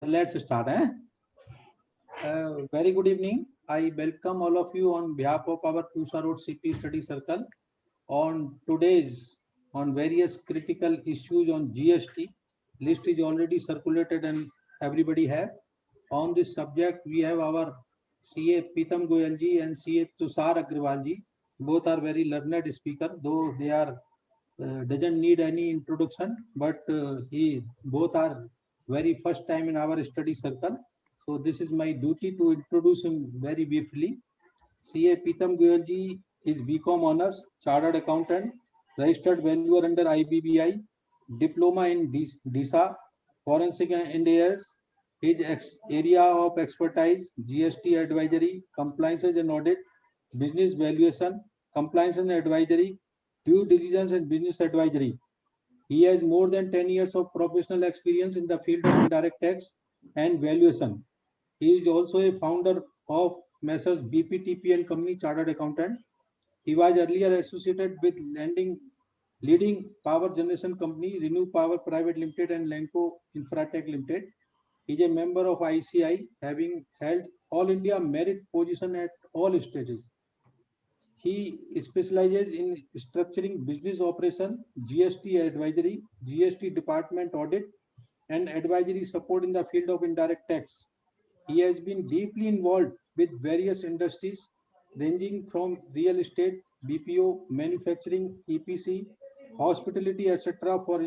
Let's start. Very good evening. I welcome all of you on behalf of our Tusa Road CP Study Circle on today's on various critical issues on GST. List is already circulated and everybody have. On this subject, we have our CA Pitam Goyal ji and CA Tushar Agrawal ji. Both are very learned speaker, though they are doesn't need any introduction, but he both are very first time in our study circle. So this is my duty to introduce him very briefly. CA Pitam Goyal ji is BCom honors, chartered accountant, registered valuer under IBBI, diploma in DISA, forensic and AS. His area of expertise: GST advisory, compliance and audit, business valuation, compliance and advisory, due diligence and business advisory. He has more than 10 years of professional experience in the field of indirect tax and valuation. He is also a founder of Messrs. BPTP and Company Chartered Accountant. He was earlier associated with leading power generation company Renew Power Private Limited and Lanco Infratech Limited. He is a member of ICI, having held all India merit position at all stages. He specializes in structuring business operation, GST advisory, GST department audit, and advisory support in the field of indirect tax. He has been deeply involved with various industries ranging from real estate, BPO, manufacturing, EPC, hospitality, etc. for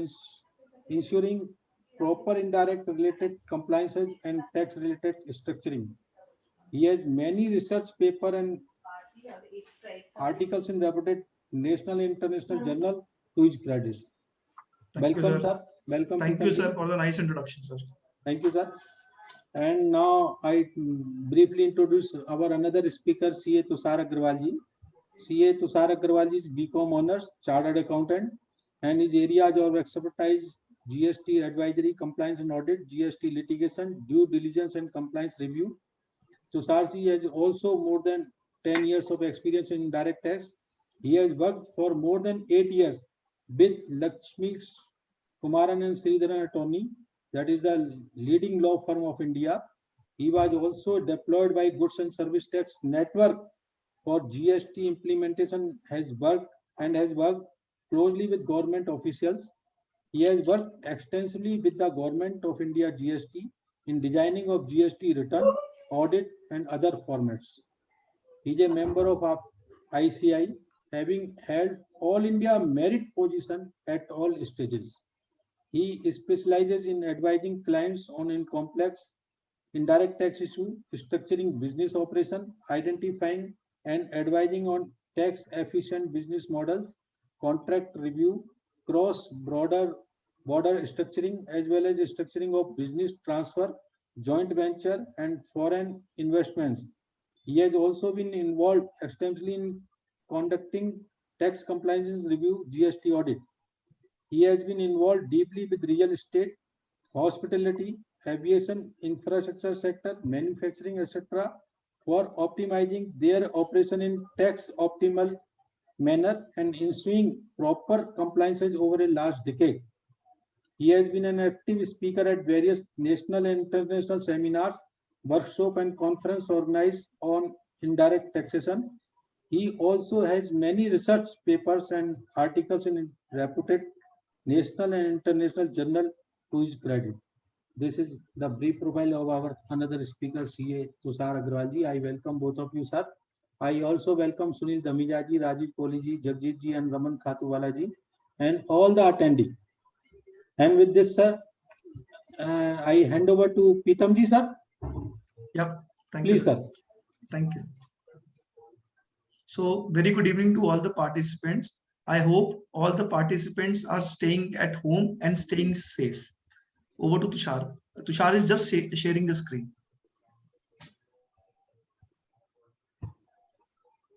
ensuring proper indirect related compliances and tax related structuring. He has many research paper and articles in reputed national and international journal to his credit. Welcome, sir. Welcome. Thank you, sir, for the nice introduction, sir. Thank you, sir. And now I briefly introduce our another speaker, CA Tushar Agrawal ji. CA Tushar Agrawal ji is BCom honors, chartered accountant, and his areas of expertise: GST advisory, compliance and audit, GST litigation, due diligence and compliance review. Tushar ji has also more than 10 years of experience in direct tax. He has worked for more than 8 years with Lakshmi Kumaran and Sridharan Attorney, that is the leading law firm of India. He was also deployed by Goods and Service Tax Network for GST implementation, has worked closely with government officials. He has worked extensively with the Government of India GST in designing of GST return, audit and other formats. He is a member of ICI, having held all India merit position at all stages. He specializes in advising clients on in complex indirect tax issue, structuring business operation, identifying and advising on tax efficient business models, contract review, cross border structuring, as well as structuring of business transfer, joint venture and foreign investments. He has also been involved extensively in conducting tax compliance review, GST audit. He has been involved deeply with real estate, hospitality, aviation, infrastructure sector, manufacturing, etc. for optimizing their operation in tax optimal manner and ensuring proper compliances over a last decade. He has been an active speaker at various national and international seminars, workshops and conferences organized on indirect taxation. He also has many research papers and articles in reputed national and international journal to his credit. This is the brief profile of our another speaker, CA Tushar Agrawal ji. I welcome both of you, sir. I also welcome Sunil Dhamija ji, Rajiv Kohli ji, Jagjit ji, and Raman Khatuwala ji, and all the attendee. And with this, sir, I hand over to Pitam ji, sir. Yep. Thank Please, you, sir. sir. Thank you. So, very good evening to all the participants. I hope all the participants are staying at home and staying safe. Over to Tushar. Tushar is just sharing the screen.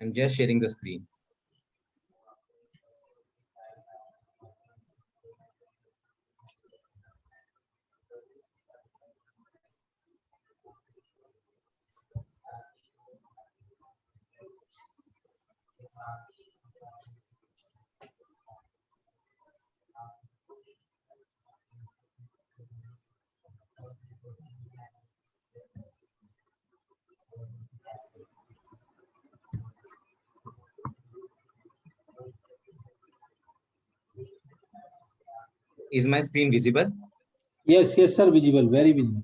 I'm just sharing the screen. Is my screen visible? Yes, yes, sir, visible, very visible.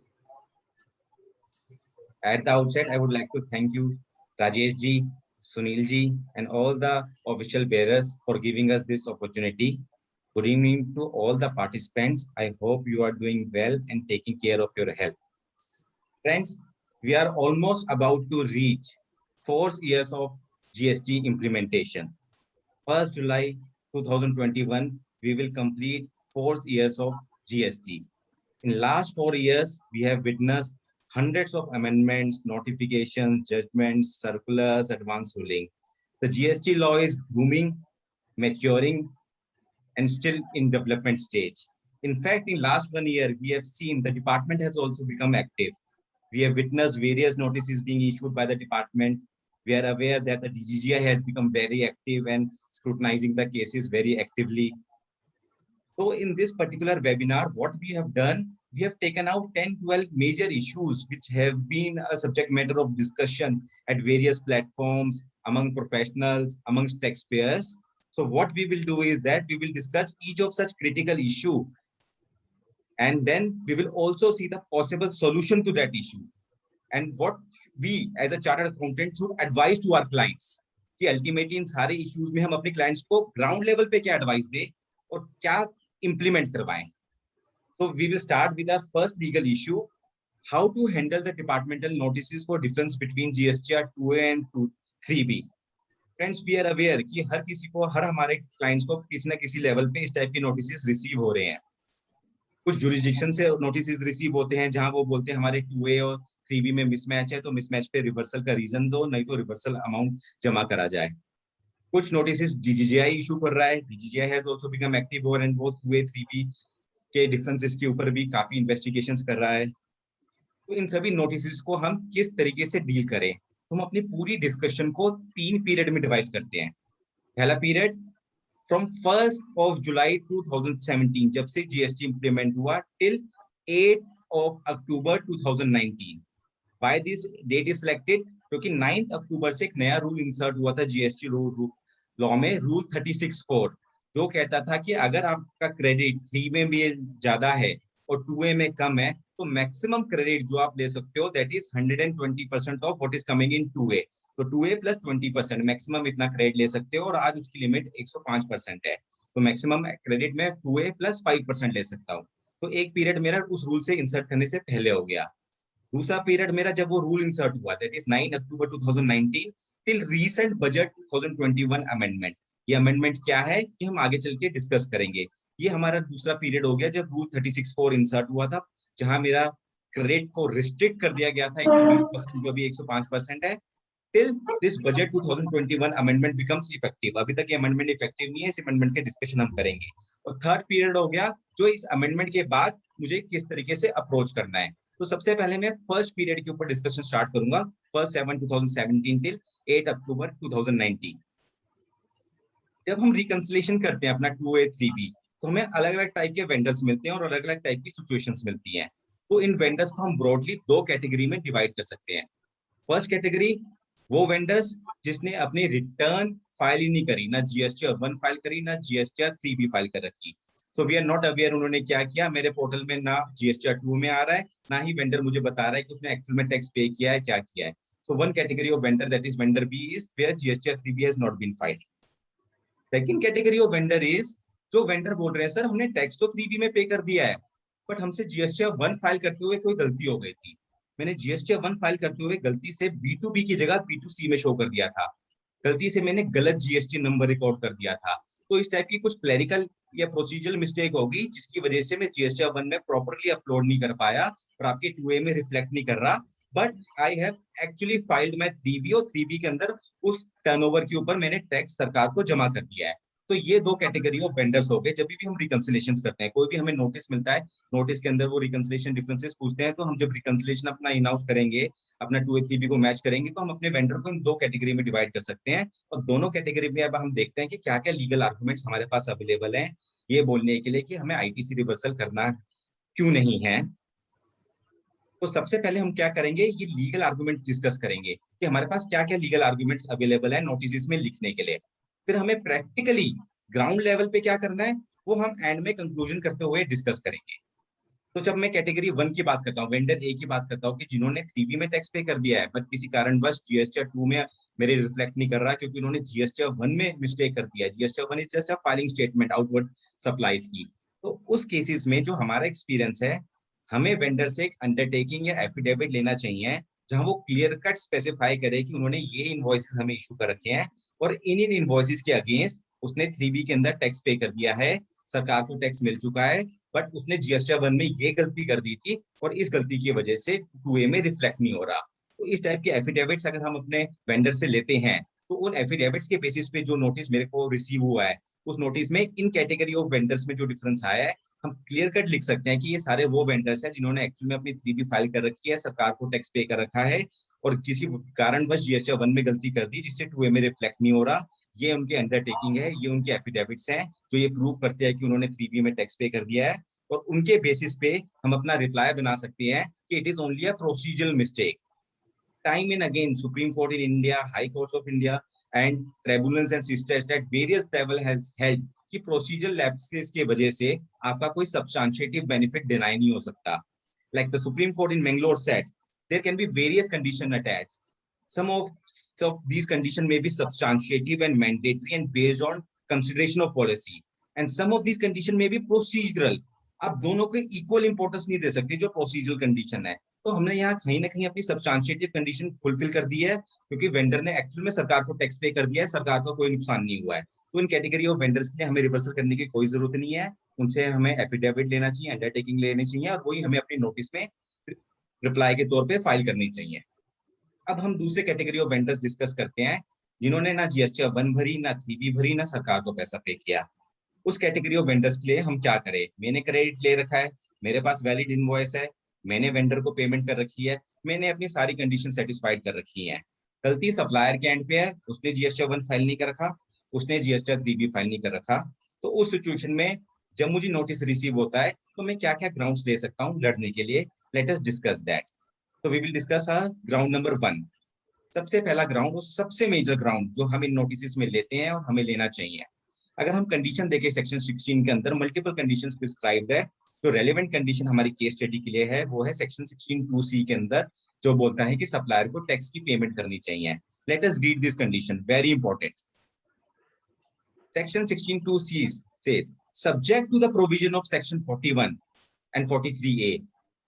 At the outset, I would like to thank you, Rajesh ji, Sunil ji, and all the official bearers for giving us this opportunity. Good evening to all the participants. I hope you are doing well and taking care of your health. Friends, we are almost about to reach 4 years of GST implementation. 1st July 2021, we will complete 4 years of GST. In last 4 years, we have witnessed hundreds of amendments, notifications, judgments, circulars, advance ruling. The GST law is booming, maturing, and still in development stage. In fact, in last 1 year, we have seen the department has also become active. We have witnessed various notices being issued by the department. We are aware that the DGGI has become very active and scrutinizing the cases very actively. So in this particular webinar, what we have done, we have taken out 10-12 major issues which have been a subject matter of discussion at various platforms, among professionals, amongst taxpayers. So what we will do is that we will discuss each of such critical issue, and then we will also see the possible solution to that issue, and what we as a chartered accountant should advise to our clients कि ultimately इन सारे issues में हम अपने clients को ground level पे क्या advice दें और क्या implement करवाएं. So we will start with our first legal issue, how to handle the departmental notices for difference between GSTR 2A and 3B. Friends, we are aware कि हर किसी को, हर हमारे clients को किसी ना किसी level पे इस type के notices receive हो रहे हैं. कुछ jurisdiction से notices receive होते हैं जहां वो बोलते हैं हमारे 2A और 3B में mismatch है, तो mismatch पे reversal का reason दो, नहीं तो reversal amount जमा करा जाए. कुछ notices DGGI issue कर रहा है, DGGI has also become active और and वो 2A 3B के differences के ऊपर भी काफी investigations कर रहा है. तो इन सभी notices को हम किस तरीके से deal करें, तो हम अपनी पूरी discussion को 3 period में divide करते हैं. पहला period from 1st of July 2017 जब से GST implement हुआ till 8th of October 2019. Why this date is selected? क्योंकि 9th अक्टूबर से एक नया रूल इंसर्ट हुआ था जीएसटी लॉ में, रूल 36(4), जो कहता था कि अगर आपका क्रेडिट 3 में भी ज्यादा है और 2A में कम है तो मैक्सिमम क्रेडिट जो आप ले सकते हो that is 120% of what is coming in 2A. तो 2A प्लस 20% मैक्सिमम इतना क्रेडिट ले सकते हो, और आज उसकी लिमिट 105% है, तो मैक्सिमम क्रेडिट में 2A प्लस 5% ले सकता हूँ. तो एक पीरियड मेरा उस रूल से इंसर्ट करने से पहले हो गया. दूसरा पीरियड मेरा जब वो रूल इंसर्ट हुआ that is 9 October 2019 till recent budget 2021 amendment. ये अमेंडमेंट क्या है कि हम आगे चल के डिस्कस करेंगे. ये हमारा दूसरा पीरियड हो गया जब रूल 36(4) इंसर्ट हुआ था, जहां मेरा क्रेडिट को रिस्ट्रिक्ट कर दिया गया था 120% जो अभी 105% है. Till this budget 2021 amendment becomes effective. अभी तक ये अमेंडमेंट इफेक्टिव नहीं है, इस अमेंडमेंट के डिस्कशन हम करेंगे. और थर्ड पीरियड हो गया जो इस अमेंडमेंट के बाद मुझे किस तरीके से अप्रोच करना है. तो सबसे पहले मैं फर्स्ट पीरियड के ऊपर डिस्कशन स्टार्ट करूंगा, 1st 7 2017 टिल 8 अक्टूबर 2019. जब हम रिकंसिलिएशन करते हैं अपना 2A 3B तो हमें अलग अलग टाइप के वेंडर्स मिलते हैं और अलग अलग टाइप की सिचुएशंस मिलती हैं. तो इन वेंडर्स को हम ब्रॉडली 2 कैटेगरी में डिवाइड कर सकते हैं. फर्स्ट कैटेगरी वो वेंडर्स जिसने अपनी रिटर्न फाइल ही नहीं करी, ना GSTR 1 फाइल करी ना GSTR 3B फाइल कर रखी. So we are not aware उन्होंने क्या किया. मेरे पोर्टल में ना GSTR 2 में आ रहा है, ना ही वेंडर मुझे बता रहा है कि उसने एक्चुअल में टैक्स पे किया है, क्या किया है. So one category of vendor that is vendor B is where GSTR 3B has not been filed. Second category of vendor is जो वेंडर बोल रहे हैं सर हमने टैक्स तो 3B में पे कर दिया है बट हमसे GSTR 1 फाइल करते हुए कोई गलती हो गई थी. मैंने GSTR 1 फाइल करते हुए गलती से B2B की जगह B2C में शो कर दिया था, गलती से मैंने गलत GST नंबर रिकॉर्ड कर दिया था. तो इस टाइप की कुछ क्लरिकल या प्रोसीजरल मिस्टेक होगी जिसकी वजह से मैं GSTR 1 में प्रॉपर्ली अपलोड नहीं कर पाया और आपके 2A में रिफ्लेक्ट नहीं कर रहा, but I have actually filed my 3B और 3B के अंदर उस टर्नओवर के ऊपर मैंने टैक्स सरकार को जमा कर दिया है. तो ये 2 कैटेगरी ऑफ वेंडर्स हो गए. जब भी हम रिकंसिलिएशन करते हैं, कोई भी हमें नोटिस मिलता है, नोटिस के अंदर वो रिकंसिलिएशन डिफरेंसेस पूछते हैं, तो हम जब रिकंसिलिएशन अपना इन हाउस करेंगे, अपना 2A 3B को मैच करेंगे, तो हम अपने वेंडर को इन 2 कैटेगरी में डिवाइड कर सकते हैं. और दोनों कैटेगरी में अब हम देखते हैं कि क्या क्या लीगल आर्गुमेंट्स हमारे पास अवेलेबल हैं ये बोलने के लिए कि हमें ITC रिवर्सल करना क्यों नहीं है. तो सबसे पहले हम क्या करेंगे, ये लीगल आर्गुमेंट डिस्कस करेंगे कि हमारे पास क्या क्या लीगल आर्गुमेंट्स अवेलेबल है नोटिस में लिखने के लिए. फिर हमें प्रैक्टिकली ग्राउंड लेवल पे क्या करना है, वो हम एंड में कंक्लूजन करते हुए डिस्कस करेंगे। तो जब मैं कैटेगरी 1 की बात करता हूँ, वेंडर ए की बात करता हूँ कि जिन्होंने 3B में टैक्स पे कर दिया है बट किसी कारणवश जीएसटीआर 2 में मेरे रिफ्लेक्ट नहीं कर रहा क्योंकि उन्होंने जीएसटीआर 1 में मिस्टेक कर दिया है। GSTR 1 is just a filing statement outward supplies की। तो उस केसेस में जो हमारा एक्सपीरियंस है, हमें वेंडर से एक अंडरटेकिंग या एफिडेविट लेना चाहिए जहां वो क्लियर कट स्पेसिफाई करे कि उन्होंने ये इनवॉइसेस हमें इशू कर रखे हैं और इन इनवॉइसेस के अगेंस्ट उसने 3B के अंदर टैक्स पे कर दिया है, सरकार को टैक्स मिल चुका है, बट उसने जीएसटीआर 1 में ये गलती कर दी थी और इस गलती की वजह से 2A में रिफ्लेक्ट नहीं हो रहा। तो इस टाइप के एफिडेविट्स अगर हम अपने वेंडर से लेते हैं तो उन एफिडेविट्स के बेसिस पे जो नोटिस मेरे को रिसीव हुआ है, उस नोटिस में इन कैटेगरी ऑफ वेंडर्स में जो डिफरेंस आया है, हम क्लियर कट लिख सकते हैं कि ये सारे वो वेंडर्स हैं जिन्होंने एक्चुअल में अपनी 3B फाइल कर रखी है, सरकार को टैक्स पे कर रखा है और किसी कारणवश जीएसटीआर 1 में गलती कर दी जिससे 2A में रिफ्लेक्ट नहीं हो रहा। ये उनके अंडरटेकिंग है, ये उनके एफिडेविट्स हैं जो ये प्रूव करते हैं कि उन्होंने 3B में टैक्स पे कर दिया है और उनके बेसिस पे हम अपना रिप्लाई बना सकते हैं कि it is only a procedural mistake. Time and again, Supreme Court in India, High Courts of India, and tribunals and sisters at various level has held कि procedural lapses के वजह से आपका कोई substantive benefit deny नहीं हो सकता. Like the Supreme Court in Mangalore said, there can be various conditions attached. Some of these conditions may be substantive and mandatory and based on consideration of policy, and some of these conditions may be procedural. आप दोनों को equal importance नहीं दे सकते जो procedural condition है। तो हमने यहाँ कहीं ना कहीं अपनी सब्सटेंटिव कंडीशन फुलफिल कर दी है क्योंकि वेंडर ने एक्चुअल में सरकार को टैक्स पे कर दिया है, सरकार को कोई नुकसान नहीं हुआ है। तो इन कैटेगरी ऑफ वेंडर्स के लिए हमें रिवर्सल करने की कोई जरूरत नहीं है, उनसे हमें एफिडेविट लेना चाहिए, अंडरटेकिंग लेनी चाहिए और वही हमें अपनी नोटिस में रिप्लाई के तौर पर फाइल करनी चाहिए। अब हम दूसरे कैटेगरी ऑफ वेंडर्स डिस्कस करते हैं जिन्होंने ना जीएसटीआर 1 भरी, ना 3B भरी, ना सरकार को पैसा पे किया। उस कैटेगरी ऑफ वेंडर्स के लिए हम क्या करें? मैंने क्रेडिट ले रखा है, मेरे पास वैलिड इनवॉइस है, मैंने वेंडर को पेमेंट कर रखी है, मैंने अपनी सारी कंडीशन सेटिस्फाइड कर रखी है। गलती सप्लायर के एंड पे है, उसने जीएसटीआर 1 फाइल नहीं कर रखा, उसने जीएसटीआर 3B फाइल नहीं कर रखा। तो उस सिचुएशन में जब मुझे नोटिस रिसीव होता है तो मैं क्या क्या ग्राउंड्स ले सकता हूँ लड़ने के लिए? Let us discuss that. तो we will discuss ground number 1। सबसे पहला ग्राउंड और सबसे मेजर ग्राउंड जो हम इन नोटिस में लेते हैं और हमें लेना चाहिए, अगर हम कंडीशन देखें सेक्शन 16 के अंदर मल्टीपल कंडीशंस प्रिस्क्राइब्ड है, तो रेलेवेंट कंडीशन हमारी केस स्टडी के लिए है वो है सेक्शन 16(2)(c) के अंदर जो बोलता है कि सप्लायर को टैक्स की पेमेंट करनी चाहिए। Let us read this condition, very important. Section 16(2)(c) says subject to the provision of section 41 and 43A,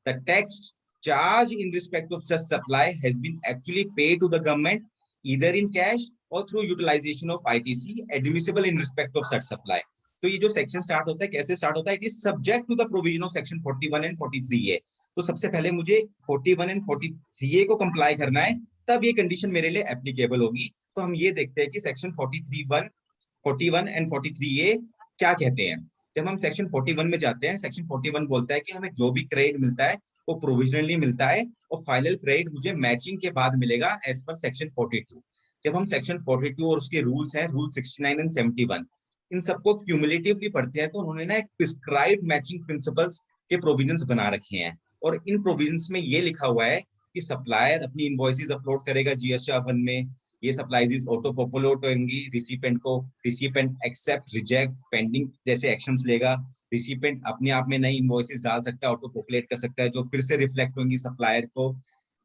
the tax charge in respect of such supply has been actually paid to the government either in cash or through utilization of ITC admissible in respect of such supply। तो ये जो section start होता है कैसे start होता है? It is subject to the provision of section 41 and 43A। तो सबसे पहले मुझे 41 एंड 43A को कंप्लाई करना है, तब ये कंडीशन मेरे लिए एप्लीकेबल होगी। तो हम ये देखते हैं कि सेक्शन 41 एंड 43A क्या कहते हैं। जब हम सेक्शन 41 में जाते हैं, सेक्शन 41 बोलता है कि हमें जो भी क्रेडिट मिलता है वो प्रोविजनली मिलता है और फाइनल क्रेडिट मुझे मैचिंग के बाद मिलेगा एज पर सेक्शन 42। जब हम सेक्शन 42 और उसके रूल्स हैं, रूल 69 एंड 71, इन सबको क्यूमुलेटिवली पढ़ते हैं तो उन्होंने ना एक प्रिस्क्राइब्ड मैचिंग प्रिंसिपल्स के प्रोविजंस बना रखे हैं और इन प्रोविजंस में ये लिखा हुआ है कि सप्लायर अपनी इनवॉइसेस अपलोड करेगा जीएसटीआर 1 में, ये सप्लाईज ऑटो पॉपुलेट होंगी, रिसिपेंट एक्सेप्ट रिजेक्ट पेंडिंग जैसे एक्शंस लेगा, रिसिपेंट अपने आप में नई इनवॉइसेस डाल सकता है, ऑटो पॉपुलेट कर सकता है जो फिर से रिफ्लेक्ट होंगी सप्लायर को।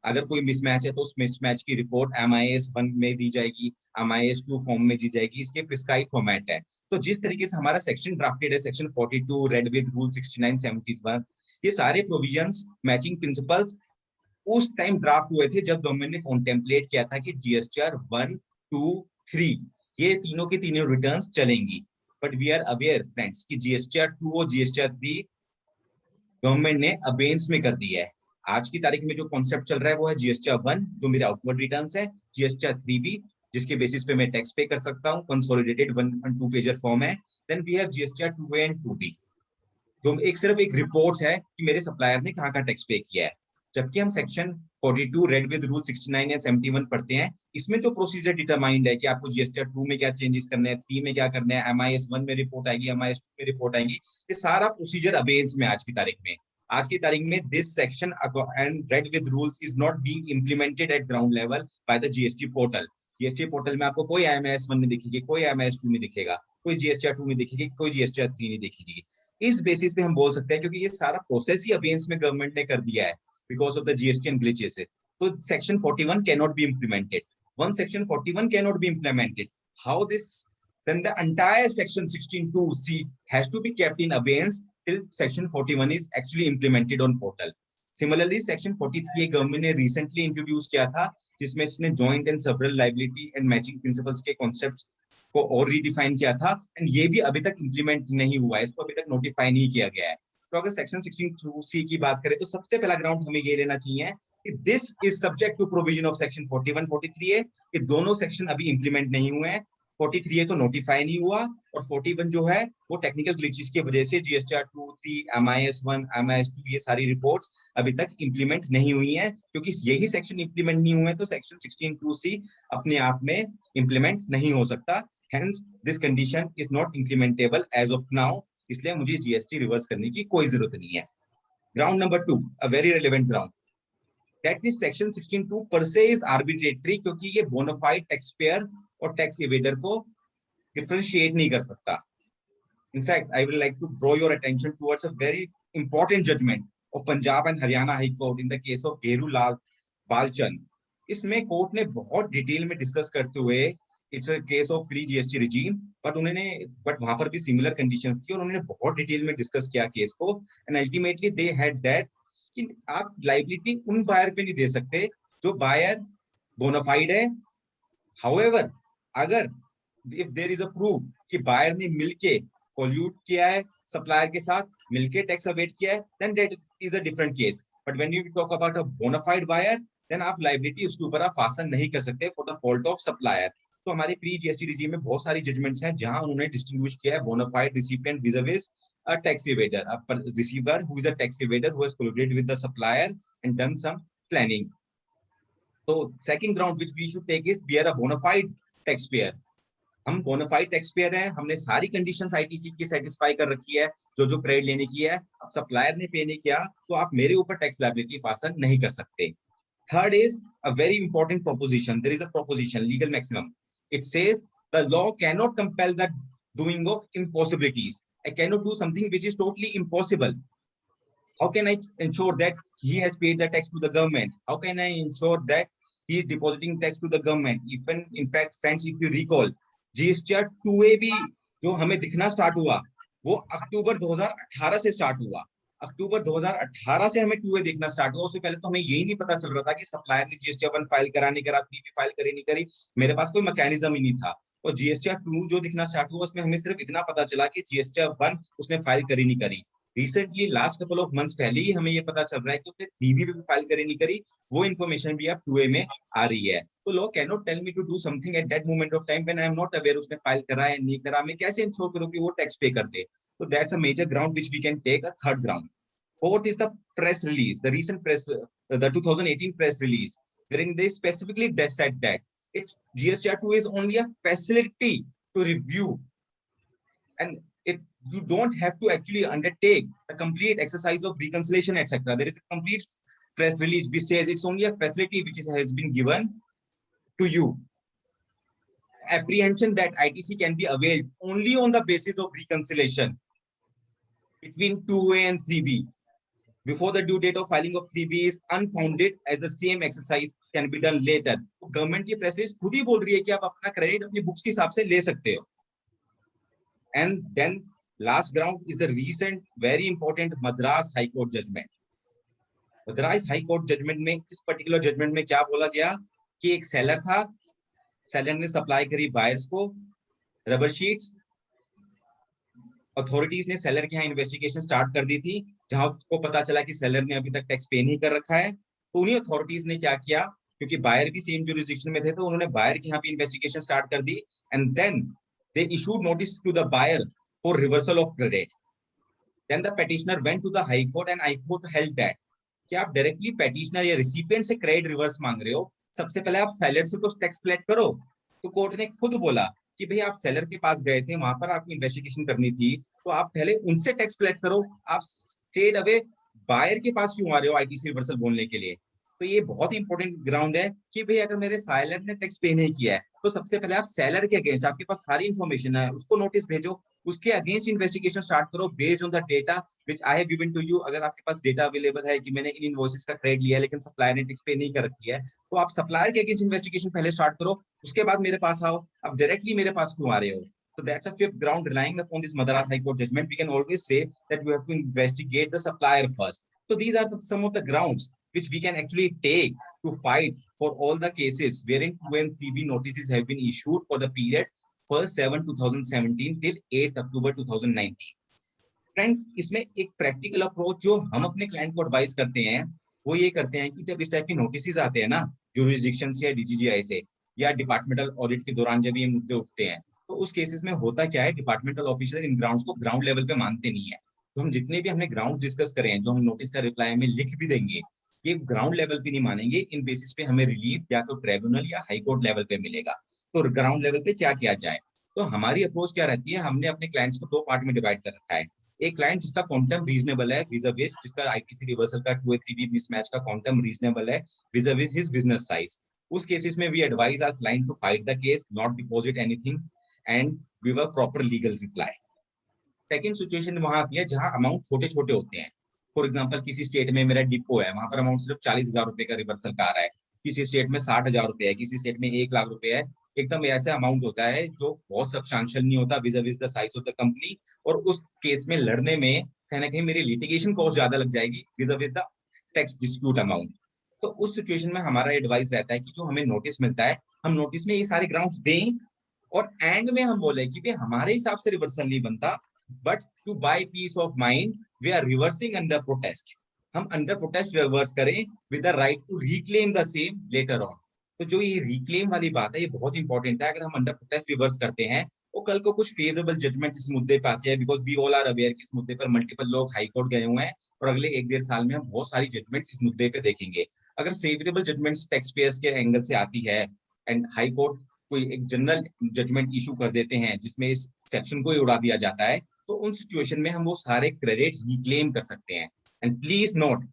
अगर कोई मिसमैच है तो उस मिसमैच की रिपोर्ट MIS 1 में दी जाएगी, MIS 2 फॉर्म में दी जाएगी, इसके प्रिस्क्राइब फॉर्मेट है। तो जिस तरीके से हमारा सेक्शन ड्राफ्टेड है, सेक्शन 42 रेड विद रूल 69 71, ये सारे प्रोविजंस मैचिंग प्रिंसिपल्स उस टाइम ड्राफ्ट हुए थे जब गवर्नमेंट ने कॉन्टेम्पलेट किया था कि जीएसटीआर 1, 2, 3 ये तीनों के तीनों रिटर्न्स चलेंगी। But we are aware friends कि जीएसटीआर 2 और जीएसटीआर 3 गवर्नमेंट ने अबेंस में कर दिया है। आज की तारीख में जो कॉन्सेप्ट चल रहा है वो है जीएसटीआर 1 जो मेरे आउटवर्ड रिटर्न्स है, जीएसटीआर 3B जिसके बेसिस पे मैं टैक्स पे कर सकता हूँ, कंसोलिडेटेड 1 and 2 पेजर फॉर्म है। Then we have GSTR 2A and 2B जो सिर्फ एक रिपोर्ट है कि मेरे सप्लायर ने कहाँ टैक्स पे किया है। जबकि हम सेक्शन 42 रेड विद रूल 69 या 71 पढ़ते हैं, इसमें जो प्रोसीजर डिटरमाइंड है कि आपको जीएसटीआर 2 में क्या चेंजेस करने हैं, 3 में क्या करना है, MIS 1 में रिपोर्ट आएगी, MIS 2 में रिपोर्ट आएगी, ये सारा प्रोसीजर अबेंस में आज की तारीख में। आज की तारीख में this section and read with rules is not being implemented eight ground level by the GST portal. GST portal में आपको कोई MIS 1 नहीं दिखेगी, कोई MIS 2 नहीं दिखेगा। कोई GSTR 2 नहीं देखेगी, कोई GSTR 3 नहीं देखेगी। इस बेसिस पे हम बोल सकते हैं, क्योंकि ये सारा प्रोसेस ही अबेंस में गवर्नमेंट ने कर दिया है because of the GST and glitches, तो section 41 cannot be implemented. Once section 41 cannot be implemented, how this, then the entire section 16(2)(c) has to be kept in abeyance till section 41 is actually implemented on portal. Similarly, section 43 government ने recently introduce किया था, जिसमें इसने joint and several liability and matching principles के concepts को और redefine किया था, एंड ये भी अभी तक इंप्लीमेंट नहीं हुआ है, इसको अभी तक नोटिफाई नहीं किया गया है। तो अगर सेक्शन 16(2)(c) की बात करें तो सबसे पहला ग्राउंड हमें ये लेना चाहिए कि this is subject to provision of section 41, 43A। ये दोनों सेक्शन अभी इंप्लीमेंट नहीं हुए हैं। 43A तो नोटिफाई नहीं हुआ, और 41 जो है वो टेक्निकल ग्लिचेस की वजह से GSTR 2, 3, MIS1, MIS2 ये सारी रिपोर्ट्स अभी तक इंप्लीमेंट नहीं हुई हैं। क्योंकि यही सेक्शन इंप्लीमेंट नहीं हुए तो सेक्शन 16(2)(c) अपने आप में इंप्लीमेंट नहीं हो सकता। Hence, this condition is not implementable as of now. इसलिए मुझे GST रिवर्स करने की कोई जरूरत नहीं है। Ground number 2, a very relevant ground, that this section 16(2) per se is arbitrary, क्योंकि ये bona fide taxpayer और tax evader को differentiate नहीं कर सकता। In fact, I will like to draw your attention towards a very important judgment of Punjab and Haryana High Court in the case of Gheru Lal Balchand। इसमें court ने बहुत detail में discuss करते हुए, it's a case of pre GST regime, but वहां पर भी similar conditions थी और उन्होंने बहुत डिटेल में डिस्कस किया केस को, and ultimately they had that कि आप लायबिलिटी उन बायर पे नहीं दे सकते जो बायर बोनाफाइड है। हाउएवर, अगर if there is a proof कि बायर ने मिलके कोल्यूट किया है सप्लायर के साथ, मिलके टैक्स अवेट किया है, then that is a different case. But when you talk about a bona fide buyer, then आप लायबिलिटी उसके ऊपर आप फासन नहीं कर सकते for the fault of supplier. तो हमारे प्री GST रिजीम में बहुत सारी जजमेंट्स हैं जहां उन्होंने डिस्टिंग्विश किया है bona fide recipient vis-a-vis a tax evader, a receiver who is a tax evader who has collaborated with the supplier and done some planning. So second ground which we should take is we are a bona fide taxpayer. हम bonafide taxpayer हैं, हमने सारी conditions ITC की satisfy कर रखी है जो credit लेने की है। अब सप्लायर ने पे नहीं किया तो आप मेरे ऊपर टैक्स लायबिलिटी फासन नहीं कर सकते। Third is a very important proposition. There is a proposition, legal maximum. It says the law cannot compel the doing of impossibilities. I cannot do something which is totally impossible. How can I ensure that he has paid the tax to the government? How can I ensure that he is depositing tax to the government? Even in fact, friends, if you recall, GSTR 2A भी जो हमें दिखना start हुआ वो अक्टूबर 2018 से start हुआ। अक्टूबर 2018 से हमें 2A देखना स्टार्ट हुआ। उससे पहले तो हमें यही नहीं पता चल रहा था कि सप्लायर ने GSTR 1 फाइल करा नहीं करा, 3 फाइल करी नहीं करी, मेरे पास कोई मैकेनिज्म ही नहीं था। और GSTR 2 जो दिखना स्टार्ट हुआ उसमें हमें सिर्फ इतना पता चला कि GSTR 1 उसने फाइल करी नहीं करी। Recently last couple of months पहले ही हमें ये पता चल रहा है कि उसने 3B भी फाइल करी नहीं करी, वो इन्फॉर्मेशन भी अब 2A में आ रही है। तो law can not tell me to do something at that moment of time when I am not aware उसने फाइल करा है नहीं करा, मैं कैसे इंश्योर करूं कि वो टैक्स पे कर दे। So that's a major ground which we can take. A third ground. Fourth is the press release, the recent press, the 2018 press release, wherein they specifically said that it's GSTR 2 is only a facility to review, and you don't have to actually undertake the complete exercise of reconciliation, etc. There is a complete press release which says it's only a facility which has been given to you. Apprehension that ITC can be availed only on the basis of reconciliation between 2A and 3B before the due date of filing of 3B is unfounded, as the same exercise can be done later. तो government की press release खुद ही बोल रही है कि आप अपना credit अपनी बुक्स के हिसाब से ले सकते हो। And then last ground is the recent very important Madras High Court judgment. Madras High Court judgment में इस पर्टिकुलर जजमेंट में क्या बोला गया कि एक सेलर था, सेलर ने सप्लाई करी बायर्स को रबर शीट्स, अथॉरिटीज ने सेलर के यहाँ इन्वेस्टिगेशन स्टार्ट कर दी थी, जहां उसको पता चला कि सेलर ने अभी तक टैक्स पे नहीं कर रखा है। तो उन्हीं अथॉरिटीज ने क्या किया, क्योंकि बायर भी सेम जुरिसडिक्शन में थे, तो उन्होंने बायर के यहाँ भी इन्वेस्टिगेशन स्टार्ट कर दी, and then they issued notice to the buyer for reversal of credit. Then the petitioner went to the high court and high court held that कि आप डायरेक्टली पेटिशनर या रिसिपिएंट से credit reverse मांग रहे हो, सबसे पहले आप सेलर से तो टैक्स कलेक्ट करो। तो कोर्ट ने खुद बोला कि भाई आप सेलर के पास गए थे, वहां पर आपको इन्वेस्टिगेशन करनी थी, तो आप पहले उनसे टैक्स कलेक्ट करो, आप स्ट्रेट अवे बायर के पास क्यों आ रहे हो आईटीसी रिवर्सल बोलने के लिए। तो ये बहुत ही इंपॉर्टेंट ग्राउंड है कि भाई अगर मेरे सेलर ने टैक्स पे नहीं किया है तो सबसे पहले आप सेलर के अगेंस्ट, आपके पास सारी इंफॉर्मेशन है, उसको नोटिस भेजो, उसके अगेंस्ट इन्वेस्टिगेशन स्टार्ट करो based on the data which I have given to you. अगर आपके पास डेटा अवेलेबल है कि मैंने इन इनवॉइसेस का क्रेडिट लिया है लेकिन सप्लायर ने टैक्स पे नहीं कर रखी है, तो आप सप्लायर के अगेंस्ट इन्वेस्टिगेशन पहले स्टार्ट करो, उसके बाद मेरे पास आओ। आप डायरेक्टली मेरे पास क्यों आ रहे हो? So that's a fifth ground. Relying upon this Madras High Court judgment, we can always say that you have to investigate the supplier first. So these are some of the grounds which we can actually take to fight for all the cases wherein 2 and 3B notices have been issued for the period 1/7/2017 till 8th October 2019. Friends, इसमें एक practical approach जो हम अपने client को advice करते हैं वो ये करते हैं कि जब इस टाइप की नोटिस आते हैं ना ज्यूरिसडिक्शन से या डीजीजीआई से या डिपार्टमेंटल ऑडिट के दौरान जब ये मुद्दे उठते हैं, तो उस केसेस में होता क्या है, डिपार्टमेंटल ऑफिसर इन ग्राउंड्स को ग्राउंड लेवल पे मानते नहीं है। तो हम जितने भी हमने ग्राउंड्स डिस्कस करे हैं, जो हम नोटिस का रिप्लाई में लिख भी देंगे, ये ग्राउंड लेवल पे नहीं मानेंगे। इन बेसिस पे हमें रिलीफ या तो ट्रिब्यूनल या हाई कोर्ट लेवल पे मिलेगा। तो ग्राउंड लेवल पे क्या किया जाए? तो हमारी अप्रोच क्या रहती है, हमने अपने क्लाइंट्स को 2 पार्ट में डिवाइड कर रखा है। एक क्लाइंट जिसका क्वांटम रीजनेबल है विज़ जिसका आईटीसी रिवर्सल का 2 3B मिसमैच का क्वांटम रीजनेबल है विज़ हिज बिजनेस साइज, उस केसेस में we advise our client to fight the case, not deposit anything and give a proper legal reply. Second situation वहां आती है जहां अमाउंट छोटे छोटे होते हैं। फॉर एग्जांपल किसी स्टेट में मेरा डिपो है, वहां पर अमाउंट सिर्फ 40,000 रुपए का रिवर्सल का आ रहा है, किसी स्टेट में 60,000 रुपए है, किसी स्टेट में 1 लाख रुपए है। एकदम ऐसा अमाउंट होता है जो बहुत सब्सटेंशियल नहीं होता विज़ the size of the company, और उस केस में लड़ने में कहीं ना कहीं मेरी लिटिगेशन कॉस्ट ज्यादा लग जाएगी विज़ द टैक्स डिस्प्यूट अमाउंट। तो उस सिचुएशन में हमारा एडवाइस रहता है कि जो हमें नोटिस मिलता है हम नोटिस में ये सारे ग्राउंड्स दें और एंड में हम बोले कि हमारे हिसाब से रिवर्सल नहीं बनता, but to buy peace of mind we are reversing under protest. हम अंडर प्रोटेस्ट रिवर्स करें with the right to reclaim the same later on. तो जो ये रिक्लेम वाली बात है ये बहुत इंपॉर्टेंट है। अगर हम अंडर प्रोटेस्ट रिवर्स करते हैं तो कल को कुछ फेवरेबल जजमेंट इस मुद्दे पे आते हैं, because we all are aware कि इस मुद्दे पर मल्टीपल लोग हाई कोर्ट गए हुए हैं और अगले 1-1.5 साल में हम बहुत सारी जजमेंट्स इस मुद्दे पे देखेंगे। अगर फेवरेबल जजमेंट्स टैक्स पेयर्स के एंगल से आती है एंड हाई कोर्ट कोई एक जनरल जजमेंट इशू कर देते हैं जिसमें इस सेक्शन को ही उड़ा दिया जाता है, तो उन सिचुएशन में हम वो सारे क्रेडिट रिक्लेम कर सकते हैं। एंड प्लीज नोट,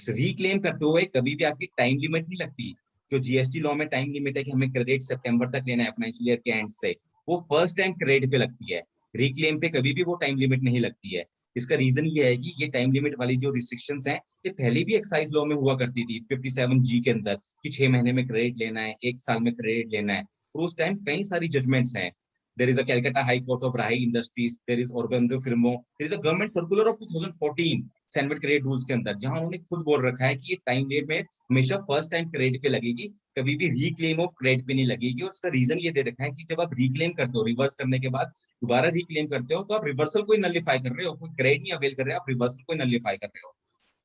रिक्लेम करते हुए कभी भी आपकी टाइम लिमिट नहीं लगती। जो जीएसटी लॉ में टाइम लिमिट है कि हमें क्रेडिट सितंबर तक लेना है फाइनेंशियल ईयर के एंड से, वो फर्स्ट टाइम क्रेडिट पे लगती है। रिक्लेम पे कभी भी वो टाइम लिमिट नहीं लगती है। इसका रीजन ये है कि ये टाइम लिमिट वाली जो रिस्ट्रिक्शंस हैं ये पहले भी एक्साइज लॉ में हुआ करती थी 57G के अंदर कि 6 महीने में क्रेडिट लेना है, 1 साल में क्रेडिट लेना है। उस टाइम कई सारी जजमेंट्स हैं। There is a Calcutta High Court of Rahi Industries, there is Orgando Firmo, there is a government circular of 2014 sandwich credit rules के अंदर, जहां उन्होंने खुद बोल रखा है कि ये टाइम डेट में हमेशा फर्स्ट टाइम क्रेडिट पे लगेगी, कभी भी रिक्लेम ऑफ क्रेडिट पे नहीं लगेगी। और उसका रीजन ये दे रखा है कि जब आप रिक्लेम करते हो, रिवर्स करने के बाद दोबारा रिक्लेम करते हो, तो आप रिवर्सल को नलिफाई कर रहे हो, कोई क्रेडिट नहीं अवेल कर रहे हो, आप रिवर्सल को नलिफाई कर रहे हो।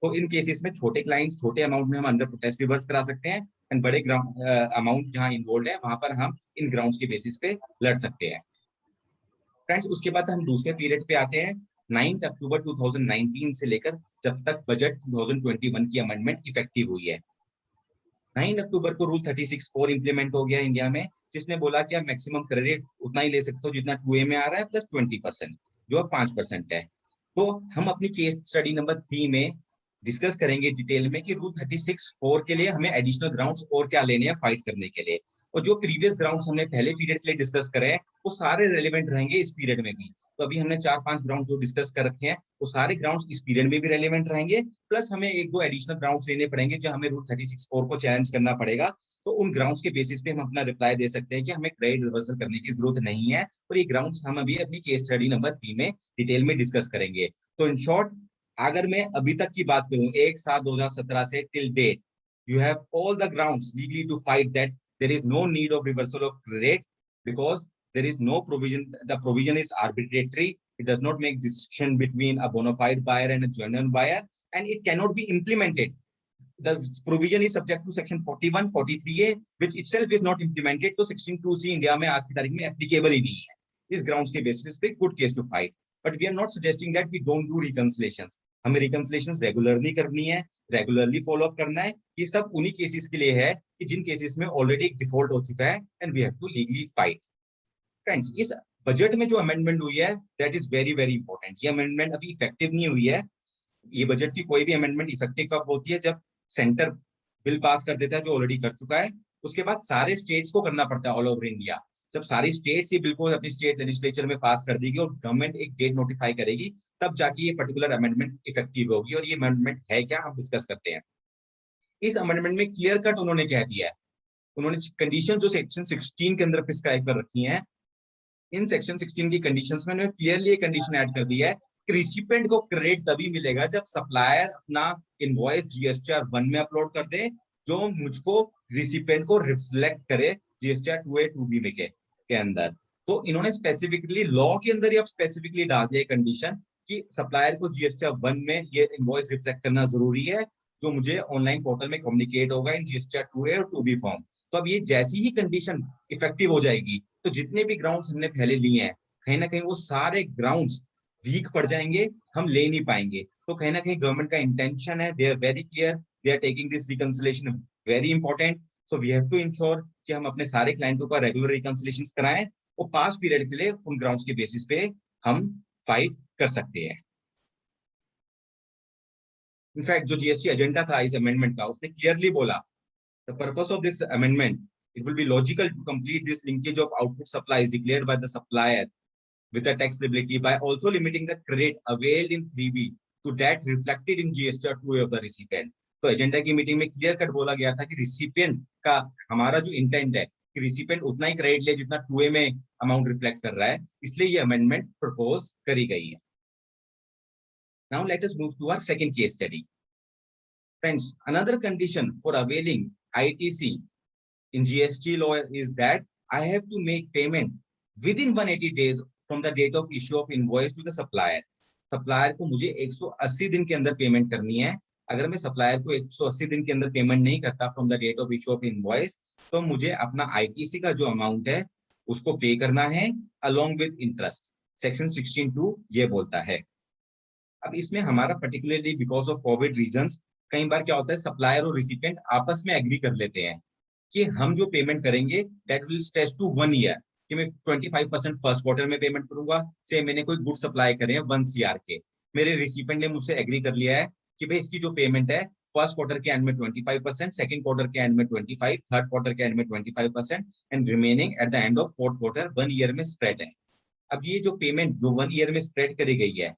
तो इन केसेस में छोटे क्लाइंट्स छोटे अमाउंट में हम अंडर प्रोटेस्ट रिवर्स करा सकते हैं, एंड बड़े अमाउंट जहां इन्वॉल्व है वहां पर हम इन ग्राउंड्स के बेसिस पे लड़ सकते हैं। फ्रेंड्स, उसके बाद हम दूसरे पीरियड पे आते हैं 9 अक्टूबर 2019 से लेकर जब तक बजट 2021 की अमेंडमेंट इफेक्टिव हुई है। 9 अक्टूबर को रूल 36(4) इंप्लीमेंट हो गया इंडिया में, जिसने बोला कि आप मैक्सिमम क्रेडिट उतना ही ले सकते हो जितना 2A में आ रहा है प्लस 20%, जो अब 5% है। तो हम अपनी केस स्टडी नंबर 3 में डिस्कस करेंगे डिटेल में कि रूल 36(4) के लिए हमें एडिशनल ग्राउंड्स और क्या लेने हैं फाइट करने के लिए। और जो प्रीवियस ग्राउंड्स हमने पहले पीरियड के लिए डिस्कस करे हैं वो सारे रेलेवेंट रहेंगे इस पीरियड में भी। तो अभी हमने 4-5 ग्राउंड्स जो डिस्कस कर रखे हैं वो सारे ग्राउंड्स इस पीरियड में भी रेलेवेंट रहेंगे, प्लस हमें 1-2 एडिशनल ग्राउंड्स लेने पड़ेंगे जो हमें रूल 36(4) को चैलेंज करना पड़ेगा। तो उन ग्राउंड्स के बेसिस पे हम अपना रिप्लाई दे सकते हैं कि हमें क्रेडिट रिवर्सल करने की जरूरत नहीं है, और ये ग्राउंड्स हम अभी अपनी केस स्टडी नंबर 3 में डिटेल में डिस्कस करेंगे। तो इन शॉर्ट, अगर मैं अभी तक की बात करूं 1/7/2017 से till date, you have all the grounds legally to fight that there is no need of reversal of credit because there is no provision, the provision is arbitrary, it does not make distinction between a bona fide buyer and a genuine buyer, and it cannot be implemented. The provision is subject to section 41, 43A, which itself is not implemented, तो section 2C India में आज की तारीख में applicable ही नहीं है। इस grounds के basis पे good case to fight, but we are not suggesting that we don't do reconciliations. हमें रिकंसिलेशन रेगुलरली करनी है, रेगुलरली फॉलो अप करना है। ये सब उन्हीं केसेस के लिए है कि जिन केसेस में ऑलरेडी एक डिफॉल्ट हो चुका है and we have to legally fight. Friends, इस बजट में जो अमेंडमेंट हुई है that is very very important. ये अमेंडमेंट अभी इफेक्टिव नहीं हुई है। ये बजट की कोई भी अमेंडमेंट इफेक्टिव कब होती है? जब सेंटर बिल पास कर देता है जो ऑलरेडी कर चुका है। उसके बाद सारे स्टेट्स को करना पड़ता है ऑल ओवर इंडिया। जब सारी स्टेट्स ये बिल को अपनी स्टेट लेजिस्लेचर में पास कर देगी और गवर्नमेंट एक डेट नोटिफाई करेगी, तब जाके ये पर्टिकुलर अमेंडमेंट इफेक्टिव होगी। और ये अमेंडमेंट है क्या, हम डिस्कस करते हैं। इस अमेंडमेंट में क्लियर कट उन्होंने कह दिया है, उन्होंने कंडीशन जो सेक्शन 16 के अंदर प्रिस्क्राइब कर रखी हैं, इन सेक्शन 16 की कंडीशंस में उन्होंने क्लियरली एक कंडीशन ऐड कर दी है कि रिसिपेंट को क्रेडिट तभी मिलेगा जब सप्लायर अपना इनवॉइस जीएसटीआर 1 में अपलोड कर दे, जो मुझको रिसिपेंट को रिफ्लेक्ट करे जीएसटीआर 2A 2B में के अंदर। तो इन्होंने स्पेसिफिकली लॉ के अंदर ही स्पेसिफिकली डाल दिया कंडीशन कि सप्लायर को जीएसटीआर 1 में ये इनवॉइस रिफ्लेक्ट करना जरूरी है, जो मुझे ऑनलाइन पोर्टल में कम्युनिकेट होगा इन जीएसटीआर 2A और 2B फॉर्म। तो अब ये जैसी ही कंडीशन इफेक्टिव हो जाएगी, तो जितने भी ग्राउंड्स हमने पहले लिए हैं, कहीं ना कहीं वो सारे ग्राउंड्स वीक पड़ जाएंगे, हम ले नहीं पाएंगे। तो कहीं ना कहीं गवर्नमेंट का इंटेंशन है, they are very clear, they are taking this reconciliation very important. So we have to ensure कि हम अपने सारे क्लाइंटों का रेगुलर रिकंसिलिएशन कराएं और पास पीरियड के लिए उन ग्राउंड्स के बेसिस पे हम फाइट कर सकते हैं। इनफैक्ट जो जीएसटी एजेंडा था इस अमेंडमेंट का, उसने क्लियरली बोला the purpose of this amendment, it will be logical to complete this linkage of output supplies declared by the supplier with a tax liability by also limiting the credit availed in 3B to that reflected in GSTR 2A of the recipient। तो agenda की meeting में clear cut बोला गया था कि recipient का हमारा जो इंटेंट है कि रिसिपिएंट उतना ही क्रेडिट ले जितना 2A में अमाउंट रिफ्लेक्ट कर रहा है, इसलिए ये अमेंडमेंट प्रपोज करी गई है। Now let us move to our second case study. Friends, another condition for availing ITC in GST law is that I have to make payment within 180 days from the date of issue of invoice to the supplier। Supplier को मुझे 180 दिन के अंदर payment करनी है। अगर मैं supplier को 180 दिन के अंदर पेमेंट नहीं करता from the date of issue of invoice, तो मुझे अपना आईटीसी का जो अमाउंट है उसको पे करना है अलोंग विद इंटरेस्ट। सेक्शन 16(2) ये बोलता है। अब इसमें हमारा particularly because of Covid reasons कई बार क्या होता है, सप्लायर और रिसिपिएंट आपस में एग्री कर लेते हैं कि हम जो पेमेंट करेंगे that will stretch to 1 year, कि मैं 25% फर्स्ट क्वार्टर में पेमेंट करूंगा। से मैंने कोई गुड सप्लाई करे हैं 1 CR के, मेरे रिसिपिएंट ने मुझसे एग्री कर लिया है कि भाई इसकी जो पेमेंट है फर्स्ट क्वार्टर के एंड में 25%, सेकंड क्वार्टर के एंड में 25%, थर्ड क्वार्टर के एंड में 25% and remaining at the end of fourth quarter 1 year में स्प्रेड है। अब ये जो पेमेंट जो 1 ईयर में स्प्रेड करी गई है,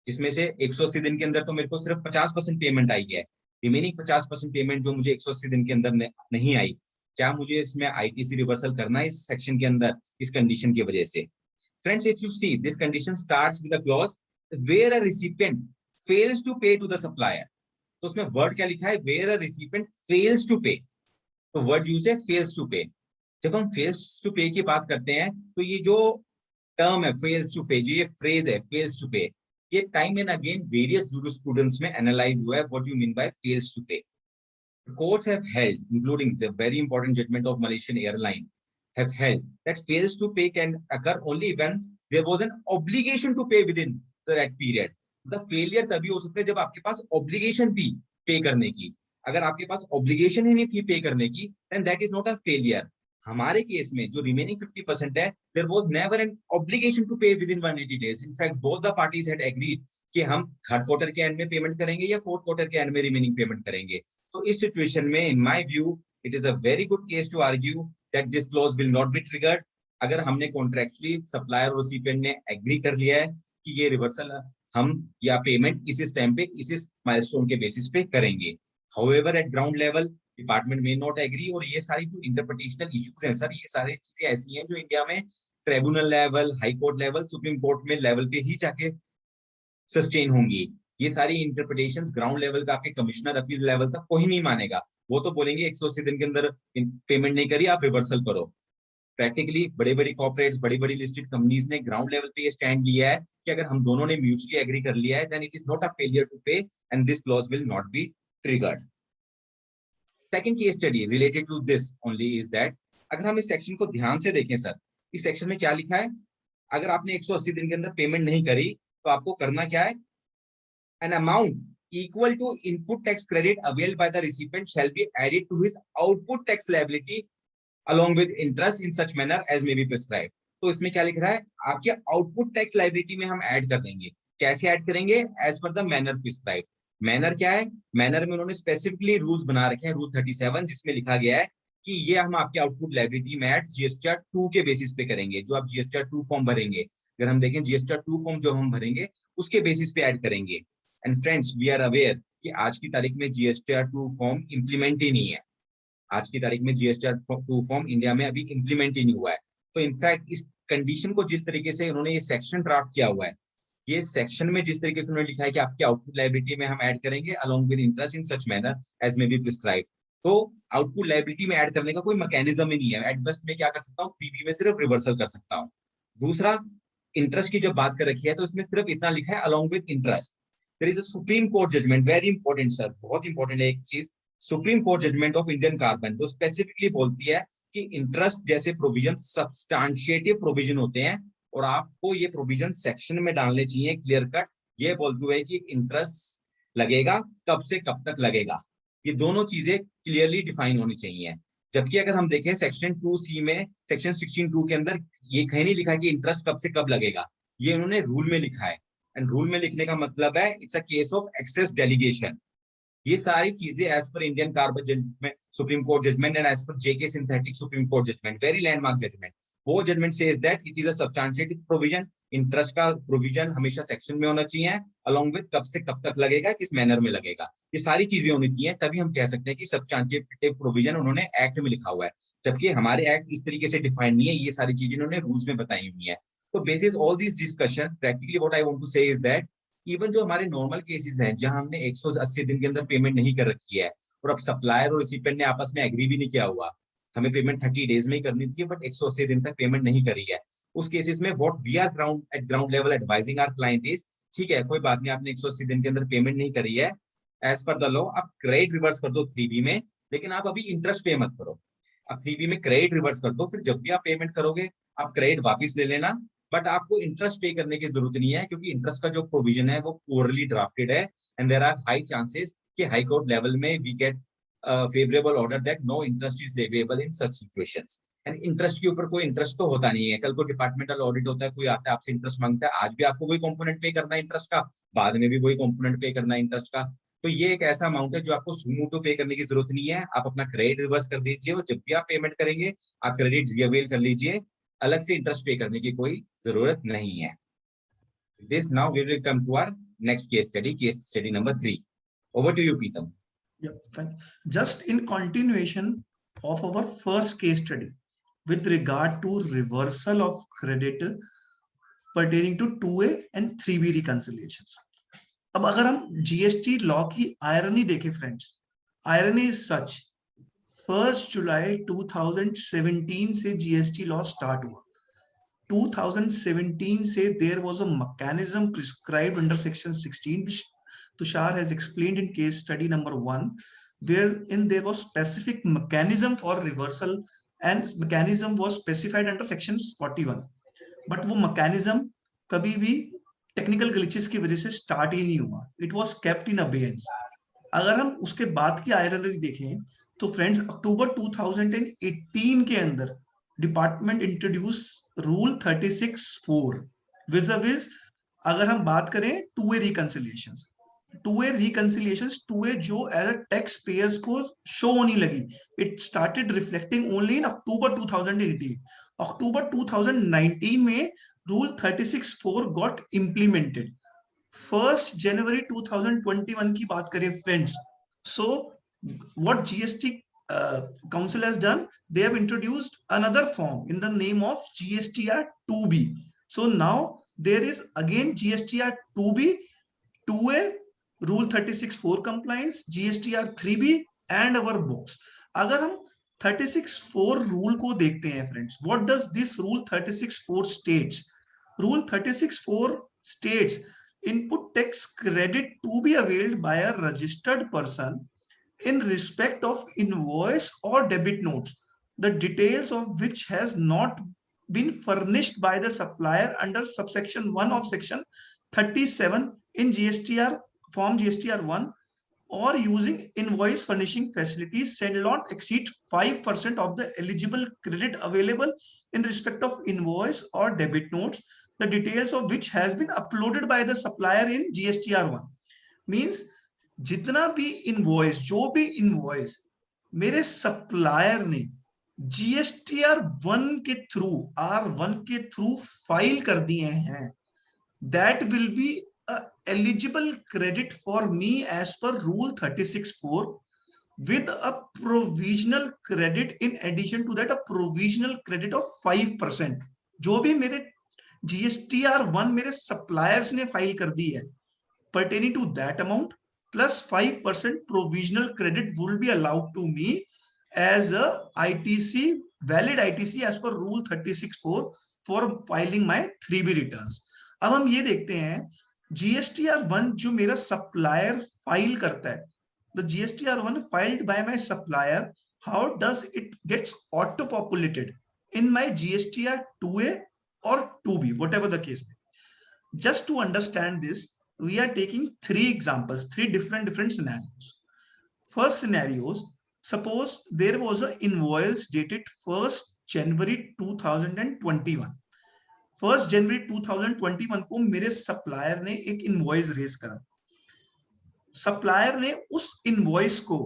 जिसमें से 180 दिन के अंदर तो मेरे को सिर्फ 50% पेमेंट आई है, रिमेनिंग 50% पेमेंट जो मुझे 180 दिन के अंदर नहीं आई, क्या मुझे इसमें आईटीसी रिवर्सल करना है इस सेक्शन के अंदर इस कंडीशन की वजह से? Friends, if you see this condition starts with a clause where a recipient fails to pay to the supplier. तो उसमें वर्ड क्या लिखा है? Where a recipient fails to pay. तो वर्ड यूज है फेल्स टू पे। जब हम fails to पे की बात करते हैं तो ये जो टर्म है फेल्स टू पे, जो ये फ्रेज है फेल्स टू पे, ये time and again various jurisprudence में एनालाइज हुआ है। What you mean by fails to pay? Courts have held, including the very important judgment of Malaysian Airline, have held that fails to pay can occur only when there was an obligation to pay within that period. The failure तभी हो सकता है जब आपके पास obligation थी पे करने की। अगर आपके पास obligation ही नहीं थी पे करने की, then that is not a failure. हमारे केस में जो remaining 50% है, there was never an obligation to pay within 180 days. In fact, both the parties had agreed कि हम थर्ड क्वार्टर के एंड में पेमेंट करेंगे या फोर्थ क्वार्टर के एंड में रिमेनिंग पेमेंट करेंगे। तो इस सिचुएशन में in my view it is a very good case to argue that this clause will not be triggered. अगर हमने कॉन्ट्रैक्चुअली सप्लायर और रिसिपिएंट ने एग्री कर लिया है कि ये रिवर्सल हम या पेमेंट इस टाइम पे इस माइलस्टोन के बेसिस पे करेंगे। However at ground level department may not agree, और ये सारी जो इंटरप्रिटेशनल इश्यूज हैं सर, ये सारी चीजें ऐसी हैं जो इंडिया में tribunal level, high court level, supreme court में लेवल पे ही जाके सस्टेन होंगी। ये सारी इंटरप्रिटेशंस ग्राउंड लेवल का आपके कमिश्नर अपील लेवल तक कोई नहीं मानेगा। वो तो बोलेंगे 180 दिन के अंदर पेमेंट नहीं करी, आप रिवर्सल करो। प्रैक्टिकली बड़े बड़े कॉर्पोरेट्स, बड़ी बड़ी लिस्टेड कंपनीज ने ग्राउंड लेवल पे ये स्टैंड लिया है कि अगर हम दोनों ने म्यूचुअली एग्री कर लिया है, then it is not a failure to pay and this clause will not be triggered. Second case study related to this only is that, अगर हम इस सेक्शन को ध्यान से देखें सर, इस सेक्शन में क्या लिखा है? अगर आपने 180 दिन के अंदर पेमेंट नहीं करी तो आपको करना क्या है? An amount equal to input tax credit availed by the recipient shall be added to his output tax liability along with interest in such manner as may be prescribed। तो इसमें क्या लिख रहा है? आपके आउटपुट टैक्स लाइबिलिटी में हम add कर देंगे। कैसे ऐड करेंगे? As per the manner prescribed. Manner क्या है? मैनर में उन्होंने स्पेसिफिकली रूल्स बना रखे हैं, रूल 37, जिसमें लिखा गया है कि ये हम आपके आउटपुट लायबिलिटी में ऐड जीएसटीआर 2 के बेसिस पे करेंगे। जो आप जीएसटीआर 2 फॉर्म भरेंगे, अगर हम देखें जीएसटीआर 2 फॉर्म जो हम भरेंगे उसके बेसिस पे ऐड करेंगे। And friends, we are aware कि आज की तारीख में जीएसटीआर 2 फॉर्म इंप्लीमेंट ही नहीं है। आज की तारीख में जीएसटीआर 2 फॉर्म इंडिया में अभी इंप्लीमेंट ही नहीं हुआ है। तो इनफैक्ट इस कंडीशन को जिस तरीके से उन्होंने ये सेक्शन ड्राफ्ट किया हुआ है, ये सेक्शन में जिस तरीके से उन्होंने लिखा है कि आपकी आउटपुट लायबिलिटी में हम ऐड करेंगे along with interest in such manner as may be prescribe, तो आउटपुट लायबिलिटी में ऐड करने का कोई मैकेनिज्म ही नहीं है। एट बेस्ट में क्या कर सकता हूँ, 3B में सिर्फ रिवर्सल कर सकता हूँ। दूसरा, इंटरेस्ट की जब बात कर रखी है तो इसमें सिर्फ इतना लिखा है along with interest. There is a supreme court judgement, very important sir, बहुत इंपॉर्टेंट है एक चीज, supreme court judgement of Indian Carbon, जो स्पेसिफिकली बोलती है कि इंटरेस्ट जैसे प्रोविजन सब्सटैंशिएटिव प्रोविजन होते हैं और आपको ये प्रोविजन सेक्शन में डालने चाहिए क्लियर कट, ये बोलते हुए कि इंटरेस्ट लगेगा कब से कब तक लगेगा, ये दोनों चीजें क्लियरली डिफाइन होनी चाहिए। जबकि अगर हम देखें सेक्शन 2C में, सेक्शन 16(2) के अंदर ये कहीं नहीं लिखा है कि इंटरेस्ट कब से कब लगेगा, ये उन्होंने रूल में लिखा है। एंड रूल में लिखने का मतलब है it's a case of excess delegation. ये सारी चीजें as per Indian carbon judgement, supreme court judgement and as per JK synthetic supreme court judgement, very landmark judgement, वो judgement says that it is a substantive provision, interest का provision हमेशा section में होना चाहिए along with कब से कब तक लगेगा, किस मैनर में लगेगा, ये सारी चीजें होनी चाहिए, तभी हम कह सकते हैं कि सब्सटैंशिएटिव प्रोविजन उन्होंने एक्ट में लिखा हुआ है। जबकि हमारे एक्ट इस तरीके से डिफाइंड नहीं है, ये सारी चीजें इन्होंने रूल्स में बताई हुई है। तो basis all this discussion, practically what I want to say is that even जो हमारे नॉर्मल केसेस हैं जहां हमने 180 दिन के अंदर पेमेंट नहीं कर रखी है और अब सप्लायर और रिसिपिएंट ने आपस में एग्री भी नहीं किया हुआ, हमें पेमेंट 30 डेज में ही करनी थी बट 180 दिन तक पेमेंट नहीं करी है, उस केसेस में what we are ground level advising our client is, ठीक है कोई बात नहीं, आपने 180 दिन के अंदर पेमेंट नहीं करी है, एज पर द लॉ आप क्रेडिट रिवर्स कर दो 3B में, लेकिन आप अभी इंटरेस्ट पे मत करो, आप 3B में क्रेडिट रिवर्स कर दो, फिर जब भी आप पेमेंट करोगे आप क्रेडिट वापिस ले लेना, बट आपको इंटरेस्ट पे करने की जरूरत नहीं है, क्योंकि इंटरेस्ट का जो प्रोविजन है वो पोरली ड्राफ्टेड है and there are high chances कि हाई कोर्ट लेवल में we get favourable order that no interest is leviable in such situations. And interest के ऊपर कोई इंटरेस्ट तो होता नहीं है, कल को डिपार्टमेंटल ऑडिट होता है, कोई आता है आपसे इंटरेस्ट मांगता है, आज भी आपको वही कंपोनेंट पे करना है इंटरेस्ट का, बाद में भी वही कंपोनेंट पे करना है इंटरेस्ट का, तो ये एक ऐसा अमाउंट है जो आपको सुमोटो पे करने की जरूरत नहीं है, आप अपना क्रेडिट रिवर्स कर दीजिए और जब भी आप पेमेंट करेंगे आप क्रेडिट रिअवेल कर लीजिए, अलग से इंटरेस्ट पे करने की कोई जरूरत नहीं है। This now we will come to our next case study number 3. Over to you, Peetam. Yeah, fine. Just in continuation of our first case study with regard to reversal of credit pertaining to 2A and 3B reconciliations. अब अगर हम GST law की irony देखें friends, irony is such 1 जुलाई 2017 से GST law start हुआ। 2017 से there was a mechanism prescribed under section 16 which Tushar has explained in case study number 1, wherein there was specific mechanism for reversal and mechanism was specified under section 41, but वो mechanism कभी भी technical glitches की वजह से start ही नहीं हुआ, it was kept in abeyance. अगर हम उसके बाद की आयरनरी देखें तो फ्रेंड्स अक्टूबर 2018 के अंदर डिपार्टमेंट इंट्रोड्यूस रूल 36(4) विज़ अगर हम बात करें 2A reconciliations, 2A reconciliations 2A जो एज अ टैक्स पेयर्स को शो होने लगी, it started reflecting only in October 2018। October 2019 में रूल 36(4) गॉट इम्प्लीमेंटेड। 1 जनवरी 2021 की बात करें friends, so what GST council has done, they have introduced another form in the name of GSTR 2B. So now there is again GSTR 2B, 2A, rule 36(4) compliance, GSTR 3B and our books. अगर हम 36(4) rule को देखते हैं friends, what does this rule 36(4) states? Rule 36(4) states input tax credit to be availed by a registered person in respect of invoice or debit notes, the details of which has not been furnished by the supplier under subsection 1 of section 37 in GSTR form GSTR 1, or using invoice furnishing facilities shall not exceed 5% of the eligible credit available in respect of invoice or debit notes, the details of which has been uploaded by the supplier in GSTR 1. Means जितना भी invoice, जो भी invoice मेरे supplier ने GSTR 1 के through, R1 के through file कर दिए हैं, that will be a eligible credit for me as per rule 36(4) with a provisional credit in addition to that, a provisional credit of 5%. जो भी मेरे GSTR 1 मेरे सप्लायर्स ने फाइल कर दी है, pertaining to that amount plus 5% provisional credit will be allowed to me as a ITC, valid ITC as per rule 36(4) for filing my 3B returns. अब हम ये देखते हैं GSTR 1 जो मेरा सप्लायर फाइल करता है, the GSTR 1 filed by my supplier, how does it gets auto populated in my GSTR 2A or 2B, whatever the case may be. Just to understand this, we are taking 3 examples, 3 different scenarios. First scenarios, suppose there was an invoice dated 1st January 2021. 1st January 2021 को मेरे supplier ने एक invoice raise करा। Supplier ने उस invoice को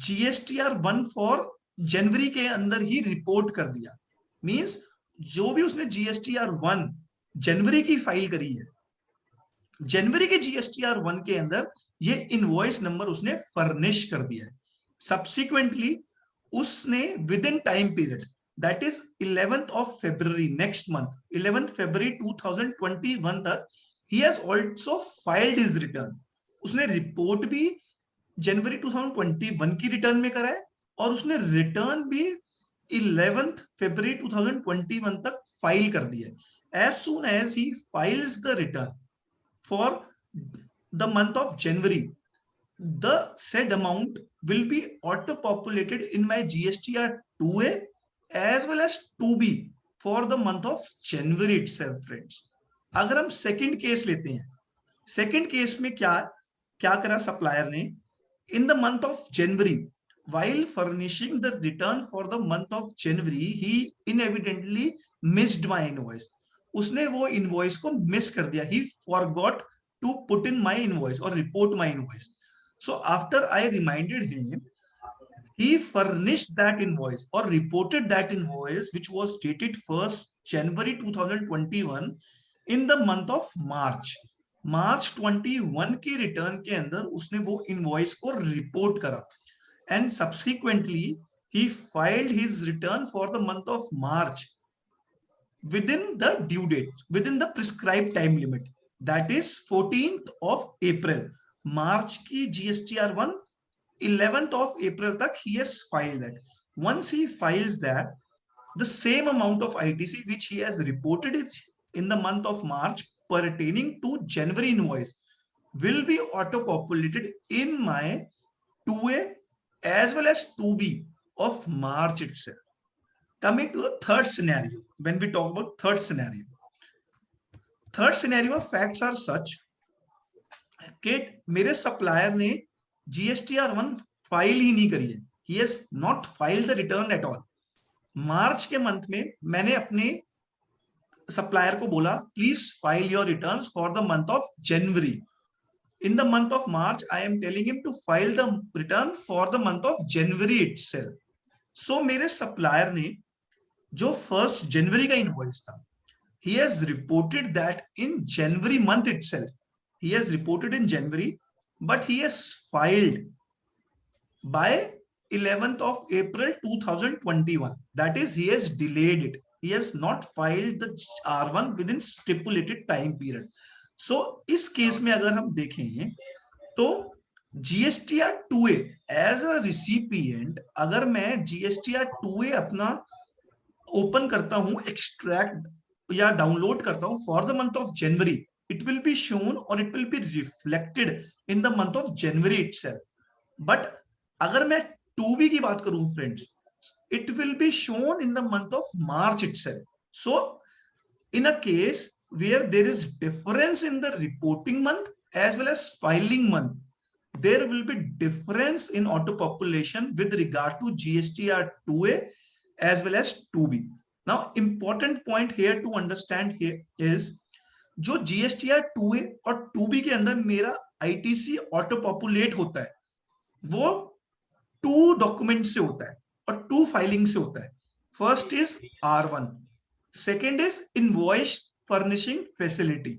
GSTR 1 for January के अंदर ही रिपोर्ट कर दिया। मींस जो भी उसने GSTR 1 जनवरी की फाइल करी है, जनवरी के GSTR 1 के अंदर ये इनवॉइस नंबर उसने फर्निश कर दिया है। सब्सिक्वेंटली उसने with in time period, that is 11th of February, next month, 11th February 2021 तक, he has also filed his return. उसने रिपोर्ट भी जनवरी 2021 की रिटर्न में करा है और उसने रिटर्न भी 11th February 2021 तक फाइल कर दिया है। As soon as he files the return for the month of January, the said amount will be auto populated in my GSTR 2A as well as 2B for the month of January itself, friends. अगर हम second case लेते हैं, second case में क्या करा supplier ने, in the month of January, while furnishing the return for the month of January, he inadvertently missed my invoice. उसने वो इनवॉइस को मिस कर दिया। He forgot to put in my invoice or report my invoice. So after I reminded him, he furnished that invoice or reported that invoice which was dated 1st January 2021 in the month of March. March 21 की return के अंदर उसने वो invoice को report करा and subsequently he filed his return for the month of March within the due date, within the prescribed time limit, that is 14th of April. March की GSTR 1 11th of April तक he has filed that. Once he files that, the same amount of ITC which he has reported in the month of March pertaining to January invoice will be auto populated in my 2A as well as 2B of March itself. Coming to the third scenario, when we talk about third scenario facts are such कि मेरे supplier ने GSTR 1 file ही नहीं करी है। He has not filed the return at all. मार्च के month में मैंने अपने सप्लायर को बोला please file your returns for the month of January. In the month of March, I am telling him to file the return for the month of January itself. So मेरे supplier ने जो 1st जनवरी का invoice था, he has reported that in January month itself. He has reported in January, but he has filed by 11th of April 2021. That is, he has delayed it. He has not filed the R1 within stipulated time period. So इस case में अगर हम देखें तो GSTR 2A as a recipient, अगर मैं GSTR 2A अपना open करता हूं, एक्सट्रैक्ट या डाउनलोड करता हूं for the month of January, it will be shown or it will be reflected in the month of January itself. But अगर मैं 2B की बात करूं friends, it will be shown in the month of March itself. So in a case where there is difference in the reporting month as well as filing month, there will be difference in auto population with regard to GSTR 2A as well as 2B. Now important point here to understand here is जो GSTR 2A और 2B के अंदर मेरा ITC auto populate होता है वो 2 document से होता है और 2 फाइलिंग से होता है. First is R1, second is invoice furnishing facility.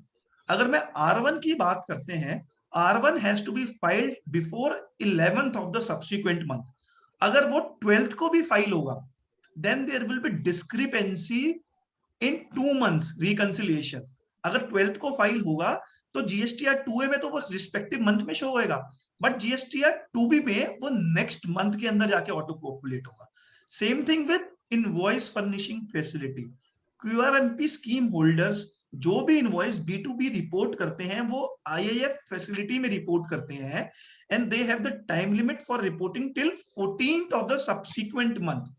अगर मैं R1 की बात करते हैं, R1 has to be filed before 11th of the subsequent month. अगर वो 12th को भी फाइल होगा, then there will be discrepancy in 2 months reconciliation. अगर 12th को फाइल होगा तो जीएसटीआर 2A में तो वो रिस्पेक्टिव मंथ में शो होएगा, बट जीएसटीआर 2B में वो नेक्स्ट मंथ के अंदर जाके ऑटो पॉपुलेट होगा. Same thing with invoice furnishing facility. QRMP scheme holders जो भी इनवॉइस B2B रिपोर्ट करते हैं वो आईएएफ फैसिलिटी में रिपोर्ट करते हैं, and they have the time limit for reporting till 14th of the subsequent month.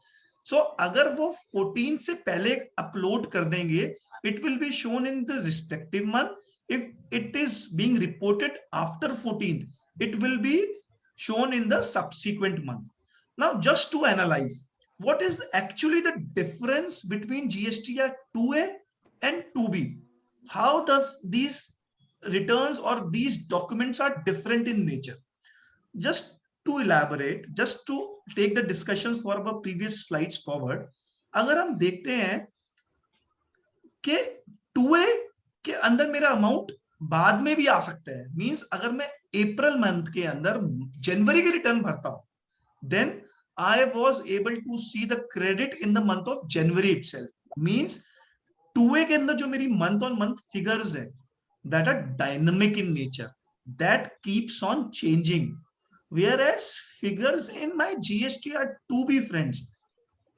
So अगर वो 14 से पहले अपलोड कर देंगे, it will be shown in the respective month. If it is being reported after 14th, it will be shown in the subsequent month. Now, just to analyze, what is actually the difference between GSTR 2A and 2B? How does these returns or these documents are different in nature? Just to elaborate, just to take the discussions for our previous slides forward, अगर हम देखते हैं कि 2A के अंदर मेरा amount बाद में भी आ सकता है. मींस अगर मैं अप्रैल मंथ के अंदर जनवरी के रिटर्न भरता हूं, then I was able to see the credit in the month of January itself. Means 2A के अंदर जो मेरी मंथ ऑन मंथ फिगर्स है, that are dynamic in nature, that keeps on changing. whereas figures in my GSTR 2B friends,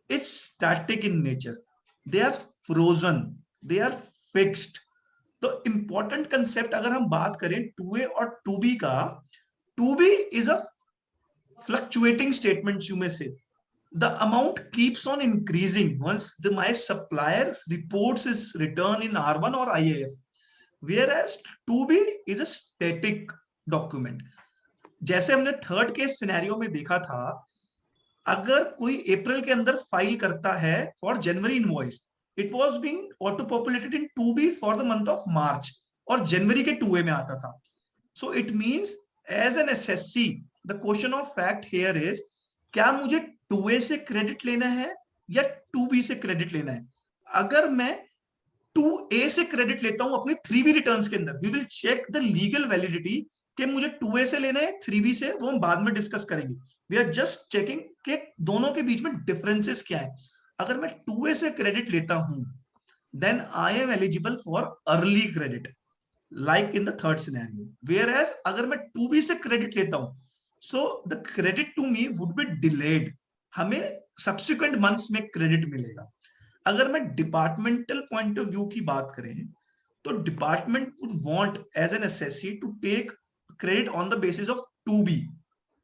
it's static in nature. They are frozen, they are fixed. तो important concept अगर हम बात करें 2A और 2B का, 2B is a fluctuating statement, you may say. The amount keeps on increasing once my supplier reports his return in R1 or IAF, whereas 2B is a static document. जैसे हमने third case scenario में देखा था, अगर कोई अप्रैल के अंदर file करता है for January invoice, it was being auto populated in 2B for the month of March और जनवरी के 2A में आता था. So it means as an SSC, the question of fact here is, क्या मुझे 2A से क्रेडिट लेना है या 2B से क्रेडिट लेना है? अगर मैं 2A से क्रेडिट लेता हूं अपने 3B रिटर्न्स के अंदर, we will check the legal validity कि मुझे 2A से लेना है 3B से, वो हम बाद में डिस्कस करेंगे. We are just checking कि दोनों के बीच में डिफरेंसेस क्या है. अगर मैं 2A से क्रेडिट लेता हूं, then I am eligible for early credit, like in the third scenario. Whereas अगर मैं 2B से क्रेडिट लेता हूं, so the credit to me would be delayed. हमें subsequent months में क्रेडिट मिलेगा. अगर मैं डिपार्टमेंटल पॉइंट ऑफ व्यू की बात करें, तो department would want as an assessee to take credit on the basis of 2B.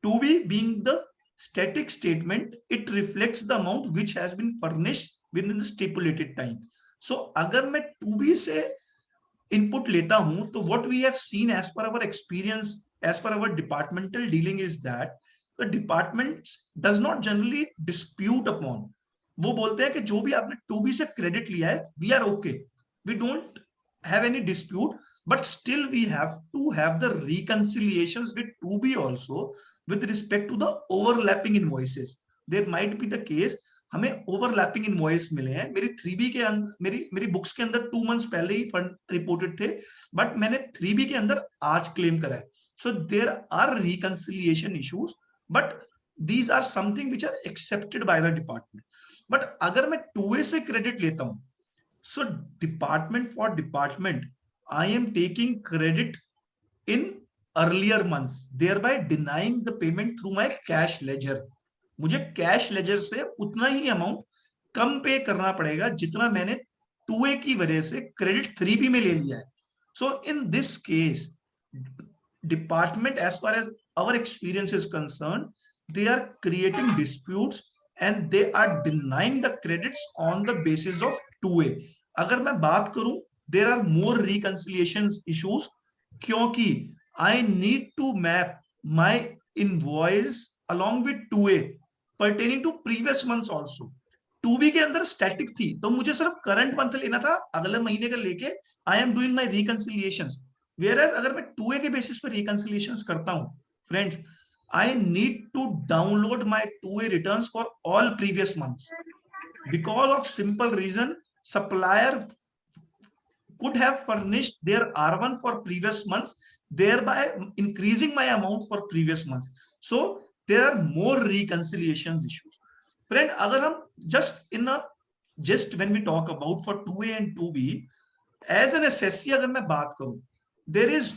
2B being the static statement, it reflects the amount which has been furnished within the stipulated time. So अगर मैं 2B से input लेता हूं, तो what we have seen as per our experience, as per our departmental dealing is that the department does not generally dispute upon. वो बोलते हैं कि जो भी आपने 2B से क्रेडिट लिया है, we are okay, we don't have any dispute, but still we have to have the reconciliations with 2B also with respect to the overlapping invoices. There might be the case हमें overlapping invoice मिले हैं, मेरी 3B के अंदर मेरी books के अंदर 2 months पहले ही फंड रिपोर्टेड थे, बट मैंने 3B के अंदर आज क्लेम करा है. So there are reconciliation issues, but these are something which are accepted by the department. But अगर मैं 2A से क्रेडिट लेता हूं, so department for department, I am taking credit in earlier months, thereby denying the payment through my cash ledger. मुझे cash ledger से उतना ही amount कम पे करना पड़ेगा जितना मैंने 2A की वजह से क्रेडिट 3B में ले लिया है. So in this case, department, as far as our experience is concerned, they are creating disputes and they are denying the credits on the basis of 2A. अगर मैं बात करूं, there are more reconciliation issues क्योंकि I need to map my invoice along with 2A pertaining to previous months also. 2B के अंदर static थी, तो मुझे सिर्फ करंट मंथ लेना था, अगले महीने का लेके I am doing my reconciliations. Whereas अगर मैं 2A के बेसिस पर reconciliations करता हूं friends, I need to download my 2A returns for all previous months. Because of simple reason, supplier could have furnished their R1 for previous months, thereby increasing my amount for previous months. So there are more reconciliations issues. Friend, अगर हम just when we talk about for 2A and 2B, as an assessee अगर मैं बात करूं, there is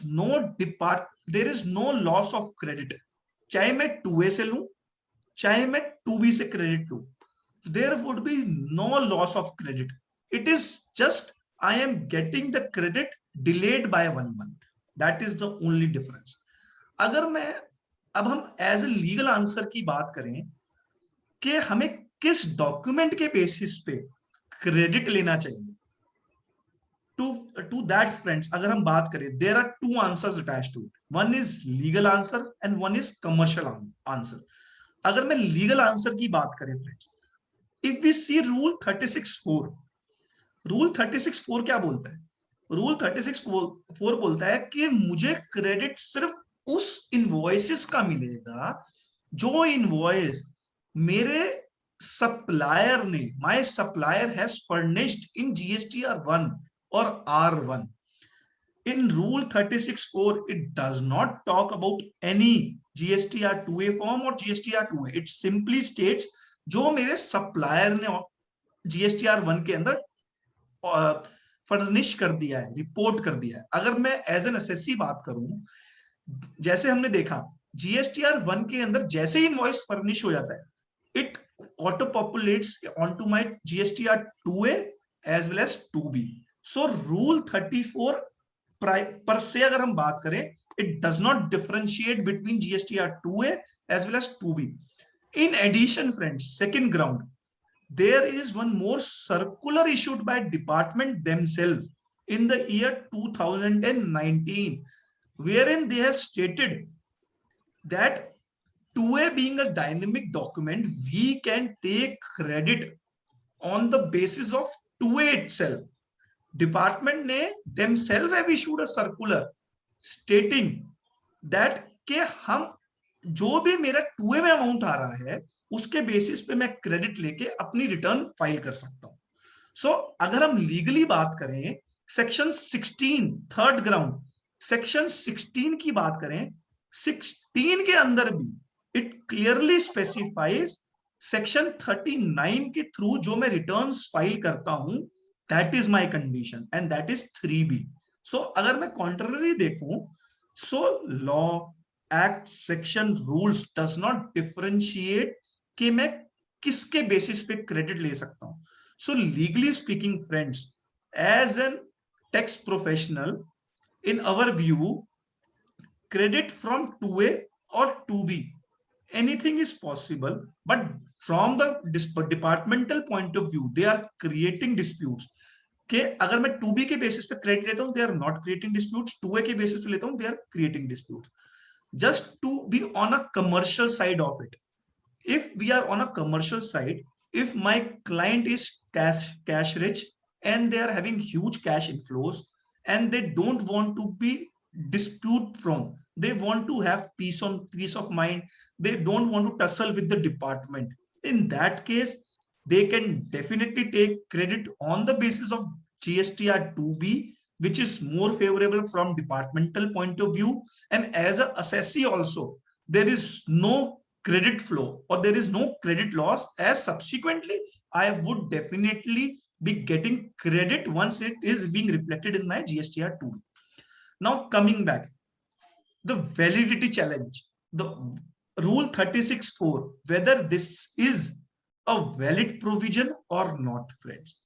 no loss of credit. चाहे मैं 2A से लूं, चाहे मैं 2B से क्रेडिट लूं, there would be no loss of credit. It is just I am getting the credit delayed by 1 month. That is the only difference. अब हम एज ए लीगल आंसर की बात करें कि हमें किस डॉक्यूमेंट के बेसिस पे क्रेडिट लेना चाहिए, to that friends, अगर हम बात करें, there are 2 answers attached to it. One is legal answer and one is commercial answer. अगर मैं लीगल आंसर की बात करें friends, if we see rule 36(4), rule 36(4) क्या बोलता है? रूल 36(4) बोलता है कि मुझे क्रेडिट सिर्फ उस इनवॉइसेस का मिलेगा जो इनवॉइस मेरे सप्लायर ने, my supplier has furnished in GSTR 1 or R1. In rule 36(4), it does not talk about any GSTR 2A form or GSTR 2A. It simply states जो मेरे सप्लायर ने GSTR 1 के अंदर फर्निश कर दिया है, रिपोर्ट कर दिया है. अगर मैं एज एन एसएससी बात करूं, जैसे हमने देखा GSTR 1 के अंदर जैसे ही इनवॉइस फर्निश हो जाता है, it auto populates on to my GSTR 2A as well as 2B. So rule 34 per se अगर हम बात करें, it does not differentiate between GSTR 2A as well as 2B. In addition, friends, second ground, there is one more circular issued by department themselves in the year 2019, wherein they have stated that 2A being a dynamic document, we can take credit on the basis of 2A itself. Department ने themselves have issued a circular stating that कि हम जो भी मेरा 2A में amount आ रहा है उसके बेसिस पे मैं क्रेडिट लेके अपनी रिटर्न फाइल कर सकता हूं. सो अगर हम लीगली बात करें, सेक्शन 16 थर्ड ग्राउंड, सेक्शन 16 की बात करें, 16 के अंदर भी इट क्लियरली स्पेसिफाइज सेक्शन 39 के थ्रू जो मैं रिटर्न्स फाइल करता हूं, that is my condition and that is 3B. So अगर मैं कॉन्ट्ररी देखूं, so law, act, section, rules does not differentiate कि मैं किसके बेसिस पे क्रेडिट ले सकता हूं. So legally speaking friends, as an tax professional, in our view, credit from 2A और 2B, anything is possible, but from the departmental point of view, they are creating disputes. कि अगर मैं 2B के basis पे credit लेता हूं, they are not creating disputes. 2A के basis पे लेता हूं, they are creating disputes. Just to be on a commercial side of it, if we are on a commercial side, if my client is cash rich and they are having huge cash inflows and they don't want to be dispute prone, they want to have peace of mind, they don't want to tussle with the department, in that case they can definitely take credit on the basis of GSTR 2B, which is more favorable from departmental point of view. And as a assessee also, there is no credit flow or there is no credit loss, as subsequently I would definitely be getting credit once it is being reflected in my GSTR 2B. Now coming back, the validity challenge, the rule 36(4), whether this is a valid provision or not, friends.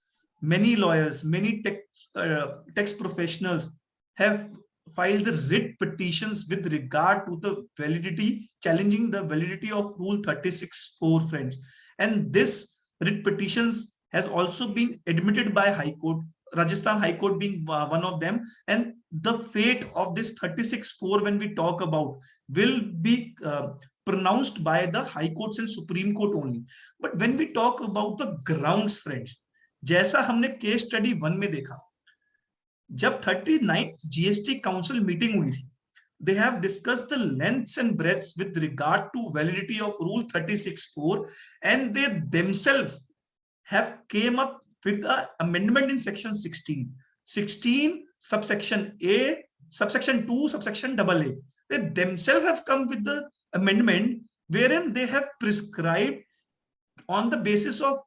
Many lawyers, many tax professionals have filed the writ petitions with regard to the validity, challenging the validity of rule 36(4), friends. And this writ petitions has also been admitted by High Court, Rajasthan High Court being one of them. And the fate of this 36(4), when we talk about, will be pronounced by the High Courts and Supreme Court only. But when we talk about the grounds, friends, जैसा हमने case study 1 में देखा, जब 39th GST council meeting हुई थी, they have discussed the lengths and breadths with regard to validity of rule 36(4), and they themselves have came up with an amendment in section 16 subsection A, subsection 2, subsection AA. They themselves have come with the amendment wherein they have prescribed on the basis of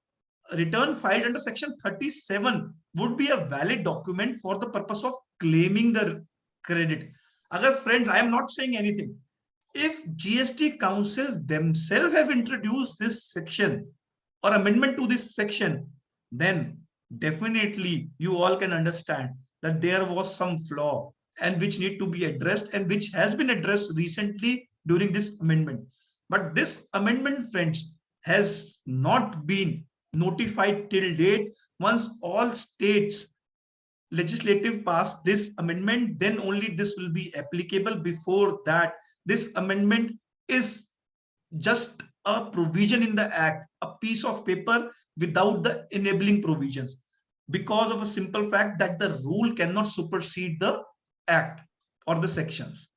return filed under section 37 would be a valid document for the purpose of claiming the credit. Agar friends, I am not saying anything. If GST Council themselves have introduced this section or amendment to this section, then definitely you all can understand that there was some flaw and which need to be addressed and which has been addressed recently during this amendment. But this amendment, friends, has not been notified till date. Once all states legislative pass this amendment, then only this will be applicable. Before that, this amendment is just a provision in the act, a piece of paper without the enabling provisions, because of a simple fact that the rule cannot supersede the act or the sections.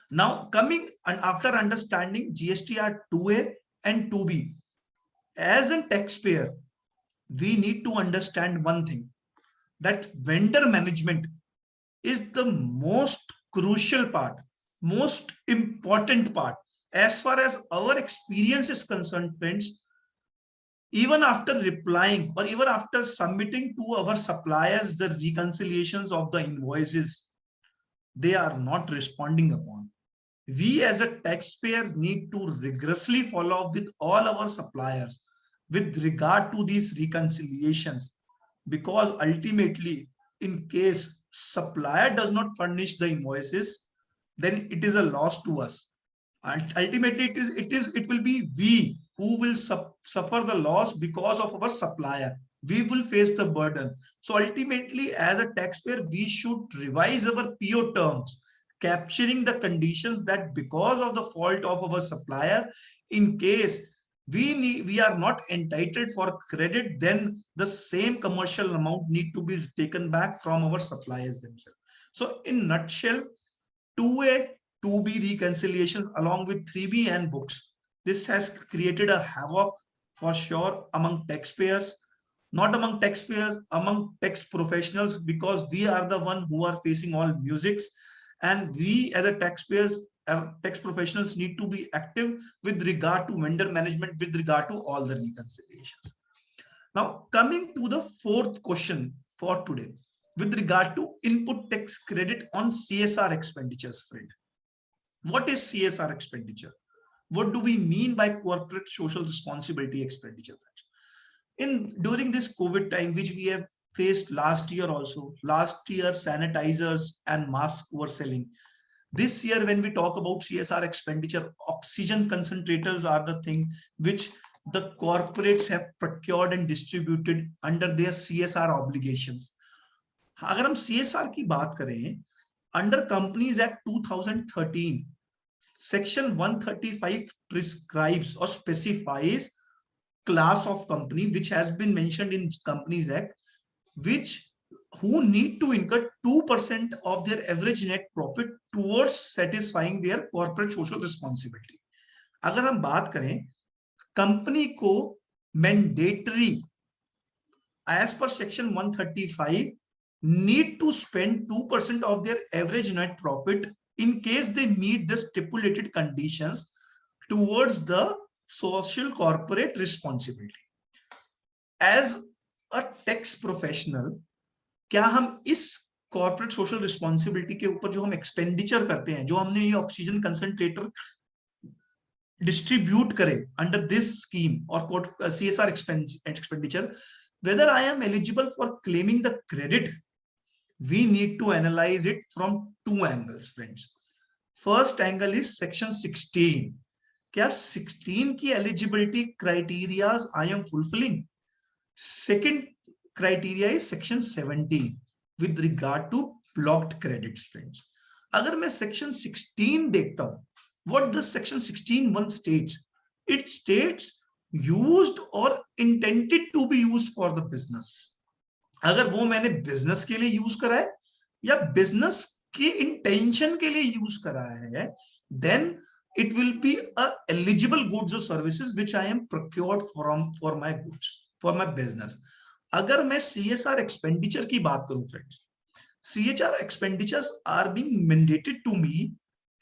Now coming and after understanding GSTR 2A and 2B, as a taxpayer, we need to understand one thing, that vendor management is the most crucial part, most important part. As far as our experience is concerned, friends, even after replying or even after submitting to our suppliers the reconciliations of the invoices, they are not responding upon. We as a taxpayers need to rigorously follow up with all our suppliers with regard to these reconciliations, because ultimately, in case supplier does not furnish the invoices, then it is a loss to us. And ultimately, it will be we who will suffer the loss because of our supplier. We will face the burden. So ultimately, as a taxpayer, we should revise our PO terms, capturing the conditions that because of the fault of our supplier, in case we are not entitled for credit, then the same commercial amount need to be taken back from our suppliers themselves. So in nutshell, 2A, 2B reconciliations along with 3B and books, this has created a havoc for sure among taxpayers, not among taxpayers, among tax professionals, because we are the one who are facing all musics, and we as a taxpayers, tax professionals need to be active with regard to vendor management, with regard to all the reconciliations. Now coming to the fourth question for today, with regard to input tax credit on CSR expenditures, friend. What is CSR expenditure? What do we mean by corporate social responsibility expenditure? During this COVID time, which we have faced last year also, last year sanitizers and masks were selling. This year, when we talk about CSR expenditure, oxygen concentrators are the thing which the corporates have procured and distributed under their CSR obligations. अगर हम CSR की बात करें, under Companies Act 2013, Section 135 prescribes or specifies class of company which has been mentioned in Companies Act, who need to incur 2% of their average net profit towards satisfying their corporate social responsibility. अगर हम बात करें, company को mandatory as per section 135 need to spend 2% of their average net profit in case they meet the stipulated conditions towards the social corporate responsibility. As a tax professional, क्या हम इस corporate social responsibility के ऊपर जो हम expenditure करते हैं, जो हमने ये ऑक्सीजन कंसंट्रेटर डिस्ट्रीब्यूट करे अंडर दिस स्कीम और CSR expenditure, whether I am eligible for claiming the credit, we need to analyze it from two angles, friends. First angle is section 16. क्या 16 की eligibility criteria I am fulfilling? Second criteria is section 17 with regard to blocked credits, friends. अगर मैं section 16 देखता हूं, what does section 16(1) states? It states used or intended to be used for the business. अगर वो मैंने business के लिए use करा है या बिजनेस के इंटेंशन के लिए यूज करा है, then it will be a eligible goods or services which I am procured from for my goods, for my business. अगर मैं CSR expenditure की बात करूं friends, CSR expenditures are being mandated to me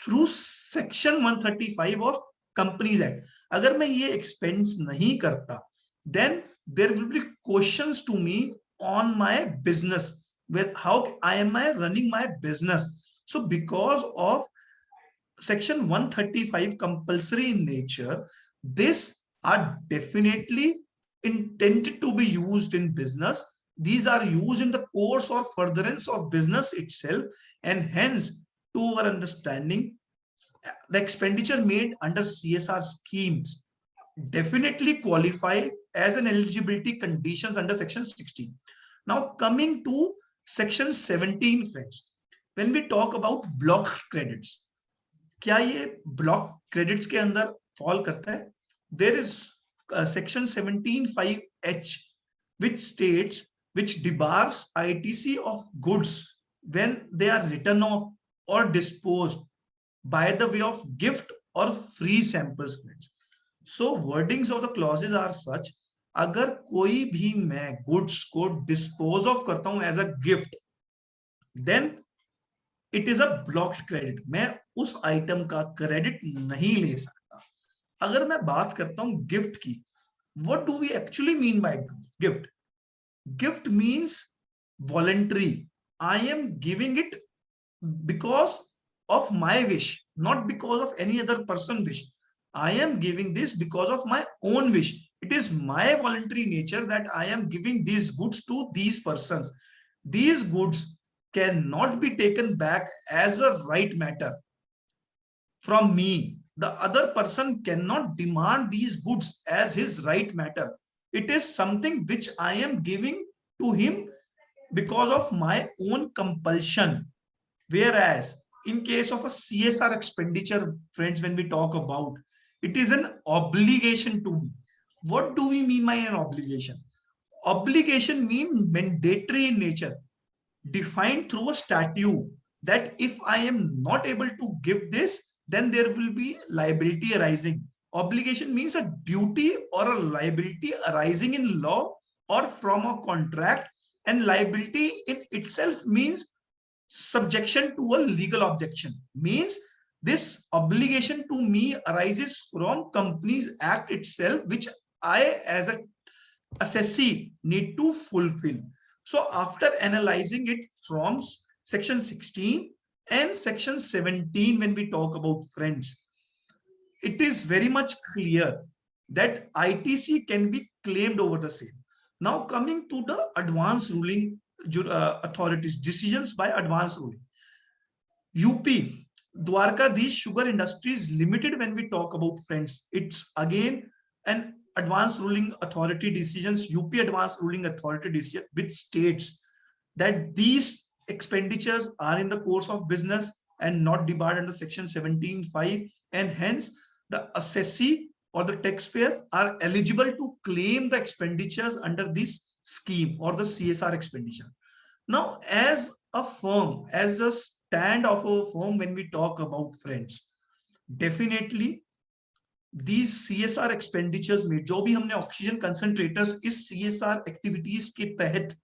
through section 135 of Companies Act. अगर मैं ये expense नहीं करता, then there will be questions to me on my business with how I am running my business. So because of section 135 compulsory in nature, these are definitely intended to be used in business. These are used in the course or furtherance of business itself, and hence to our understanding, the expenditure made under CSR schemes definitely qualify as an eligibility conditions under section 16. Now coming to section 17, friends, when we talk about block credits, क्या ये block credits के अंदर fall करता है? There is section 17(5)(h which states, which debars ITC of goods when they are written off or disposed by the way of gift or free samples. So wordings of the clauses are such, अगर कोई भी मैं goods को dispose of करता हूं as a gift, then it is a blocked credit, मैं उस item का क्रेडिट नहीं ले सकता. अगर मैं बात करता हूं गिफ्ट की, what do we actually mean by gift? Gift means voluntary. I am giving it because of my wish, not because of any other person wish. I am giving this because of my own wish. It is my voluntary nature that I am giving these goods to these persons. These goods cannot be taken back as a right matter from me. The other person cannot demand these goods as his right matter. It is something which I am giving to him because of my own compulsion. Whereas in case of a CSR expenditure, friends, when we talk about, it is an obligation to me. What do we mean by an obligation? Obligation means mandatory in nature, defined through a statute, that if I am not able to give this, then there will be liability arising. Obligation means a duty or a liability arising in law or from a contract, and liability in itself means subjection to a legal objection. Means this obligation to me arises from Companies Act itself, which I as a assessee need to fulfill. So after analyzing it from section 16 and section 17, when we talk about, friends, it is very much clear that ITC can be claimed over the same. Now coming to the advance ruling authorities, decisions by advance ruling. UP Dwarkadhish Sugar Industries Limited, when we talk about, friends, it's again an advance ruling authority decisions, UP advance ruling authority decision, which states that these expenditures are in the course of business and not debarred under section 17(5), and hence the assessee or the taxpayer are eligible to claim the expenditures under this scheme or the CSR expenditure. Now as a firm, as a stand of a firm, when we talk about, friends, definitely these CSR expenditures में जो भी हमने oxygen concentrators इस CSR activities के तहत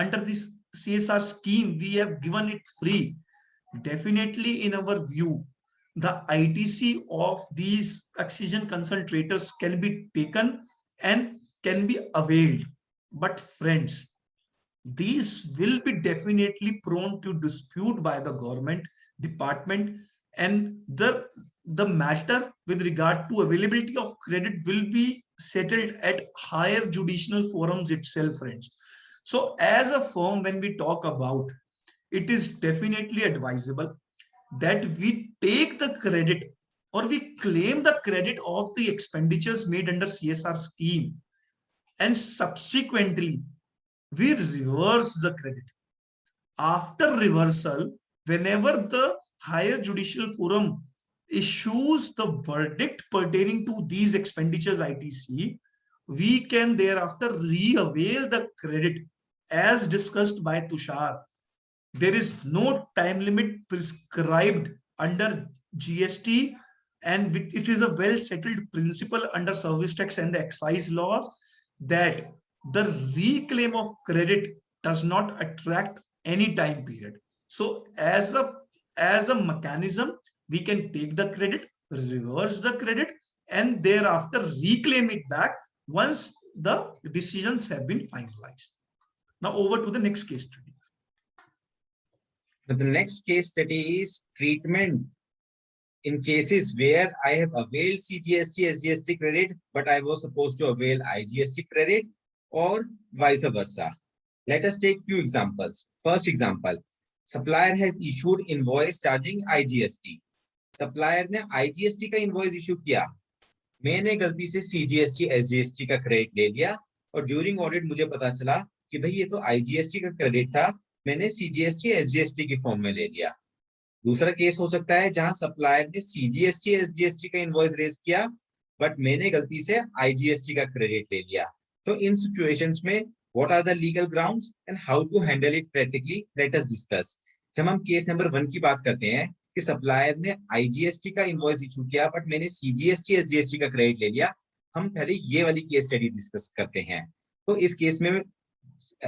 under this CSR scheme we have given it free, definitely in our view the ITC of these oxygen concentrators can be taken and can be availed. But friends, these will be definitely prone to dispute by the government department, and the matter with regard to availability of credit will be settled at higher judicial forums itself, friends. So as a firm, when we talk about, it is definitely advisable that we take the credit or we claim the credit of the expenditures made under CSR scheme, and subsequently we reverse the credit. After reversal, whenever the higher judicial forum issues the verdict pertaining to these expenditures ITC, we can thereafter re-avail the credit as discussed by Tushar, there is no time limit prescribed under GST, and it is a well settled principle under service tax and the excise laws that the reclaim of credit does not attract any time period. So as a mechanism, we can take the credit, reverse the credit, and thereafter reclaim it back once the decisions have been finalized. Now over to the next case study. So the next case study is treatment in cases where I have availed CGST, SGST credit, but I was supposed to avail IGST credit, or vice versa. Let us take few examples. First example, supplier has issued invoice charging IGST. Supplier ने IGST का invoice issue किया, मैंने गलती से CGST, SGST का credit ले लिया, और ड्यूरिंग ऑडिट मुझे पता चला कि भाई ये तो IGST का क्रेडिट था, मैंने CGST, SGST की फॉर्म में ले लिया. दूसरा केस हो सकता है जहां सप्लायर ने CGST, SGST का इनवॉइस रेज किया, बट मैंने गलती से IGST का क्रेडिट ले लिया. तो इन सिचुएशंस में what are the legal grounds and how to handle it practically, let us discuss. जब हम केस नंबर 1 की बात करते हैं कि सप्लायर ने IGST का इनवॉइस इशू किया, बट मैंने CGST, SGST का क्रेडिट ले लिया, हम पहले ये वाली केस स्टडी डिस्कस करते हैं. तो इस केस में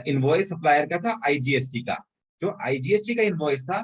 इनवॉइस सप्लायर का था IGST का. जो IGST का इनवॉइस था,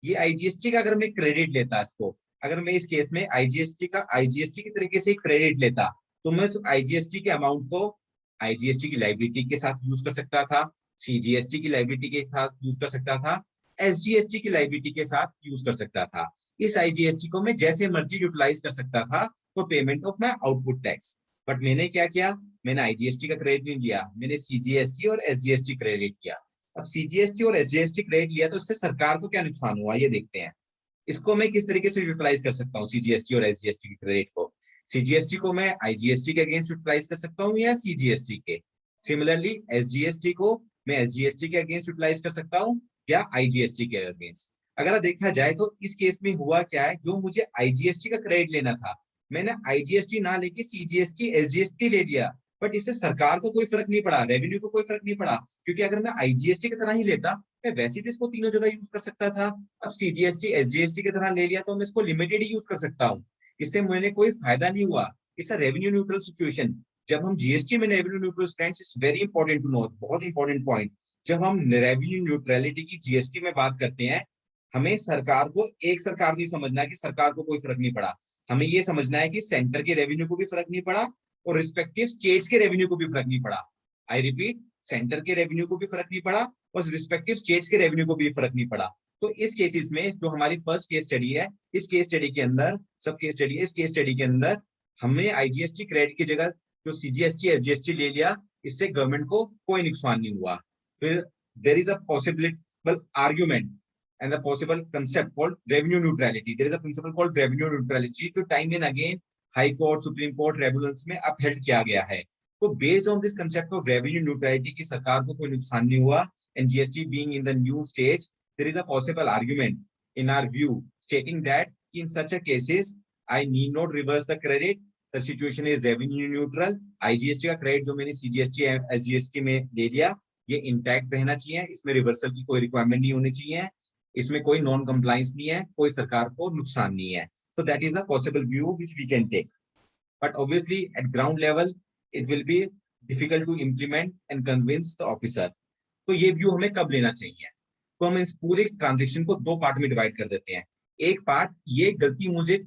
ये IGST का अगर मैं क्रेडिट लेता, इसको अगर मैं इस केस में IGST की तरीके से क्रेडिट लेता, तो मैं IGST के अमाउंट को IGST की लायबिलिटी के साथ यूज कर सकता था, CGST की लायबिलिटी के साथ यूज कर सकता था, SGST की लायबिलिटी के साथ यूज कर सकता था. इस IGST को मैं जैसे मर्जी यूटिलाइज कर सकता था for payment of my output tax. But मैंने क्या किया, मैंने IGST का क्रेडिट नहीं लिया, मैंने CGST और SGST क्रेडिट किया. अब CGST और SGST क्रेडिट लिया तो इससे सरकार को क्या नुकसान हुआ, ये देखते हैं. इसको मैं किस तरीके से यूटिलाइज कर सकता हूँ, CGST और SGST की क्रेडिट को. CGST को मैं IGST के अगेंस्ट यूटिलाइज कर सकता हूँ या CGST के. सिमिलरली SGST को मैं SGST के अगेंस्ट यूटिलाइज कर सकता हूँ या IGST के अगेंस्ट. अगर देखा जाए तो इस केस में हुआ क्या है, जो मुझे IGST का क्रेडिट लेना था, मैंने IGST ना लेके CGST, SGST ले लिया, बट इससे सरकार को कोई फर्क नहीं पड़ा, रेवेन्यू को कोई फर्क नहीं पड़ा, क्योंकि अगर मैं IGST की तरह ही लेता, मैं वैसे भी इसको तीनों जगह यूज कर सकता था. अब CGST, SGST की तरह ले लिया तो मैं इसको लिमिटेड ही यूज कर सकता हूँ, इससे मुझे कोई फायदा नहीं हुआ. It's a revenue neutral situation. जब हम GST में revenue neutral, friends, it's very important to know, बहुत इंपॉर्टेंट पॉइंट. जब हम रेवेन्यू न्यूट्रलिटी की GST में बात करते हैं, हमें सरकार को एक सरकार नहीं समझना है कि सरकार को कोई फर्क नहीं पड़ा, हमें ये समझना है कि सेंटर के रेवेन्यू को भी फर्क नहीं पड़ा और रिस्पेक्टिव स्टेट्स के रेवेन्यू को भी फर्क नहीं पड़ा. आई रिपीट, सेंटर के रेवेन्यू को भी फर्क नहीं पड़ा और रिस्पेक्टिव स्टेट्स के रेवेन्यू को भी फर्क नहीं पड़ा. तो इस केसेस में जो हमारी फर्स्ट केस स्टडी है, इस केस स्टडी के अंदर सब केस स्टडी है, इस केस स्टडी के अंदर हमने IGST क्रेडिट की जगह जो CGST, SGST ले लिया, इससे गवर्नमेंट को कोई नुकसान नहीं हुआ. फिर there is a possible argument and the possible concept called revenue neutrality. There is a principle called revenue neutrality to time and again High Court, Supreme Court, tribunals में upheld किया गया है. तो based on this concept of revenue neutrality की सरकार को कोई नुकसान नहीं हुआ, and GST being in the new stage, there is a possible argument in our view stating that in such a cases I need not reverse the credit. The situation is revenue neutral. IGST का credit जो मैंने CGST, SGST में ले लिया, ये intact रहना चाहिए, इसमें रिवर्सल की कोई रिक्वायरमेंट नहीं होनी चाहिए, इसमें कोई नॉन कंप्लायंस नहीं है, कोई सरकार को नुकसान नहीं है. So that is a possible view which we can take. But obviously at ground level it will be difficult to implement and convince the officer. तो ये व्यू हमें कब लेना चाहिए? तो हम इस पूरे ट्रांजेक्शन को दो पार्ट में डिवाइड कर देते हैं. एक पार्ट, ये गलती मुझे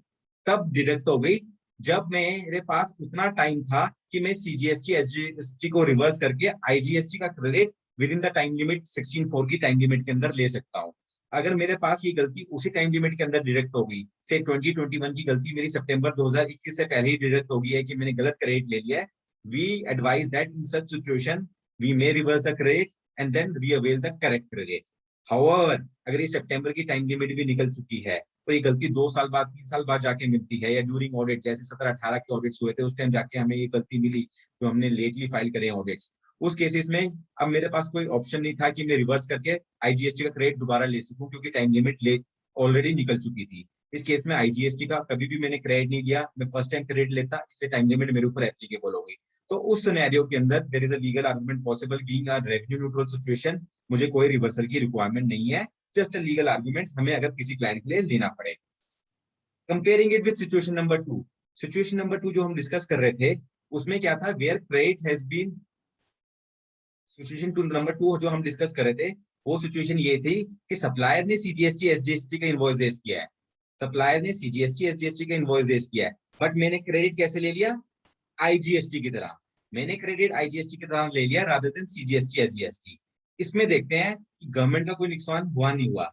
तब डिडक्ट हो गई जब मेरे पास उतना टाइम था कि मैं CGST, SGST को रिवर्स करके IGST का credit with in the time limit 16(4) की टाइम लिमिट के अंदर ले सकता हूँ. अगर मेरे पास ये गलती उसी टाइम लिमिट के अंदर डिडक्ट हो गई, से 2021 की गलती मेरी सितंबर 2021 से पहले ही डिडक्ट हो गई है कि मैंने गलत क्रेडिट ले लिया है, we advise that in such situation we may reverse the credit and then reavail the correct credit. However अगर ये सितंबर की टाइम लिमिट भी निकल चुकी है तो ये गलती 2 साल बाद, 3 साल बाद जाके मिलती है, या ड्यूरिंग ऑडिट जैसे 17-18 के ऑडिट्स हुए थे उस टाइम जाके हमें ये गलती मिली जो हमने लेटली फाइल करे ऑडिट्स. उस केसेस में अब मेरे पास कोई ऑप्शन नहीं था कि मैं रिवर्स करके IGST का क्रेडिट दोबारा ले सकूं, क्योंकि टाइम लिमिट ऑलरेडी निकल चुकी थी. इस केस में IGST का कभी भी मैंने क्रेडिट नहीं लिया, मैं फर्स्ट टाइम क्रेडिट लेता, इसलिए टाइम लिमिट मेरे ऊपर एप्लीकेबल हो गई. तो उस सिनेरियो के अंदर there is a legal argument possible being a revenue neutral situation, मुझे कोई रिवर्सल की रिक्वायरमेंट नहीं है, जस्ट अ लीगल आर्गुमेंट हमें अगर किसी क्लाइंट के लिए लेना पड़े। Comparing it with situation number 2, situation number 2 जो हम डिस्कस कर रहे थे उसमें क्या था, where credit has been, situation number 2 जो हम डिस्कस कर रहे थे वो सिचुएशन ये थी कि सप्लायर ने सीजीएसटी एसजीएसटी का इनवॉइस रेज किया है, सप्लायर ने सीजीएसटी एसजीएसटी का इनवॉइस रेज किया है, बट मैंने क्रेडिट कैसे ले लिया, आईजीएसटी की तरह, मैंने क्रेडिट आईजीएसटी की तरह ले लिया रादर देन सीजीएसटी एसजीएसटी। इसमें देखते हैं कि गवर्नमेंट का कोई नुकसान हुआ नहीं हुआ।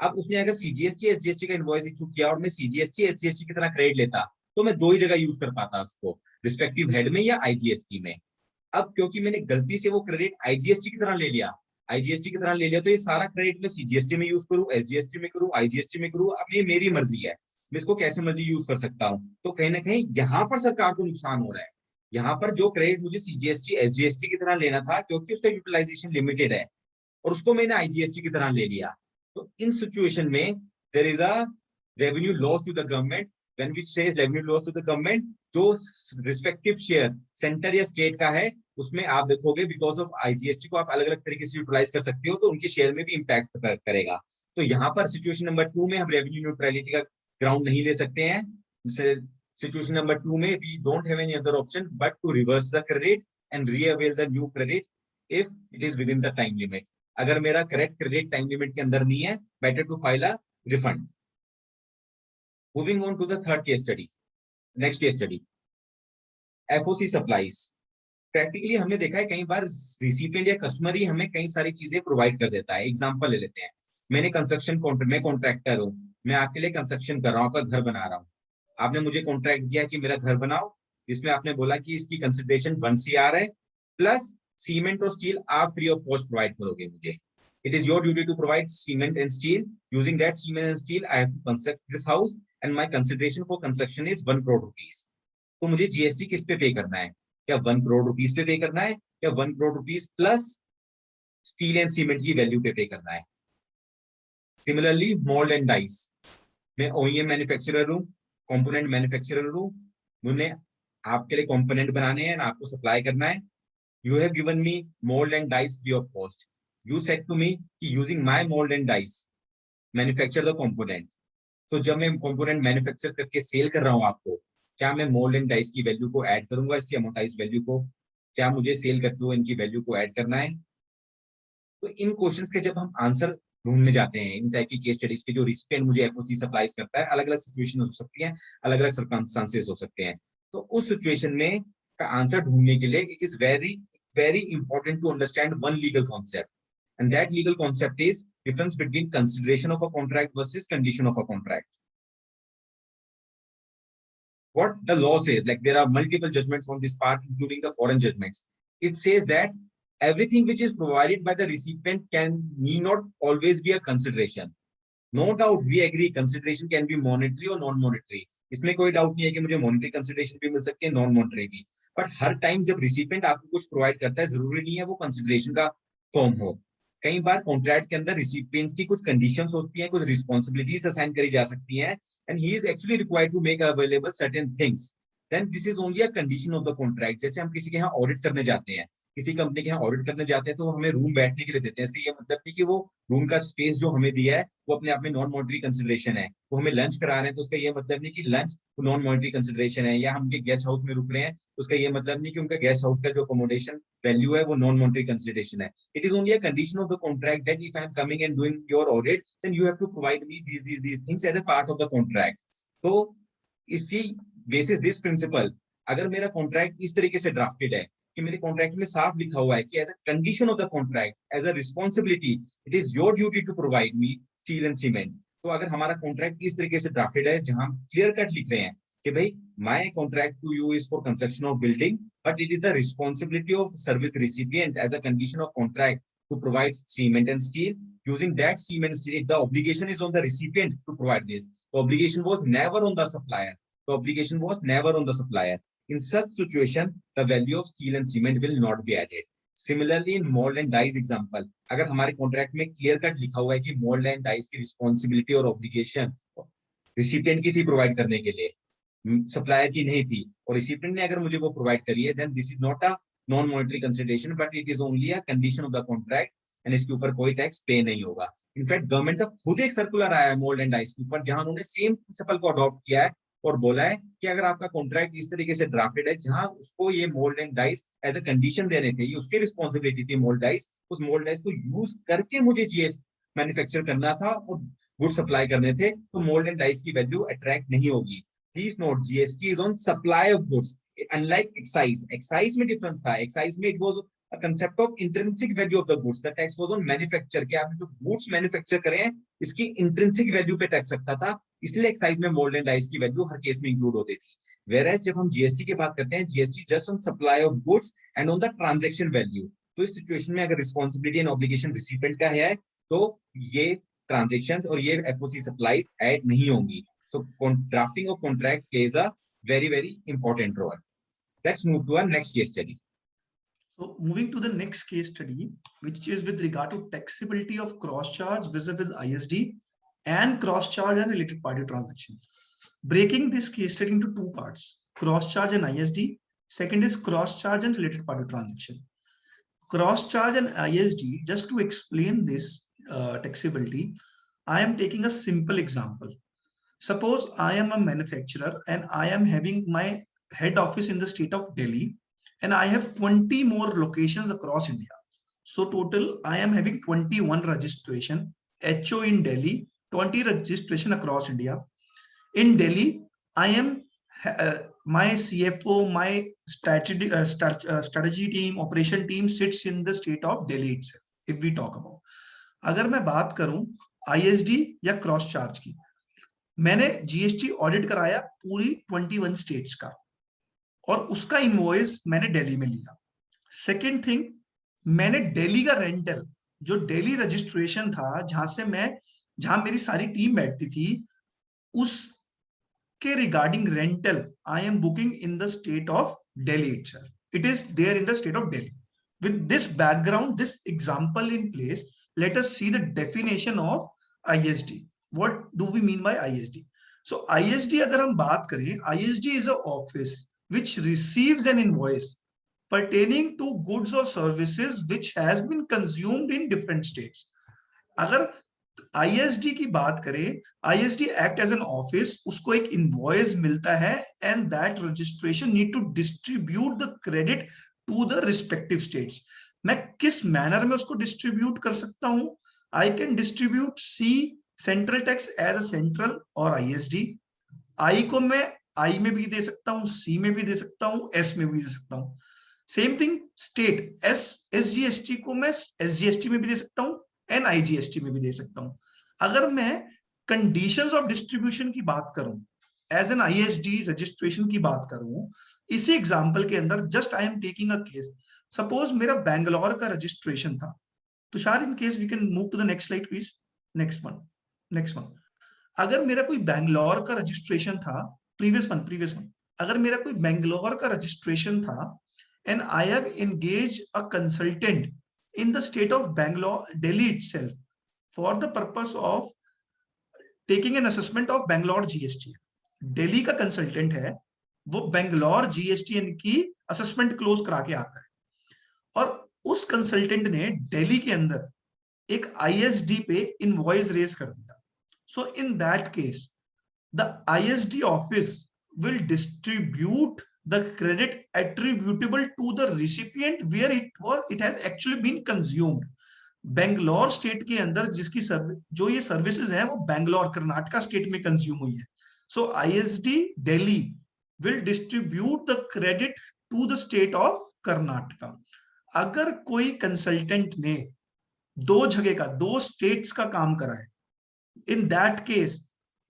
अब उसने अगर सीजीएसटी एसजीएसटी का इनवॉइस इशू किया और मैं सीजीएसटी एसजीएसटी की तरह क्रेडिट लेता तो मैं दो ही जगह यूज कर पाता उसको, रिस्पेक्टिव हेड में या आईजीएसटी में। अब क्योंकि मैंने गलती से वो क्रेडिट आईजीएसटी की तरह ले लिया, आईजीएसटी की तरह ले लिया, तो ये सारा क्रेडिट मैं सीजीएसटी में यूज करूं, एसजीएसटी में करूं, आईजीएसटी में करूं, अब ये मेरी मर्जी है, मैं इसको कैसे मर्जी यूज कर सकता हूं। तो कहीं ना कहीं यहाँ पर सरकार को नुकसान हो रहा है। यहाँ पर जो क्रेडिट मुझे सीजीएसटी एसजीएसटी की तरह लेना था क्योंकि उसका यूटिलाइजेशन लिमिटेड है और उसको मैंने आईजीएसटी की तरह ले लिया, तो इन सिचुएशन में there is a revenue loss to the government. When we say revenue loss to the government, जो रिस्पेक्टिव शेयर सेंटर या स्टेट का है उसमें आप देखोगे बिकॉज ऑफ आईजीएसटी को आप अलग अलग तरीके से यूटिलाइज कर सकते हो, तो उनके शेयर में भी इंपैक्ट करेगा। तो यहाँ पर सिचुएशन नंबर 2 में हम रेवेन्यू न्यूट्रलिटी का ग्राउंड नहीं ले सकते हैं। सिचुएशन नंबर 2 में we don't have any other option but to reverse the credit and reavail the new credit if it is within the time limit. अगर मेरा करेक्ट क्रेडिट टाइम लिमिट के अंदर नहीं है, better to file a refund. Moving on to the third case study, next case study, FOC supplies. Practically हमने देखा है कई बार रिसिपिएंट या कस्टमर ही हमें कई सारी चीजें प्रोवाइड कर देता है। एग्जांपल ले लेते हैं, मैंने कंस्ट्रक्शन मैं कॉन्ट्रैक्टर हूँ, मैं आपके लिए कंस्ट्रक्शन कर रहा हूँ, आपका घर बना रहा हूँ, आपने मुझे कॉन्ट्रैक्ट दिया कि मेरा घर बनाओ, जिसमें आपने बोला कि इसकी कंसिडरेशन 1 CR है प्लस सीमेंट और स्टील आप फ्री ऑफ कॉस्ट प्रोवाइड करोगे मुझे। It is your duty to provide cement and steel. Using that cement and steel, I have to construct this house, and my consideration for construction is 1 crore rupees. तो मुझे GST किस पे पे करना है, क्या 1 करोड़ रुपीस पे पे करना है या 1 crore rupees plus steel and cement की वैल्यू पे करना है। सिमिलरली मोल्ड एंड डाइस, मैं ओईएम मैन्युफैक्चरर हूँ, कंपोनेंट मैन्युफैक्चरर हूँ, मुझे आपके लिए कंपोनेंट बनाने हैं, आपको सप्लाई करना है। You have given me mold and dies free of cost. You said to me कि using my mold and dies, manufacture the component. So जब मैं component manufacture करके सेल कर रहा हूँ आपको, क्या मैं मोल्ड एंड डाइस की वैल्यू को ऐड करूंगा, इसकी अमोर्टाइज वैल्यू को, क्या मुझे सेल करते हुए इनकी वैल्यू को ऐड करना है। तो इन क्वेश्चंस के जब हम आंसर ढूंढने जाते हैं, इन टाइप की केस स्टडीज के जो रिसिपिएंट मुझे एफओसी सप्लाईज करता है, अलग अलग सिचुएशन हो सकती है, अलग अलग सर्कमस्टांसेस हो सकते हैं, तो उस सिचुएशन में का आंसर ढूंढने के लिए it is very important to understand one legal concept, and that legal concept is difference between consideration of a contract versus condition of a contract. What the law says, like there are multiple judgments on this part including the foreign judgments. It says that everything which is provided by the recipient need not always be a consideration. No doubt we agree consideration can be monetary or non monetary. इसमें कोई doubt नहीं है कि मुझे monetary consideration भी मिल सकती है, non monetary भी, बट हर टाइम जब रिसिपिएंट आपको कुछ प्रोवाइड करता है जरूरी नहीं है वो कंसिडरेशन का फॉर्म हो। कई बार कॉन्ट्रैक्ट के अंदर रिसिपिएंट की कुछ कंडीशंस होती हैं, कुछ रिस्पांसिबिलिटीज असाइन करी जा सकती हैं, and he is actually required to make available certain things, then this is only a condition of the contract. जैसे हम किसी के यहाँ ऑडिट करने जाते हैं, किसी कंपनी के यहाँ ऑडिट करने जाते हैं तो हमें रूम बैठने के लिए देते हैं, इसका ये मतलब नहीं कि वो रूम का स्पेस जो हमें दिया है वो अपने आप में नॉन मॉनेटरी कंसिडरेशन है। वो हमें लंच करा रहे हैं तो उसका ये मतलब नहीं कि लंच नॉन मॉनेटरी कंसिडरेशन है, या हम गेस्ट हाउस में रुक रहे हैं तो उसका ये मतलब नहीं कि उनका गेस्ट हाउस का जो अकोमोडेशन वैल्यू है वो नॉन मॉनेटरी कंसिडरेशन है। It is only a condition of the contract that if I am coming and doing your audit then you have to provide me these things as a part of the contract. तो इसी basis this principle, अगर मेरा contract इस तरीके से drafted है कि मेरे कॉन्ट्रैक्ट में साफ लिखा हुआ है कि as a condition of the contract, as a responsibility, it is your duty to provide me steel and cement. तो अगर हमारा कॉन्ट्रैक्ट इस तरीके से ड्राफ्टेड है जहां क्लियर कट लिख रहे हैं कि भाई my contract to you is for construction of building but it is the responsibility of service recipient as a condition of contract to provide cement and steel. Using that cement and steel, the obligation is on the recipient to provide this. The obligation was never on the supplier. The obligation was never on the supplier. In such situation, the value of steel and cement will not be added. Similarly, in mold and dies example, अगर हमारे contract में clear cut लिखा हुआ है कि mould and dice की responsibility और obligation recipient की थी प्रोवाइड करने के लिए, सप्लायर की नहीं थी और रिसिपिएंट ने अगर मुझे वो प्रोवाइड करी है, then this is not a non monetary consideration, but it is only a condition of the contract and इसके ऊपर कोई टैक्स पे नहीं होगा। इनफैक्ट गवर्नमेंट का खुद एक सर्कुलर आया है मोल्ड एंड डाइस के ऊपर, जहां उन्होंने सेम प्रिंसिपल को अडॉप्ट किया है और बोला है कि अगर आपका कॉन्ट्रैक्ट इस तरीके से ड्राफ्टेड है जहां उसको ये mould and dies as a condition देने थे, ये उसकी रिस्पॉन्सिबिलिटी थी मोल्ड डाइस, उस मोल्ड डाइस को यूज करके मुझे जीएस मैन्युफैक्चर करना था और गुड सप्लाई करने थे, तो मोल्ड एंड डाइस की वैल्यू अट्रैक्ट नहीं होगी। Please note, GST is on supply of goods, unlike excise. Excise में डिफरेंस था, एक्साइज में it was a concept of intrinsic value of the goods, the tax was on manufacture, कि आपने जो goods manufacture करे हैं इसकी intrinsic value पे टैक्स लगता था, इसलिए एक्साइज में मोल्ड एंड डाइस की वैल्यू हर केस में इंक्लूड होती थी। Whereas जब हम जीएसटी की बात करते हैं, GST just on supply of goods and on the transaction value. तो इस सिचुएशन में अगर रिस्पॉन्सिबिलिटी एंड ऑब्लिगेशन रिसिपिएंट का है तो ये ट्रांजैक्शंस और ये एफओसी सप्लाईज ऐड नहीं होंगी। So drafting of contract plays a very, very important role. Let's move to our next case study. So moving to the next case study, which is with regard to taxability of cross charge vis-a-vis ISD and cross charge and related party transaction. Breaking this case study into two parts: cross charge and ISD. Second is cross charge and related party transaction. Cross charge and ISD. Just to explain this taxability, I am taking a simple example. Suppose I am a manufacturer and I am having my head office in the state of Delhi, and I have 20 more locations across India. So total, I am having 21 registration, HO in Delhi, 20 registration across India. In Delhi, I am my CFO, my strategy team, operation team sits in the state of Delhi itself. If we talk about, अगर मैं बात करूं ISD या cross charge की, मैंने GST audit कराया पूरी 21 states का और उसका इनवॉइस मैंने दिल्ली में लिया। सेकंड थिंग, मैंने दिल्ली का रेंटल, जो दिल्ली रजिस्ट्रेशन था, जहां मेरी सारी टीम बैठती थी, उसके regarding rental I am booking in the state of Delhi itself. It is there in the state of Delhi. With this background, this example in place, let us see the definition of ISD. What do we mean by ISD? So ISD, अगर हम बात करें, ISD is an office which receives an invoice pertaining to goods or services which has been consumed in different states. अगर ISD की बात करें, ISD act as an office, उसको एक invoice मिलता है and that registration need to distribute the credit to the respective states. मैं किस मैनर में उसको डिस्ट्रीब्यूट कर सकता हूं? I can distribute C central tax as a central और ISD. I को मैं I में भी दे सकता हूं, C में भी दे सकता हूं, S में भी दे सकता हूं. सेम थिंग स्टेट, SGST को मैं SGST में भी दे सकता हूं, NIGST में भी दे सकता हूं. अगर मैं कंडीशंस ऑफ डिस्ट्रीब्यूशन की बात करूं, एज एन ISD रजिस्ट्रेशन की बात करूं, इसी एग्जांपल के अंदर just I am taking a case. Suppose मेरा बैंगलोर का रजिस्ट्रेशन था. Tushar, in case we can move to the next slide please. Next one. अगर मेरा कोई बैंगलोर का रजिस्ट्रेशन था, प्रीवियस वन, अगर मेरा कोई बैंगलोर का रजिस्ट्रेशन था and I have engage a consultant in the state of Bangalore, Delhi itself, for the purpose of taking an assessment of Bangalore GST. Delhi का कंसल्टेंट है, वो बैंगलोर GST की असेसमेंट क्लोज करा के आता है और उस कंसल्टेंट ने दिल्ली के अंदर एक ISD पे इनवॉइस रेज कर दिया. So in that case, the ISD office will distribute the credit attributable to the recipient where it has actually been consumed. Bangalore state के अंदर जिसकी जो ये सर्विसेज है वो बैंगलोर कर्नाटका स्टेट में कंज्यूम हुई है. So ISD Delhi will distribute the credit to the state of Karnataka. अगर कोई कंसल्टेंट ने दो जगह का, दो स्टेट्स का काम करा है, in that case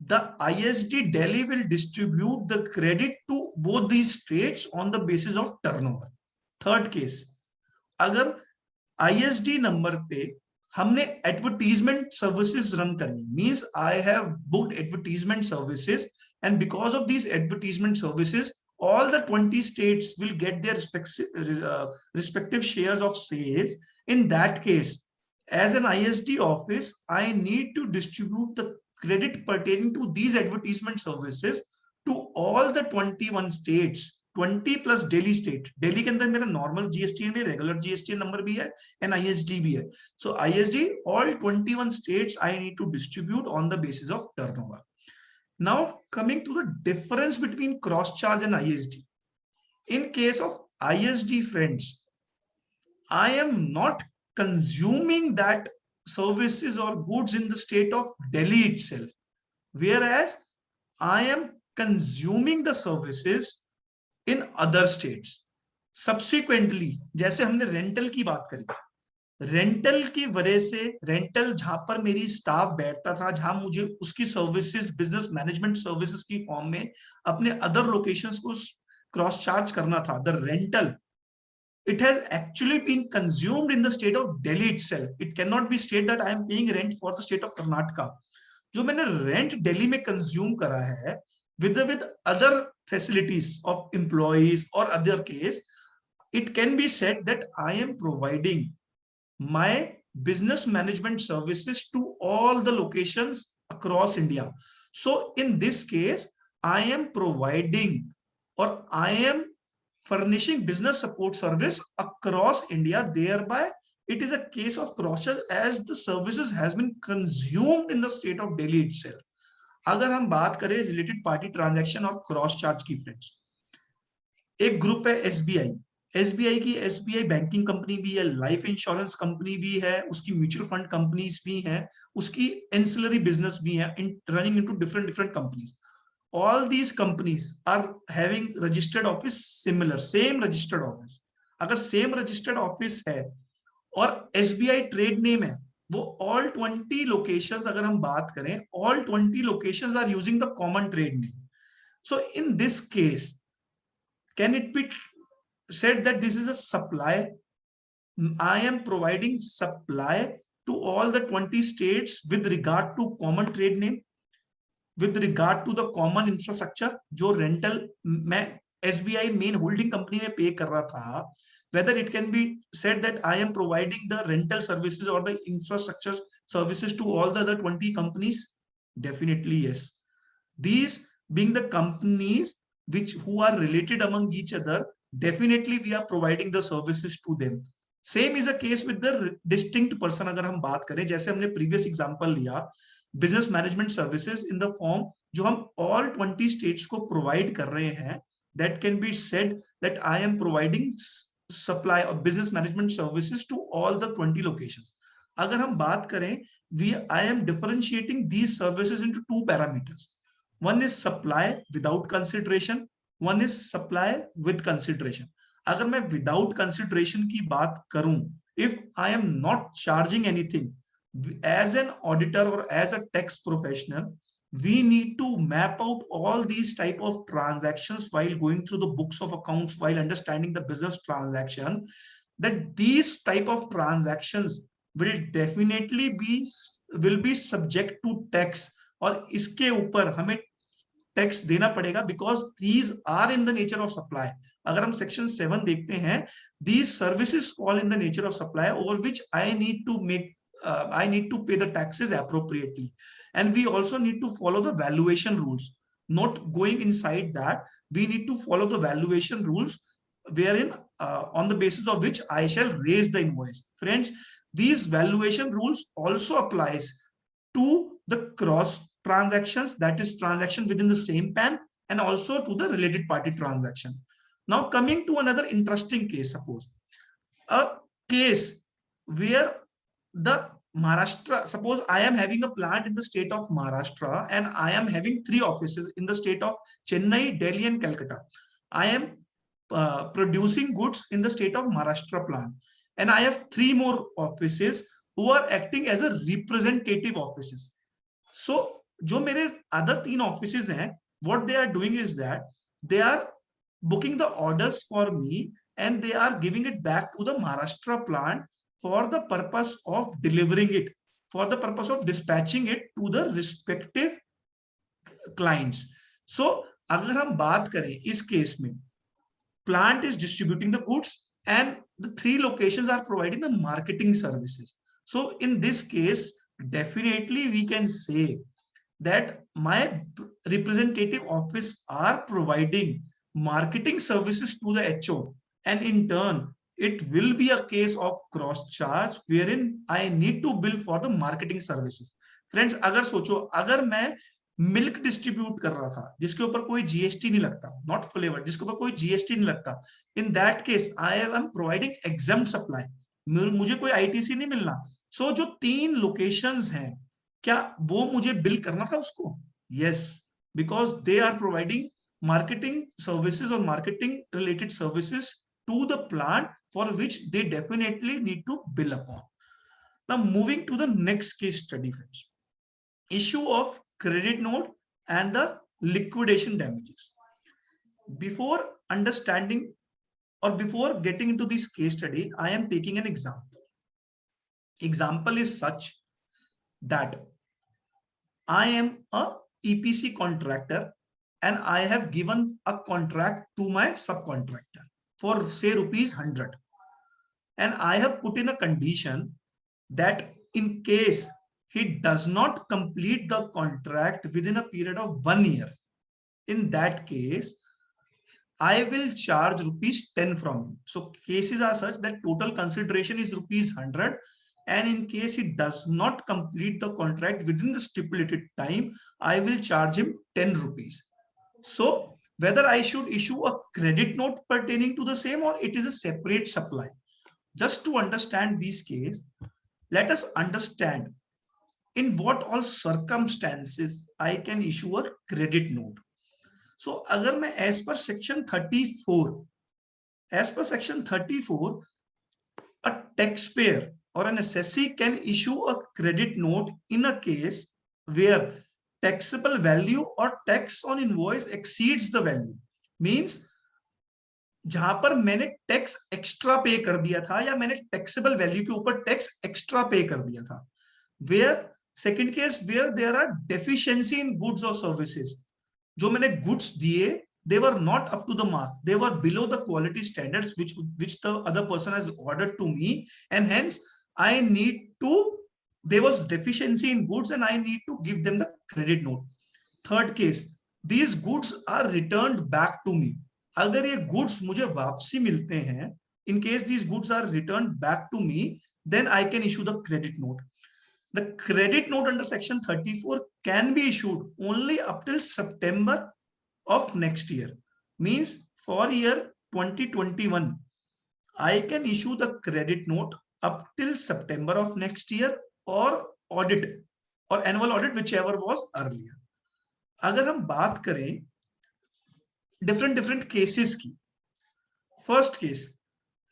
the ISD Delhi will distribute the credit to both these states on the basis of turnover. Third case, अगर ISD नंबर पे हमने advertisement services run करनी, means I have booked advertisement services and because of these advertisement services all the 20 states will get their respective shares of sales. In that case, as an ISD office, I need to distribute the credit pertaining to these advertisement services to all the 21 states, 20 plus Delhi state. Delhi के अंदर मेरा normal GST में regular GST number भी है and ISD भी है. So ISD, all 21 states I need to distribute on the basis of turnover. Now coming to the difference between cross charge and ISD. In case of ISD, friends, I am not consuming that services or goods in the state of Delhi itself, whereas I am consuming the services in other states. Subsequently, जैसे हमने rental की बात करी, rental की वजह से, rental जहां पर मेरी स्टाफ बैठता था, जहां मुझे उसकी सर्विसेज, बिजनेस मैनेजमेंट सर्विसेज की फॉर्म में अपने अदर लोकेशंस को क्रॉस चार्ज करना था, the rental, it has actually been consumed in the state of Delhi itself. It cannot be stated that I am paying rent for the state of Karnataka. जो मैंने rent Delhi में consume करा है with other facilities of employees or other case, it can be said that I am providing my business management services to all the locations across India. So in this case, I am providing or I am furnishing business support service across India. Thereby, it is a case of cross charge as the services has been consumed in the state of Delhi itself. अगर हम बात करें related party transaction और cross charge की, friends, एक group है SBI. SBI की SBI banking company भी है, लाइफ इंश्योरेंस कंपनी भी है, उसकी म्यूचुअल फंड कंपनीज भी हैं, उसकी एंसिलरी बिजनेस भी है, running into different companies. All these companies are having registered office similar, same registered office. अगर same registered office है और SBI trade name है, वो all 20 locations, अगर हम बात करें, all 20 locations are using the common trade name. So in this case, can it be said that this is a supply? I am providing supply to all the 20 states with regard to common trade name, with regard to the common infrastructure जो rental मैं SBI main holding company में pay कर रहा था, whether it can be said that I am providing the rental services or the infrastructure services to all the other 20 companies? Definitely yes. These being the companies who are related among each other, definitely we are providing the services to them. Same is the case with the distinct person. अगर हम बात करें, जैसे हमने previous example लिया, business management services in the form जो हम all 20 states को प्रोवाइड कर रहे हैं, that can be said that I am providing supply of business management services to all the 20 locations. अगर हम बात करें, I am differentiating these services into two parameters. One is supply without consideration, one is supply with consideration. अगर मैं without consideration की बात करूं, if I am not charging anything, as an auditor or as a tax professional, we need to map out all these type of transactions while going through the books of accounts, while understanding the business transaction, that these type of transactions will definitely be subject to tax, और इसके ऊपर हमें tax देना पड़ेगा because these are in the nature of supply. अगर हम section 7 देखते हैं, these services fall in the nature of supply over which I need to pay the taxes appropriately, and we also need to follow the valuation rules. Not going inside that, we need to follow the valuation rules wherein on the basis of which I shall raise the invoice. Friends, these valuation rules also applies to the cross transactions, that is transaction within the same PAN, and also to the related party transaction. Now coming to another interesting case, suppose a case where the Maharashtra, suppose I am having a plant in the state of Maharashtra and I am having 3 offices in the state of Chennai, Delhi and Calcutta. I am producing goods in the state of Maharashtra plant, and I have 3 more offices who are acting as a representative offices. So जो मेरे other 3 offices हैं, what they are doing is that they are booking the orders for me and they are giving it back to the Maharashtra plant for the purpose of delivering it, for the purpose of dispatching it to the respective clients. So अगर हम बात करें इस case में, plant is distributing the goods and the 3 locations are providing the marketing services. So in this case, definitely we can say that my representative office are providing marketing services to the HO, and in turn it will be a case of cross charge wherein I need to bill for the marketing services. Friends, अगर सोचो, अगर मैं milk distribute कर रहा था जिसके ऊपर कोई जीएसटी नहीं लगता, नॉट फ्लेवर, जिसके ऊपर कोई जीएसटी नहीं लगता, in that case I am providing exempt supply, मुझे कोई आईटीसी नहीं मिलना. सो जो 3 लोकेशंस हैं, क्या वो मुझे बिल करना था उसको? Yes, because they are providing marketing services or marketing related services to the plant for which they definitely need to bill upon. Now moving to the next case study, friends, issue of credit note and the liquidation damages. Before understanding or before getting into this case study, I am taking an example. Example is such that I am a EPC contractor and I have given a contract to my subcontractor for say ₹100, and I have put in a condition that in case he does not complete the contract within a period of 1 year, in that case I will charge ₹10 from him. So cases are such that total consideration is ₹100, and in case he does not complete the contract within the stipulated time, I will charge him ₹10. So whether I should issue a credit note pertaining to the same or it is a separate supply. Just to understand this case, let us understand in what all circumstances I can issue a credit note. So agar main as per section 34, a taxpayer or an assessee can issue a credit note in a case where taxable value or tax on invoice exceeds the value. Means जहां पर मैंने tax extra पे कर दिया था या मैंने taxable value के ऊपर टैक्स एक्स्ट्रा पे कर दिया था. Where second case where there are deficiency in goods और सर्विसेज. जो मैंने गुड्स दिए, they were not up to the mark, they were below the quality standards which the other person has ordered to me, and hence I need to, there was deficiency in goods and I need to give them the credit note. Third case, these goods are returned back to me. अगर ये goods मुझे वापसी मिलते हैं, in case these goods are returned back to me, then I can issue the credit note. The credit note under section 34 can be issued only up till September of next year. Means for year 2021, I can issue the credit note up till September of next year or audit or annual audit, whichever was earlier. अगर हम बात करें different cases की, first case,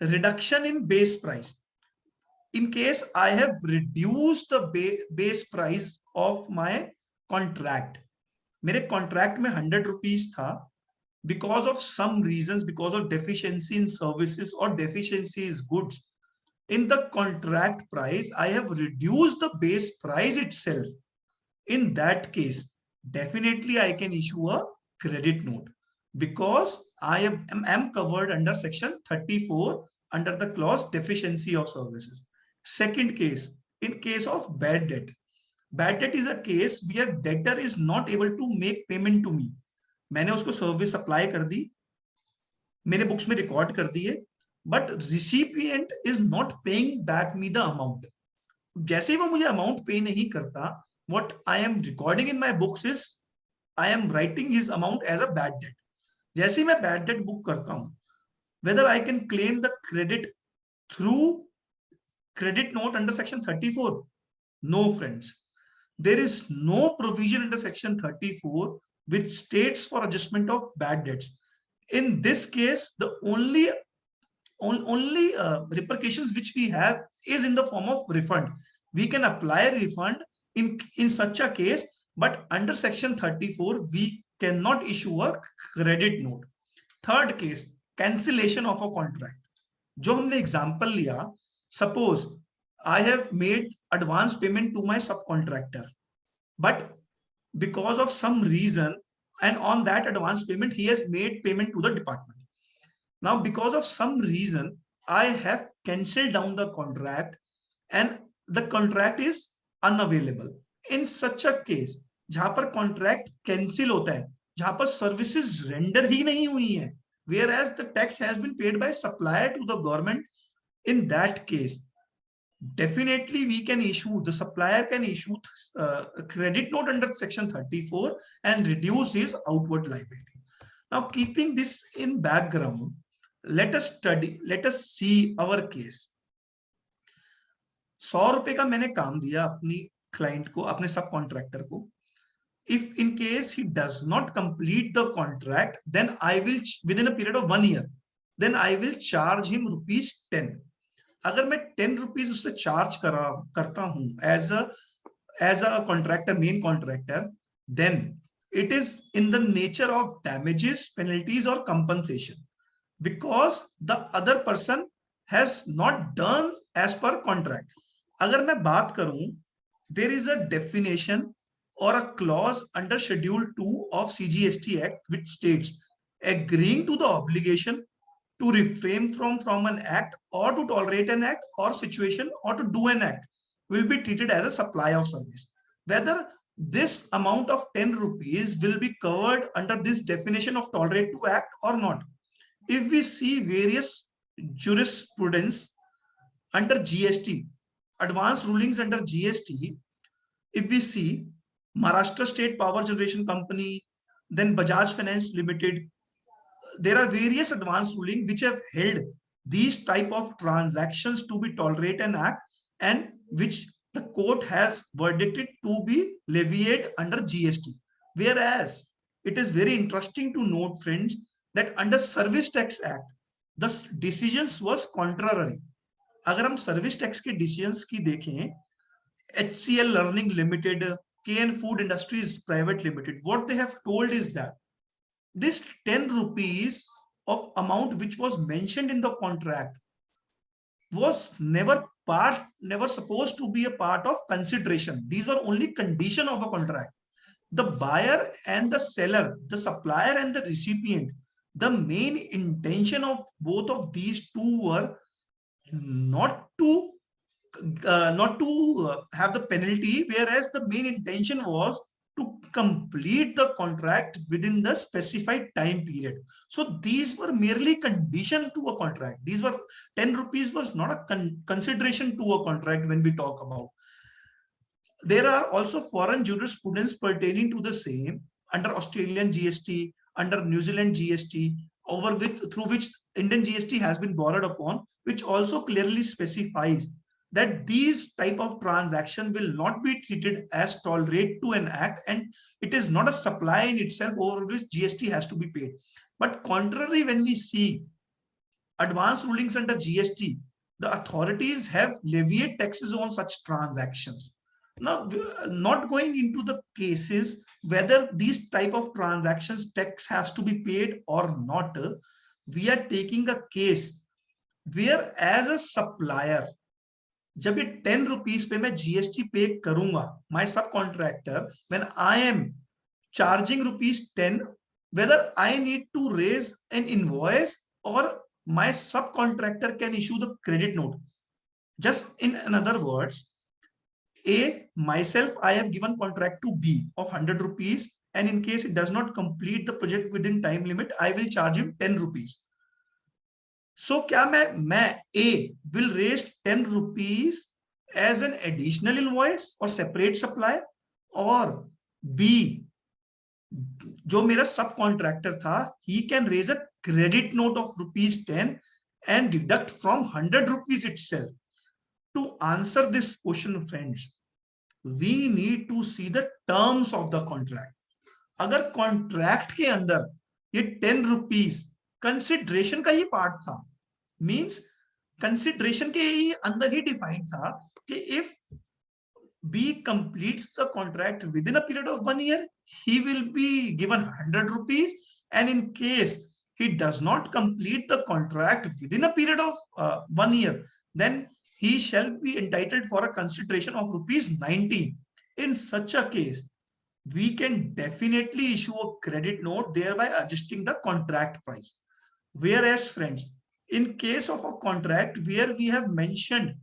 reduction in base price. In case I have reduced the base price of my contract, मेरे contract में ₹100 था, because of some reasons, because of deficiency in services or deficiency in goods, in the contract price I have reduced the base price itself. In that case, definitely I can issue a credit note because I am covered under section 34 under the clause deficiency of services. Second case, in case of bad debt. Bad debt is a case where debtor is not able to make payment to me. मैंने उसको service supply कर दी, मेरे books में record कर दिए, but recipient is not paying back me the amount. जैसे ही वो मुझे अमाउंट पे नहीं करता, what I am recording in my books is I am writing his amount as a bad debt. जैसे ही मैं bad debt book करता हूं, whether I can claim the credit through credit note under section 34? No, friends. There is no provision under section 34 which states for adjustment of bad debts. In this case, the only repercussions which we have is in the form of refund. We can apply a refund in such a case, but under section 34 we cannot issue a credit note. Third case, cancellation of a contract. जो हमने example लिया, suppose I have made advance payment to my subcontractor, but because of some reason, and on that advance payment he has made payment to the department. Now because of some reason I have cancelled down the contract and the contract is unavailable. In such a case, जहां पर contract cancel होता है, जहां पर services render ही नहीं हुई है, whereas the tax has been paid by supplier to the government. In that case, definitely we can issue, the supplier can issue a credit note under section 34 and reduce his outward liability. Now, keeping this in background, let us see our case. 100 रुपए का मैंने काम दिया अपनी client को, अपने सब contractor को. If in case he does not complete the contract, then I will, within a period of 1 year, then I will charge him ₹10. अगर मैं 10 रुपीज उससे चार्ज करता हूं as a contractor, main contractor, then it is in the nature of damages, penalties or compensation, because the other person has not done as per contract. अगर मैं बात करूं, there is a definition or a clause under Schedule 2 of CGST Act which states agreeing to the obligation to refrain from an act or to tolerate an act or situation or to do an act will be treated as a supply of service. Whether this amount of 10 rupees will be covered under this definition of tolerate to act or not. If we see various jurisprudence under GST, advanced rulings under GST, if we see Maharashtra State Power Generation Company, then Bajaj Finance Limited, there are various advanced rulings which have held these type of transactions to be tolerate an act and which the court has verdicted to be levied under GST. Whereas it is very interesting to note, friends, that under Service Tax Act, the decisions was contrary. अगर हम service tax के decisions की देखें, HCL Learning Limited, KN Food Industries Private Limited, what they have told is that this 10 rupees of amount which was mentioned in the contract was never supposed to be a part of consideration. These were only condition of a contract. The buyer and the seller, the supplier and the recipient, the main intention of both of these two were not to have the penalty, whereas the main intention was to complete the contract within the specified time period. So these were merely condition to a contract. These were 10 rupees was not a consideration to a contract when we talk about. There are also foreign jurisprudence pertaining to the same under Australian GST, under New Zealand GST, through which Indian GST has been borrowed upon, which also clearly specifies that these type of transaction will not be treated as tolerate to an act, and it is not a supply in itself over which GST has to be paid. But contrary, when we see advanced rulings under GST, the authorities have levied taxes on such transactions. Now, not going into the cases whether these type of transactions tax has to be paid or not, we are taking a case where as a supplier, जब ये 10 rupees पे मैं GST पे करूंगा, my subcontractor, when I am charging ₹10, whether I need to raise an invoice or my subcontractor can issue the credit note. Just in other words, myself, I have given contract to B of 100 rupees, and in case it does not complete the project within time limit, I will charge him 10 rupees. So क्या मैं A will raise 10 rupees as an additional invoice or separate supply, or B जो मेरा subcontractor था, he can raise a credit note of ₹10 and deduct from 100 rupees itself. To answer this question, friends, we need to see the terms of the contract. अगर contract के अंदर ये 10 rupees consideration का ही part था, means consideration के ही अंदर ही defined था कि if B completes the contract within a period of 1 year, he will be given 100 rupees, and in case he does not complete the contract within a period of 1 year, then he shall be entitled for a consideration of ₹90. In such a case, we can definitely issue a credit note, thereby adjusting the contract price. Whereas, friends, in case of a contract where we have mentioned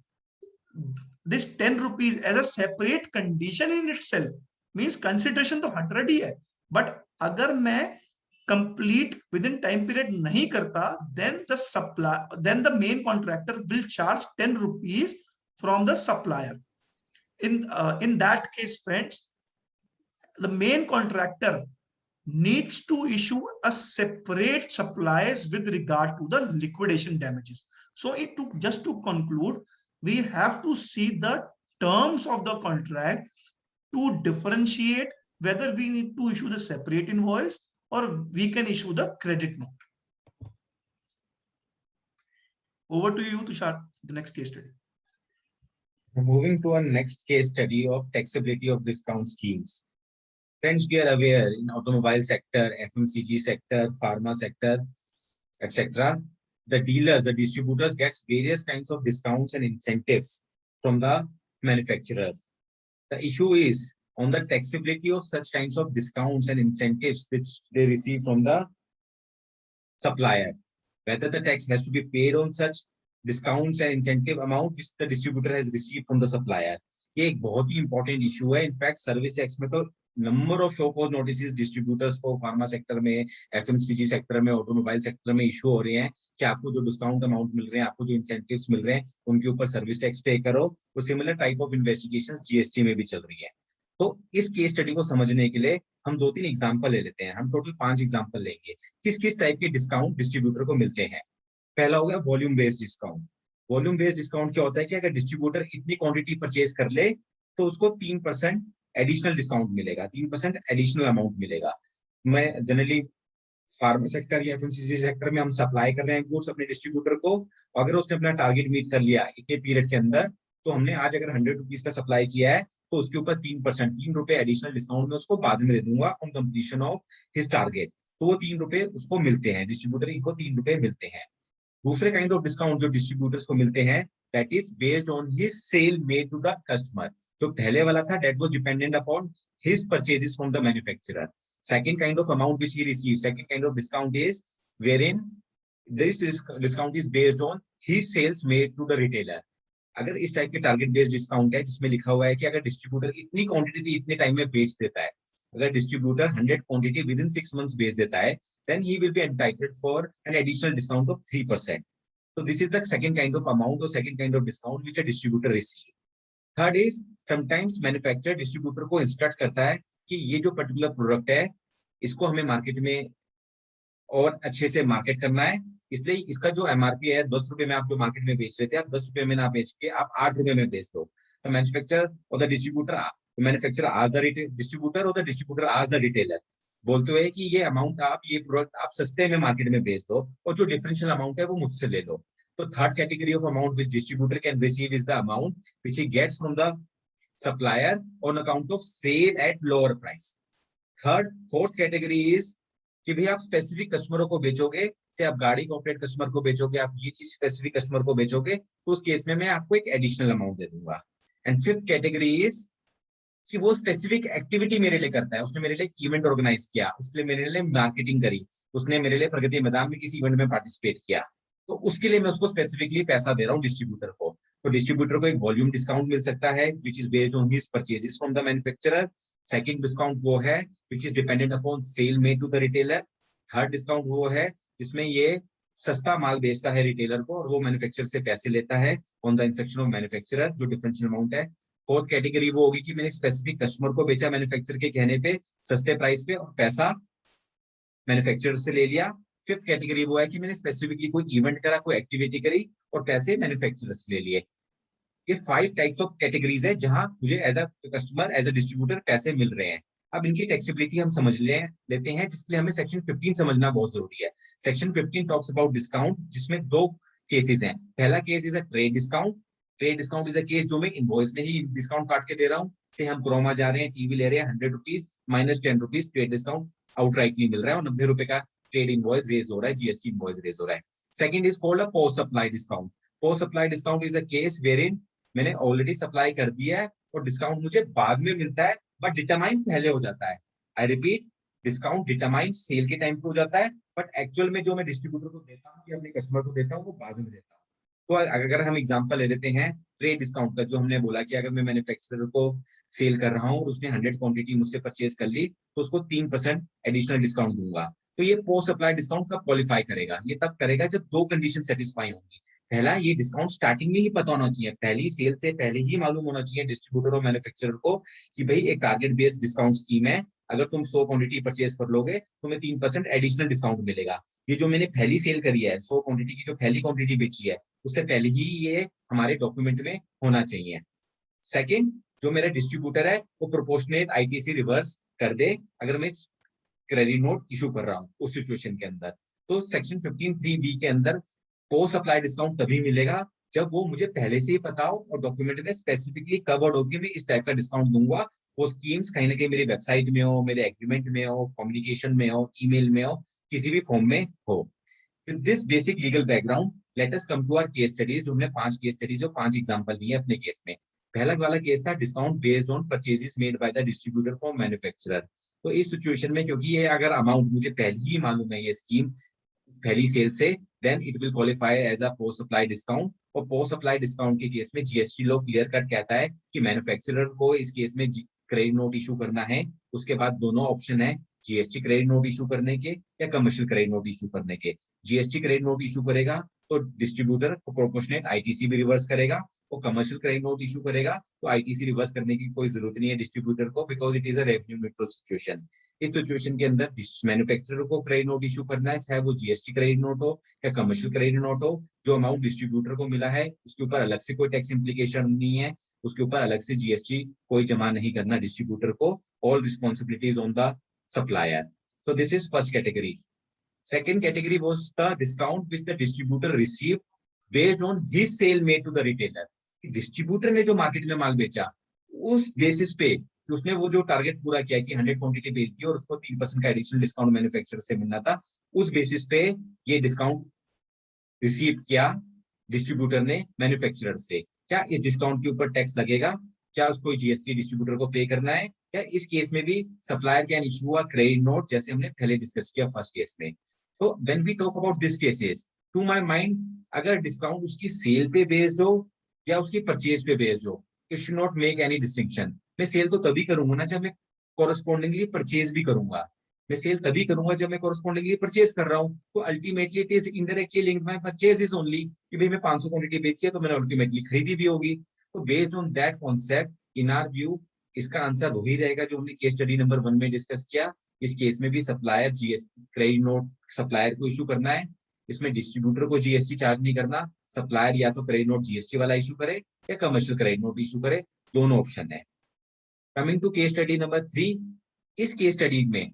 this 10 rupees as a separate condition in itself, मींस consideration तो 100 ही है, but अगर मैं complete within time period नहीं करता, then the main contractor will charge 10 rupees from the supplier. In that case, friends, the main contractor needs to issue a separate supplies with regard to the liquidation damages. So just to conclude, we have to see the terms of the contract to differentiate whether we need to issue the separate invoice or we can issue the credit note. Over to you, Tushar, the next case study. Moving to our next case study of taxability of discount schemes. Friends, we are aware in automobile sector, FMCG sector, pharma sector, etc. The dealers, the distributors gets various kinds of discounts and incentives from the manufacturer. The issue is on the taxability of such kinds of discounts and incentives which they receive from the supplier. Whether the tax has to be paid on such discounts and incentive amount which the distributor has received from the supplier. ये एक बहुत ही important issue है. In fact, service tax में तो number of show cause notices distributors को pharma sector में, FMCG sector में, automobile sector में issue हो रहे हैं कि आपको जो discount amount मिल रहे हैं, आपको जो incentives मिल रहे हैं, उनके ऊपर service tax pay करो. वो similar type of investigations GST में भी चल रही है. तो इस केस स्टडी को समझने के लिए हम 2-3 एग्जांपल ले लेते हैं. हम टोटल 5 एग्जांपल लेंगे. किस किस टाइप के डिस्काउंट डिस्ट्रीब्यूटर को मिलते हैं. पहला हो गया volume based discount. Volume based discount क्या होता है कि अगर डिस्ट्रीब्यूटर इतनी क्वांटिटी परचेज कर ले तो उसको 3% एडिशनल डिस्काउंट मिलेगा, 3% एडिशनल अमाउंट मिलेगा. मैं जनरली फार्मा सेक्टर या एफएमसीजी सेक्टर में हम सप्लाई कर रहे हैं गुड्स अपने डिस्ट्रीब्यूटर को. अगर उसने अपना टारगेट मीट कर लिया इतने पीरियड के अंदर, तो हमने आज अगर 100 रुपीज का सप्लाई किया है तो उसके ऊपर 3%, 3 रुपए एडिशनल डिस्काउंट में उसको बाद में दे दूंगा on completion of his target. तो वो 3 रुपए उसको मिलते हैं, डिस्ट्रीब्यूटर को 3 रुपए मिलते हैं. दूसरे काइंड ऑफ डिस्काउंट जो डिस्ट्रीब्यूटर्स को मिलते हैं that is based on his sale made to the customer. जो पहले वाला था that was dependent upon his purchases from the manufacturer. Second kind of amount which he receive, second kind of discount is wherein this discount is based on his sales made to the retailer. अगर इस type के target based discount है जिसमें लिखा हुआ है कि अगर डिस्ट्रीब्यूटर इतनी क्वांटिटी इतने टाइम में बेच देता है, अगर distributor 100 quantity with in 6 months बेच देता है, then he will be entitled for an additional discount of 3%. So this is the second kind of amount or second kind of discount which a distributor receive. Third is sometimes manufacturer distributor को instruct करता है कि ये जो particular product है इसको हमें market में और अच्छे से मार्केट करना है, इसलिए इसका जो एमआरपी है 10 रुपए में आप जो मार्केट में बेच रहे थे, आप 10 रुपए में ना बेच के आप 8 रुपए में बेच दो. तो मैन्युफैक्चरर और the distributor, manufacturer ask the distributor और the distributor ask the retailer, बोलते हुए कि ये अमाउंट आप, ये प्रोडक्ट आप सस्ते में मार्केट में बेच दो और जो डिफरेंशियल अमाउंट है वो मुझसे ले लो. तो third category of amount which distributor can receive is the amount which he gets from the supplier on account of sale at lower price. Fourth category is कि भाई आप स्पेसिफिक कस्टमरों को बेचोगे, चाहे आप गाड़ी कॉर्पोरेट कस्टमर को बेचोगे, आप ये चीज स्पेसिफिक कस्टमर को बेचोगे, तो उस केस में मैं आपको एक एडिशनल अमाउंट दे दूंगा. एंड फिफ्थ कैटेगरी इज कि वो स्पेसिफिक एक्टिविटी मेरे लिए करता है, उसने मेरे लिए इवेंट ऑर्गेनाइज किया, उसने मेरे लिए मार्केटिंग करी, उसने मेरे लिए प्रगति मैदान में किसी इवेंट में पार्टिसिपेट किया, तो उसके लिए मैं उसको स्पेसिफिकली पैसा दे रहा हूँ डिस्ट्रीब्यूटर को. तो डिस्ट्रीब्यूटर को एक वॉल्यूम डिस्काउंट मिल सकता है which is based on his purchases from the manufacturer. Second discount वो है which is dependent upon sale made to the retailer. Third discount वो है जिसमें ये सस्ता माल बेचता है रिटेलर को और वो मैन्युफैक्चरर से पैसे लेता है on the instruction of manufacturer, जो डिफरेंशियल अमाउंट है. फोर्थ कैटेगरी वो होगी कि मैंने स्पेसिफिक कस्टमर को बेचा मैन्युफैक्चरर के कहने पे सस्ते प्राइस पे और पैसा मैन्युफैक्चरर से ले लिया. फिफ्थ कैटेगरी वो है कि मैंने स्पेसिफिकली कोई इवेंट करा, कोई एक्टिविटी करी और पैसे मैन्युफैक्चरर से ले लिए. ये 5 टाइप्स ऑफ कैटेगरीज है जहां मुझे as a customer, as a distributor पैसे मिल रहे हैं. अब इनकी टैक्सेबिलिटी हम समझ लेते हैं, जिसके लिए हमें सेक्शन 15 समझना बहुत जरूरी है. सेक्शन 15 टॉक्स अबाउट डिस्काउंट, जिसमें 2 केसेस हैं. पहला case is a trade discount. Trade discount is a case जो मैं इनवॉइस में ही डिस्काउंट काट के दे रहा हूँ. से हम क्रोमा जा रहे हैं, टीवी ले रहे हैं, 100 rupees minus 10 rupees trade discount outrightly मिल रहा है और 90 रुपए का ट्रेड इनवॉइस रेज हो रहा है, जीएसटी इनवॉइस रेज हो रहा है. Second is called a post supply discount. Post supply discount is a case wherein मैंने ऑलरेडी सप्लाई कर दिया है और डिस्काउंट मुझे बाद में मिलता है, बट डिटरमाइन पहले हो जाता है. I repeat, discount determine sale के टाइम पे हो जाता है, बट एक्चुअल में जो मैं डिस्ट्रीब्यूटर को देता हूँ या अपने कस्टमर को देता हूँ वो बाद में देता हूँ. तो अगर हम एग्जांपल ले लेते हैं, ट्रेड डिस्काउंट का, जो हमने बोला कि अगर मैं मैन्युफैक्चरर को सेल कर रहा हूँ और उसने 100 क्वांटिटी मुझसे परचेज कर ली तो उसको 3% एडिशनल डिस्काउंट दूंगा। तो ये पोस्ट सप्लाई डिस्काउंट कब क्वालिफाई करेगा? ये तब करेगा जब दो कंडीशन सेटिस्फाई होंगी। पहला, ये डिस्काउंट स्टार्टिंग में ही पता होना चाहिए, पहली सेल से पहले ही मालूम होना चाहिए डिस्ट्रीब्यूटर और मैन्युफैक्चरर को कि भाई एक टारगेट बेस्ड डिस्काउंट स्कीम है, अगर तुम 100 क्वांटिटी परचेज कर लोगे तुम्हें 3% एडिशनल डिस्काउंट मिलेगा। ये जो मैंने पहली सेल करी है 100 क्वांटिटी की, जो पहली क्वांटिटी बेची है, उससे पहले ही ये हमारे डॉक्यूमेंट में होना चाहिए। सेकंड, जो मेरा डिस्ट्रीब्यूटर है वो प्रोपोर्शनेट आईटीसी रिवर्स कर दे अगर मैं क्रेडिट नोट इशू कर रहा हूँ उस सिचुएशन के अंदर। तो सेक्शन 15(3)(b) के अंदर पोस्ट सप्लाई डिस्काउंट तभी मिलेगा जब वो मुझे पहले से ही पता हो और डॉक्यूमेंट में स्पेसिफिकली कवर्ड हो कि मैं इस टाइप का डिस्काउंट दूंगा। वो स्कीम्स कहीं ना कहीं मेरी वेबसाइट में हो, मेरे एग्रीमेंट में हो, कम्युनिकेशन में हो, ईमेल में हो, किसी भी फॉर्म में हो। With this basic legal background, let us come to our case studies। जो हमने 5 केस स्टडीज और 5 एग्जांपल लिए अपने केस में। पहला वाला केस था discount based on purchases made by the distributor from manufacturer. तो इस सिचुएशन में क्योंकि ये अगर अमाउंट मुझे पहले ही मालूम है, ये स्कीम पहली सेल से, then it will qualify as a post supply discount. और पोस्ट सप्लाई डिस्काउंट के केस में जीएसटी लॉ क्लियर कट कहता है कि मैन्युफैक्चरर को इस केस में क्रेडिट नोट इशू करना है। उसके बाद दोनों ऑप्शन है, जीएसटी क्रेडिट नोट इशू करने के या कमर्शियल क्रेडिट नोट इशू करने के। जीएसटी क्रेडिट नोट इशू करेगा तो डिस्ट्रीब्यूटर को प्रोपोर्शनेट आईटीसी भी रिवर्स करेगा, और कमर्शियल क्रेडिट नोट इशू करेगा तो आईटीसी रिवर्स करने की कोई जरूरत नहीं है डिस्ट्रीब्यूटर को, because it is a revenue neutral situation. इस सिचुएशन के अंदर मैन्युफैक्चरर को क्रेडिट नोट इशू करना है, चाहे वो जीएसटी क्रेडिट नोट हो या कमर्शियल क्रेडिट नोट हो। जो अमाउंट डिस्ट्रीब्यूटर को मिला है उसके ऊपर अलग से कोई टैक्स इंप्लीकेशन नहीं है, उसके ऊपर अलग से जीएसटी कोई जमा नहीं करना डिस्ट्रीब्यूटर को। All responsibilities on the supplier. So this is first category. Second category was the discount which the distributor received based on his sale made to the retailer. Distributor ने जो मार्केट में माल बेचा उस बेसिस पे कि उसने वो जो टारगेट पूरा किया कि 100 क्वांटिटी बेच दी और उसको 3% का एडिशनल डिस्काउंट मैन्युफैक्चरर से मिलना था, उस बेसिस पे ये डिस्काउंट रिसीव किया डिस्ट्रीब्यूटर ने मैन्युफैक्चरर से। क्या इस डिस्काउंट के ऊपर टैक्स लगेगा? क्या उसको जीएसटी डिस्ट्रीब्यूटर को पे करना है? या इस केस में भी supplier can issue a credit note, जैसे हमने पहले डिस्कस किया फर्स्ट केस में। तो when we talk about this cases, to my mind, अगर डिस्काउंट उसकी सेल पे बेस्ड हो या उसकी परचेज पे बेस्ड हो, it should not make any distinction. मैं सेल तो तभी करूंगा ना जब मैं कोरस्पॉन्डिंगली परचेज भी करूंगा। मैं सेल तभी करूंगा जब मैं कोरस्पॉन्डिंगली परचेज कर रहा हूँ। तो ultimately it is indirectly linked my purchase is only, कि भाई मैं 500 क्वांटिटी बेची है तो मैंने अल्टीमेटली खरीदी भी होगी। तो based on that concept, in our view, इसका आंसर वही रहेगा जो हमने केस स्टडी नंबर 1 में डिस्कस किया। इस केस में भी supplier GST credit note supplier को इशू करना है, इसमें डिस्ट्रीब्यूटर को जीएसटी चार्ज नहीं करना। सप्लायर या तो क्रेडिट नोट जीएसटी वाला इशू करे या कमर्शियल क्रेडिट नोट इशू करे, दोनों ऑप्शन है। Coming to case study number 3, इस केस स्टडी में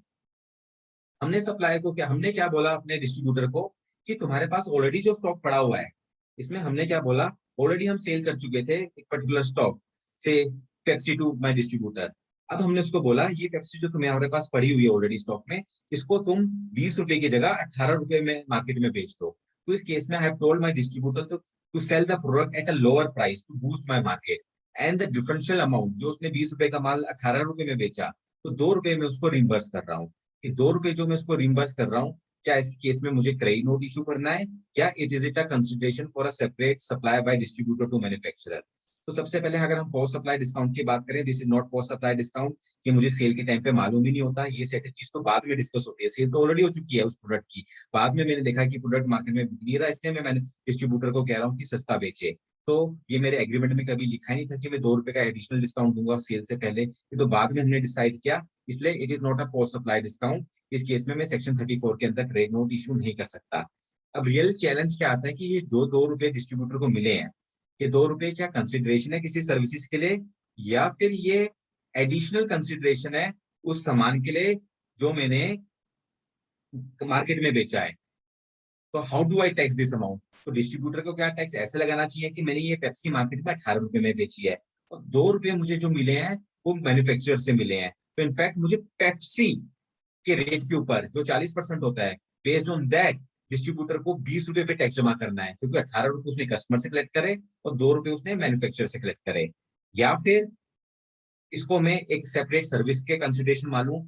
हमने सप्लायर को हमने क्या बोला अपने डिस्ट्रीब्यूटर को कि तुम्हारे पास ऑलरेडी जो स्टॉक पड़ा हुआ है, इसमें हमने क्या बोला, ऑलरेडी हम सेल कर चुके थे एक पर्टिकुलर स्टॉक से पेप्सी टू माय डिस्ट्रीब्यूटर। अब हमने उसको बोला ये पेप्सी जो तुम्हारे पास पड़ी हुई है ऑलरेडी स्टॉक में, इसको तुम 20 रुपए की जगह 18 रुपए में मार्केट में बेच दो। तो इस केस में I have told my distributor to sell the product at a lower price to boost my market, and the differential amount, जो उसने 20 रुपए का माल 18 रुपए में बेचा तो 2 रुपए में उसको रिम्बर्स कर रहा हूँ। कि 2 रुपए जो मैं उसको रिम्बर्स कर रहा हूँ, क्या इस केस में मुझे क्रेडिट नोट इशू करना है या it is it a consideration for a separate supply by distributor to manufacturer? तो सबसे पहले अगर हम पोस्ट सप्लाई डिस्काउंट की बात करें, this is not post supply discount. ये मुझे सेल के टाइम पे मालूम ही नहीं होता, ये सेट चीज तो बाद में डिस्कस होती है। सेल तो ऑलरेडी हो चुकी है उस प्रोडक्ट की, बाद में मैंने देखा कि प्रोडक्ट मार्केट में बिक नहीं रहा, इसलिए मैं डिस्ट्रीब्यूटर को कह रहा हूँ कि सस्ता बेचे। तो ये मेरे एग्रीमेंट में कभी लिखा नहीं था कि मैं 2 रुपए का एडिशनल डिस्काउंट दूंगा सेल से पहले, ये तो बाद में हमने डिसाइड किया, इसलिए it is not a post supply discount. इस केस में मैं सेक्शन 34 के अंदर क्रेडिट नोट इशू नहीं कर सकता। अब रियल चैलेंज क्या आता है कि ये जो 2 रुपए डिस्ट्रीब्यूटर को मिले हैं, ये 2 रुपए क्या कंसिडरेशन है किसी सर्विसेज के लिए या फिर ये एडिशनल कंसिडरेशन है उस सामान के लिए जो मैंने मार्केट में बेचा है? तो how do I tax this amount? तो डिस्ट्रीब्यूटर को क्या टैक्स ऐसे लगाना चाहिए कि मैंने ये पेप्सी मार्केट में 18 रुपए में बेची है और 2 रुपए मुझे जो मिले हैं वो मैन्युफैक्चरर से मिले हैं। तो इनफैक्ट मुझे पेप्सी के रेट के ऊपर जो 40% होता है, बेस्ड ऑन दैट डिस्ट्रीब्यूटर को 20 रुपए पे टैक्स जमा करना है, क्योंकि 18 रुपए उसने कस्टमर से कलेक्ट करे और 2 रुपए उसने मैन्युफैक्चरर से कलेक्ट करे। या फिर इसको मैं एक सेपरेट सर्विस के कंसिडरेशन मानूं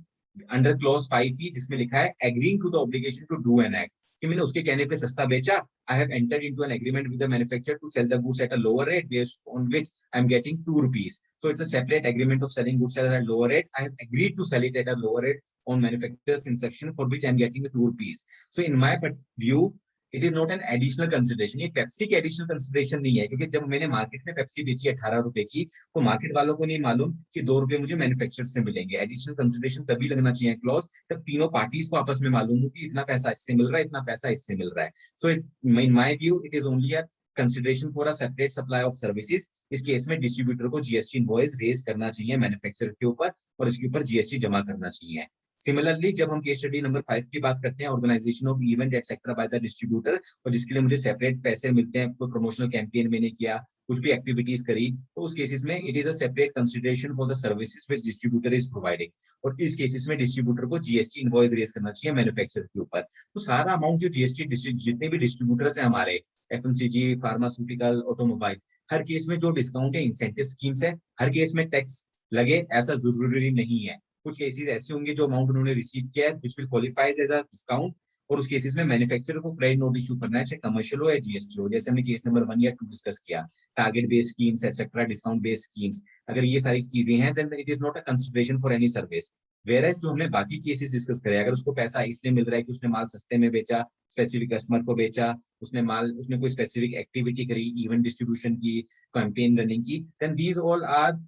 अंडर क्लॉज 5E, जिसमें लिखा है agreeing to the obligation to do an act. कि मैंने उसके कहने पे सस्ता बेचा. I have entered into an agreement with the manufacturer to sell the goods at a lower rate based on which I'm getting 2 rupees. So it's a separate agreement of selling goods at a lower rate. I have agreed to sell it at a lower rate on manufacturer's instruction for which I'm getting 2 rupees. So in my view, it is not an additional consideration. ये Pepsi की additional consideration नहीं है, क्योंकि जब मैंने market में Pepsi बेची 18 रुपए की, तो मार्केट वालों को नहीं मालूम कि 2 रुपए मुझे मैन्युफैक्चरर से मिलेंगे. एडिशनल कंसिडरेशन तभी लगना चाहिए क्लॉज जब तीनों पार्टीज को आपस में मालूम हो कि इतना पैसा इससे मिल रहा है, इतना पैसा इससे मिल रहा है. So in my view it is only a consideration for a separate supply of services. इस केस में डिस्ट्रीब्यूटर को जीएसटी इनवॉइस रेज करना चाहिए मैन्युफैक्चरर के ऊपर और इसके ऊपर जीएसटी जमा करना चाहिए. सिमिलरली जब हम केस स्टडी नंबर 5 की बात करते हैं, organisation of event etcetera by the distributor, और जिसके लिए मुझे सेपरेट पैसे मिलते हैं, कोई प्रमोशनल कैंपेन मैंने किया, कुछ भी एक्टिविटीज करी, तो उस केसेस में it is a separate consideration for the services which distributor is providing. और इस केसेस में डिस्ट्रीब्यूटर को जीएसटी इनवॉइस रेज करना चाहिए मैन्युफैक्चरर के ऊपर. तो सारा अमाउंट जो जीएसटी जितने भी डिस्ट्रीब्यूटर्स हैं हमारे, एफएमसीजी, फार्मास्यूटिकल, ऑटोमोबाइल, हर केस में जो डिस्काउंट है, इंसेंटिव स्कीम्स है, हर केस में टैक्स लगे ऐसा जरूरी नहीं है. कुछ केसेस ऐसे होंगे जो अमाउंट उन्होंने रिसीव किया है which will qualifies as a discount, और उस केसेस में मैन्युफैक्चरर को क्रेडिट नोट इशू करना है, चाहे कमर्शियल हो या जीएसटी हो. जैसे हमने केस नंबर 1 या 2 डिस्कस किया, target based schemes etcetera, discount based schemes, अगर ये सारी चीजें हैं then it is not a consideration for any service. Whereas जो हमने बाकी केसेस डिस्कस करे, अगर उसको पैसा इसलिए मिल रहा है कि उसने माल सस्ते में बेचा, स्पेसिफिक कस्टमर को बेचा, उसने कोई स्पेसिफिक एक्टिविटी करी, इवेंट डिस्ट्रीब्यूशन की, कैंपेन रनिंग की, then these all are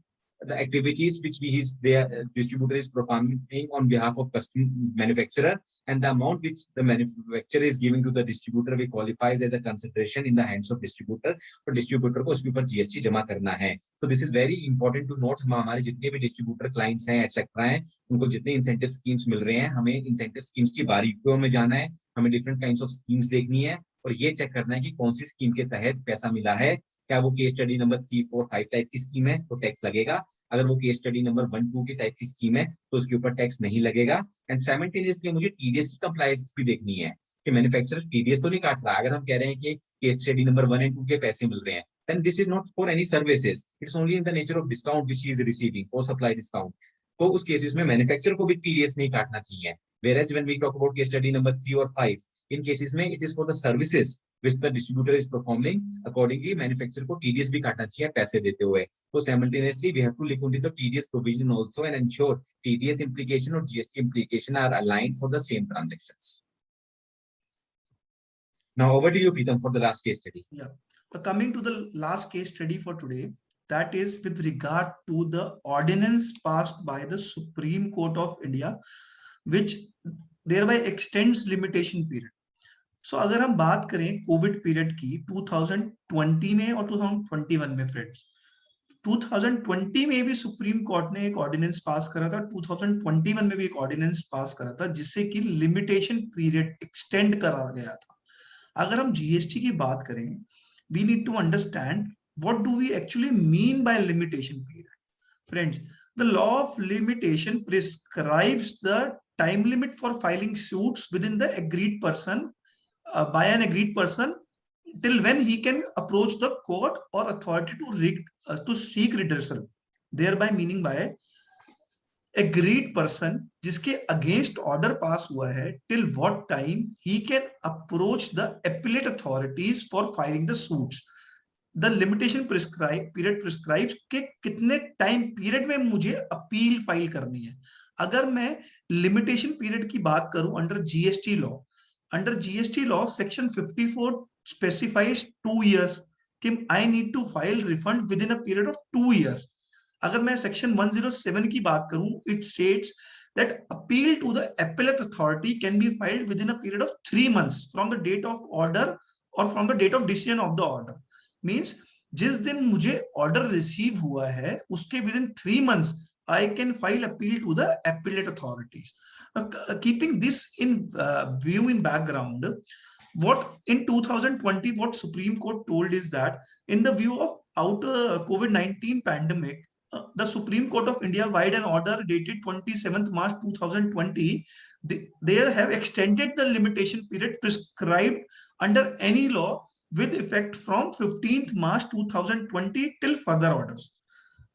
the activities which distributor is performing on behalf of manufacturer, and the amount which the manufacturer is giving to the distributor will qualifies as a consideration in the hands of distributor. और distributor को उसके ऊपर GST जमा करना है. So this is very important to note. हमारे जितने भी distributor clients हैं एक्सेट्रा हैं, उनको जितने इंसेंटिव स्कीम्स मिल रहे हैं, हमें इंसेंटिव स्कीम्स की बारीकियों में जाना है, हमें डिफरेंट काइंड्स ऑफ स्कीम्स देखनी है और ये चेक करना है कि कौन सी स्कीम के तहत पैसा मिला है. क्या वो केस स्टडी नंबर 3, 4, 5 टाइप की स्कीम है तो टैक्स लगेगा. अगर वो केस स्टडी नंबर 1, 2 के टाइप की स्कीम है तो उसके ऊपर टैक्स नहीं लगेगा. एंड साइमल्टेनियसली मुझे टीडीएस की कंप्लायंस भी देखनी है कि मैन्युफैक्चरर टीडीएस तो नहीं काट रहा. अगर हम कह रहे हैं कि केस स्टडी नंबर 1 एंड 2 के पैसे मिल रहे हैं, then this is not for any services, it's only in the nature of discount which he is receiving, or supply discount. तो उस केसेस में मैन्युफैक्चरर को भी टीडीएस नहीं काटना चाहिए. Whereas when we talk about case study number 3 or 5, in cases में it is for the services which the distributor is performing. Accordingly, manufacturer को TDS भी काटना चाहिए पैसे देते हुए. So simultaneously, we have to look into the TDS provision also and ensure TDS implication or GST implication are aligned for the same transactions. Now over to you, Preetham, for the last case study. Yeah. So coming to the last case study for today, that is with regard to the ordinance passed by the Supreme Court of India, which thereby extends limitation period. So अगर हम बात करें Covid period की 2020 में और 2021 में, friends 2020 में भी सुप्रीम कोर्ट ने एक ऑर्डिनेंस पास करा था, 2021 में भी एक ऑर्डिनेंस पास करा था जिससे कि लिमिटेशन पीरियड एक्सटेंड करा गया था. अगर हम जीएसटी की बात करें, we need to understand what do we actually mean by limitation period. Friends, the law of limitation prescribes the time limit for filing suits within the agreed person by an agreed person till when he can approach the court or authority to seek redressal, thereby meaning by agreed person जिसके against order pass हुआ है, till what time he can approach the appellate authorities for filing the suits. The limitation period prescribes कि कितने time period में मुझे appeal file करनी है. अगर मैं लिमिटेशन पीरियड की बात करूं under GST law section 54 specifies 2 years कि I need to file refund within a period of 2 years. अगर मैं सेक्शन 107 की बात करूं, it states that appeal to the appellate authority can be filed within a period of 3 months from the date of order or from the date of decision of the order. Means जिस दिन मुझे order receive हुआ है उसके within 3 months I can file appeal to the appellate authorities. Keeping this in view in background, what in 2020 what Supreme Court told is that in the view of COVID-19 pandemic, the Supreme Court of India vide an order dated 27th March 2020. They have extended the limitation period prescribed under any law with effect from 15th March 2020 till further orders.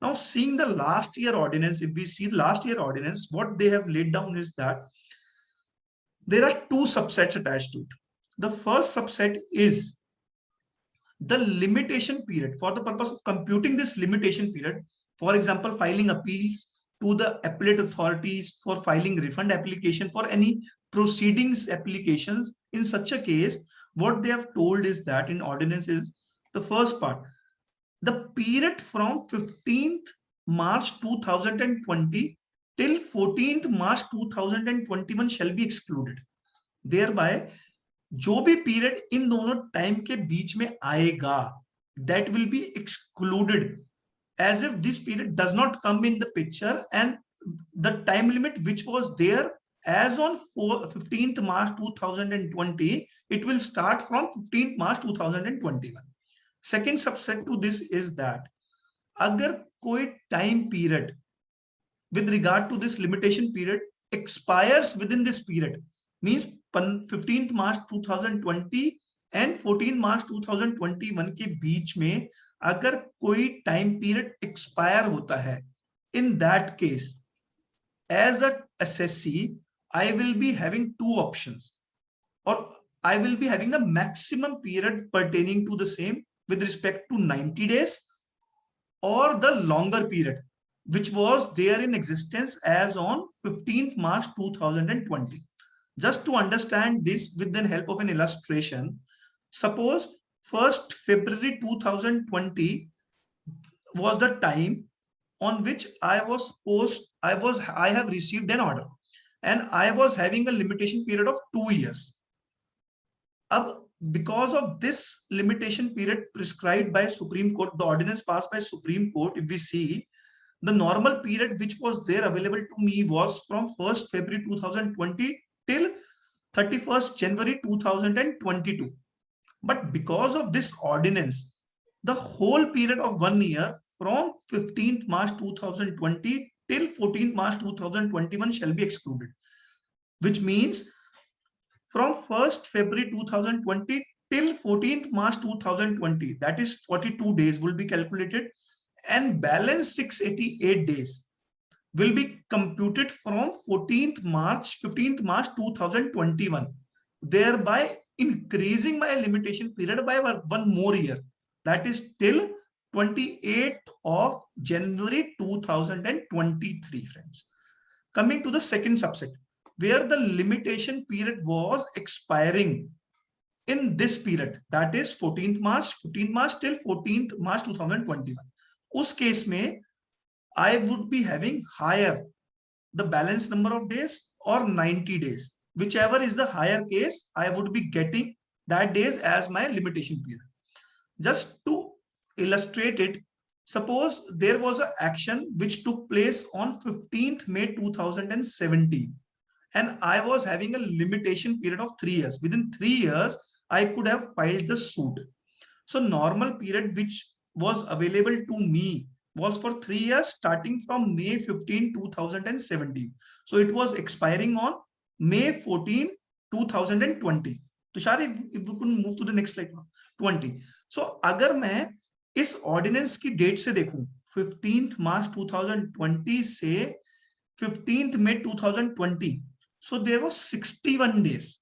Now, seeing the last year ordinance, if we see the last year ordinance, what they have laid down is that there are 2 subsets attached to it. The first subset is the limitation period. For the purpose of computing this limitation period, for example, filing appeals to the appellate authorities, for filing refund application, for any proceedings applications, in such a case, what they have told is that in ordinance is the first part, the period from 15th March 2020 till 14th March 2021 shall be excluded. Thereby, जो भी period in दोनों time के बीच में आएगा, that will be excluded, as if this period does not come in the picture, and the time limit which was there as on 15th March 2020, it will start from 15th March 2021. Second subset to this is that अगर कोई time period with regard to this limitation period expires within this period, means 15th March 2020 and 14th March 2021 के बीच में अगर कोई time period expire होता है, in that case, as a assessee, I will be having two options, or I will be having the maximum period pertaining to the same with respect to 90 days, or the longer period which was there in existence as on 15th March 2020. Just to understand this with the help of an illustration, suppose 1st February 2020 was the time on which I have received an order, and I was having a limitation period of 2 years. Because of this limitation period prescribed by Supreme Court, the ordinance passed by Supreme Court, if we see, the normal period which was there available to me was from 1st February 2020 till 31st January 2022. But because of this ordinance, the whole period of 1 year from 15th March 2020 till 14th March 2021 shall be excluded, which means from 1st February 2020 till 14th March 2020, that is 42 days will be calculated, and balance 688 days will be computed from 15th March 2021, thereby increasing my limitation period by 1 more year, that is till 28th of January 2023, friends. Coming to the second subset, where the limitation period was expiring in this period, that is 15th March till 14th March 2021. उस case में I would be having higher the balance number of days or 90 days, whichever is the higher case, I would be getting that days as my limitation period. Just to illustrate it, suppose there was an action which took place on 15th May 2017, and I was having a limitation period of 3 years. Within 3 years, I could have filed the suit. So normal period which was available to me was for 3 years starting from May 15, 2017. So it was expiring on May 14, 2020. Tushar, if we could move to the next slide, 20. So अगर मैं इस ordinance की date से देखूं 15th March 2020 से 15th May 2020, so there was 61 days.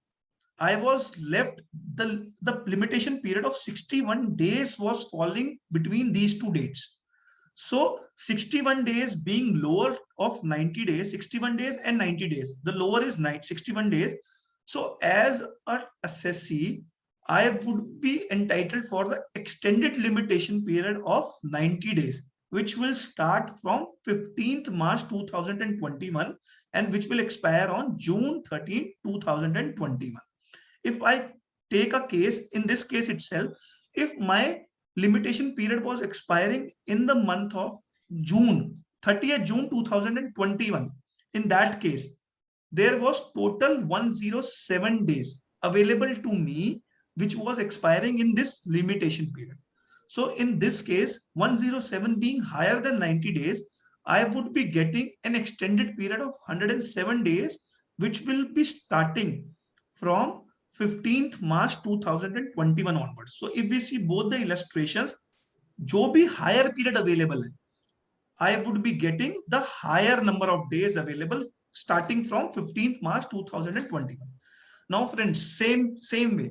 I was left, the limitation period of 61 days was falling between these two dates. So 61 days being lower of 90 days, 61 days and 90 days, the lower is 61 days. So as an assessee, I would be entitled for the extended limitation period of 90 days, which will start from 15th March 2021 and which will expire on June 13, 2021. If I take a case, in this case itself, if my limitation period was expiring in the month of June, 30th June 2021, in that case, there was total 107 days available to me, which was expiring in this limitation period. So in this case, 107 being higher than 90 days, I would be getting an extended period of 107 days, which will be starting from 15th March 2021 onwards. So if we see both the illustrations, जो भी higher period available है, I would be getting the higher number of days available starting from 15th March 2021. Now friends, same way,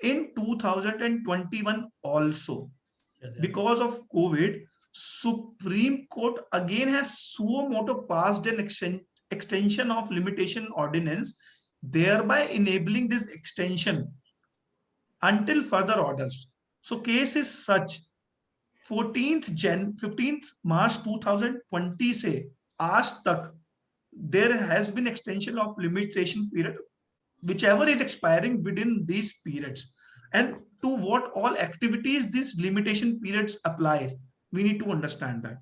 in 2021 also. Because of COVID, Supreme Court again has suo motu passed an extension of limitation ordinance, thereby enabling this extension until further orders. So case is such, 15th March 2020 से आज तक there has been extension of limitation period, whichever is expiring within these periods, and to what all activities these limitation periods applies. We need to understand that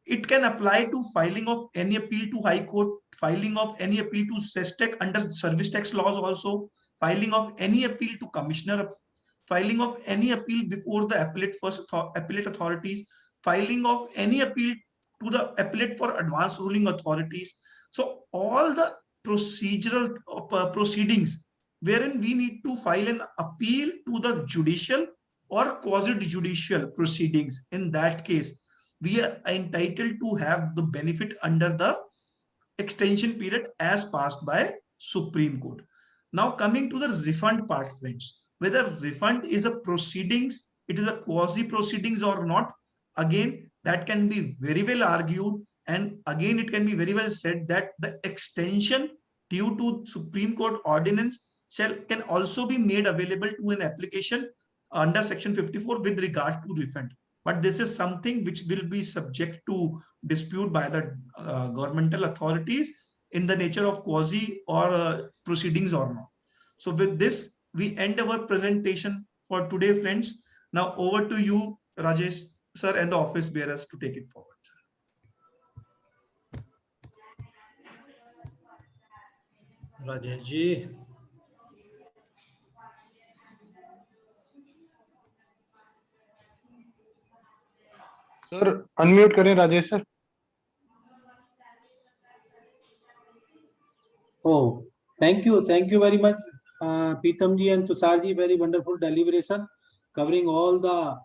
it can apply to filing of any appeal to High Court, filing of any appeal to SESTEC under service tax laws, also filing of any appeal to Commissioner, filing of any appeal before the appellate authorities, filing of any appeal to the appellate for advanced ruling authorities. So all the procedural proceedings wherein we need to file an appeal to the judicial or quasi-judicial proceedings, in that case, we are entitled to have the benefit under the extension period as passed by Supreme Court. Now coming to the refund part, friends, whether refund is a proceedings, it is a quasi proceedings or not, again, that can be very well argued, and again, it can be very well said that the extension due to Supreme Court ordinance can also be made available to an application under section 54 with regard to refund. But this is something which will be subject to dispute by the governmental authorities in the nature of quasi or proceedings or not. So with this, we end our presentation for today, friends. Now over to you, Rajesh sir, and the office bearers to take it forward. Rajesh ji, sir unmute करें Rajesh sir. Oh, thank you very much, Preetham ji and Tushar ji. Very wonderful deliberation covering all the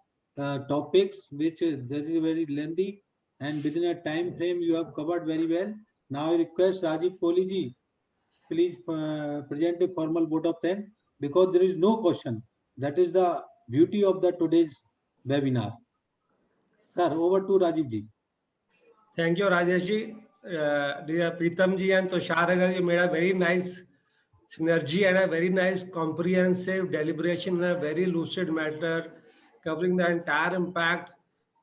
topics, which is very lengthy, and within a time frame you have covered very well. Now I request Rajiv Kohli ji, please present a formal vote of thanks, because there is no question. That is the beauty of the today's webinar. Sir, over to Rajiv ji. thank you Rajesh ji. Dear Preetham ji and Tushar Agar ji made a very nice synergy and a very nice comprehensive deliberation in a very lucid matter, covering the entire impact,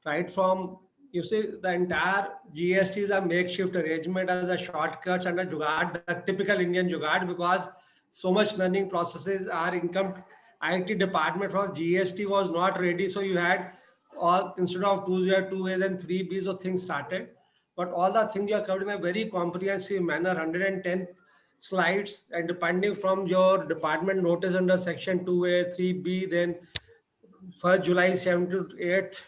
right from, you see, the entire GST is a makeshift arrangement as a shortcut and a jugaad, the typical Indian jugaad, because so much learning processes are income. IT department from GST was not ready, so you had all, instead of 2, you had 2As and 3Bs, so things started. But all the things you are covered in a very comprehensive manner, 110 slides, and depending from your department notice under section 2A, 3B, then 1st July 7 to 8th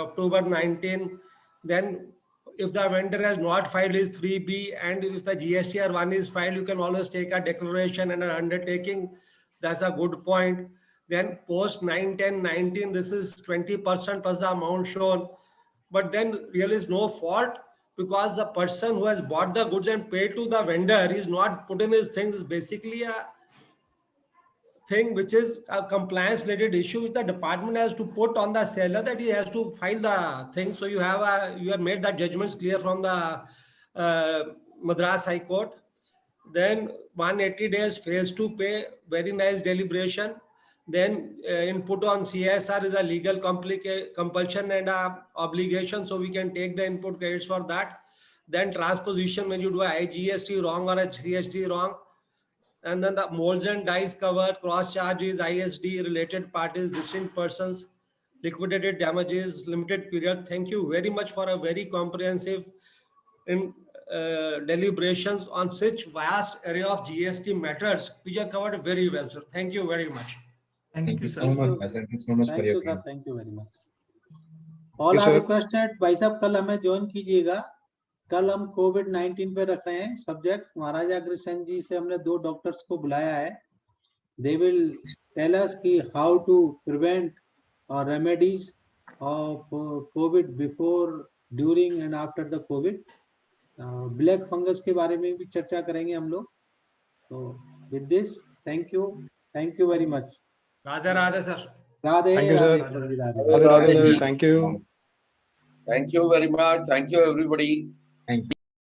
October 19, then if the vendor has not filed his 3B, and if the GSTR 1 is filed, you can always take a declaration and an undertaking. That's a good point. Then post 9, 10, 19, this is 20% plus the amount shown. But then really is no fault, because the person who has bought the goods and paid to the vendor is not put in his things. Is basically a thing which is a compliance related issue which the department has to put on the seller, that he has to file the thing. So you have made that judgments clear from the Madras High Court. Then 180 days phase 2 pay, very nice deliberation. Then input on CSR is a legal compulsion and a obligation, so we can take the input credits for that. Then transposition, when you do a IGST wrong or a CST wrong. And then the molds and dies covered, cross charges, ISD, related parties, distinct persons, liquidated damages, limited period. Thank you very much for a very comprehensive deliberations on such vast array of GST matters, which are covered very well, sir. Thank you very much. Thank you, sir. so much. Thank you so much for Thank your you, sir. time. Thank you very much. All are requested. भाई साहब कल हमें join कीजिएगा. कल हम कोविड-19 पे रख रहे हैं सब्जेक्ट. महाराजा अग्रसेन जी से हमने 2 डॉक्टर्स को बुलाया है. They will tell us कि how to prevent or remedies of COVID before, during and after the COVID. Black fungus के बारे में भी चर्चा करेंगे हम लोग. So with this, thank you very much. Radhe Radhe sir. Radhe Thank you, Radhe sir. Sir ji, Radhe Radhe, Radhe, thank you. Thank you very much. Thank you, everybody. Thank you.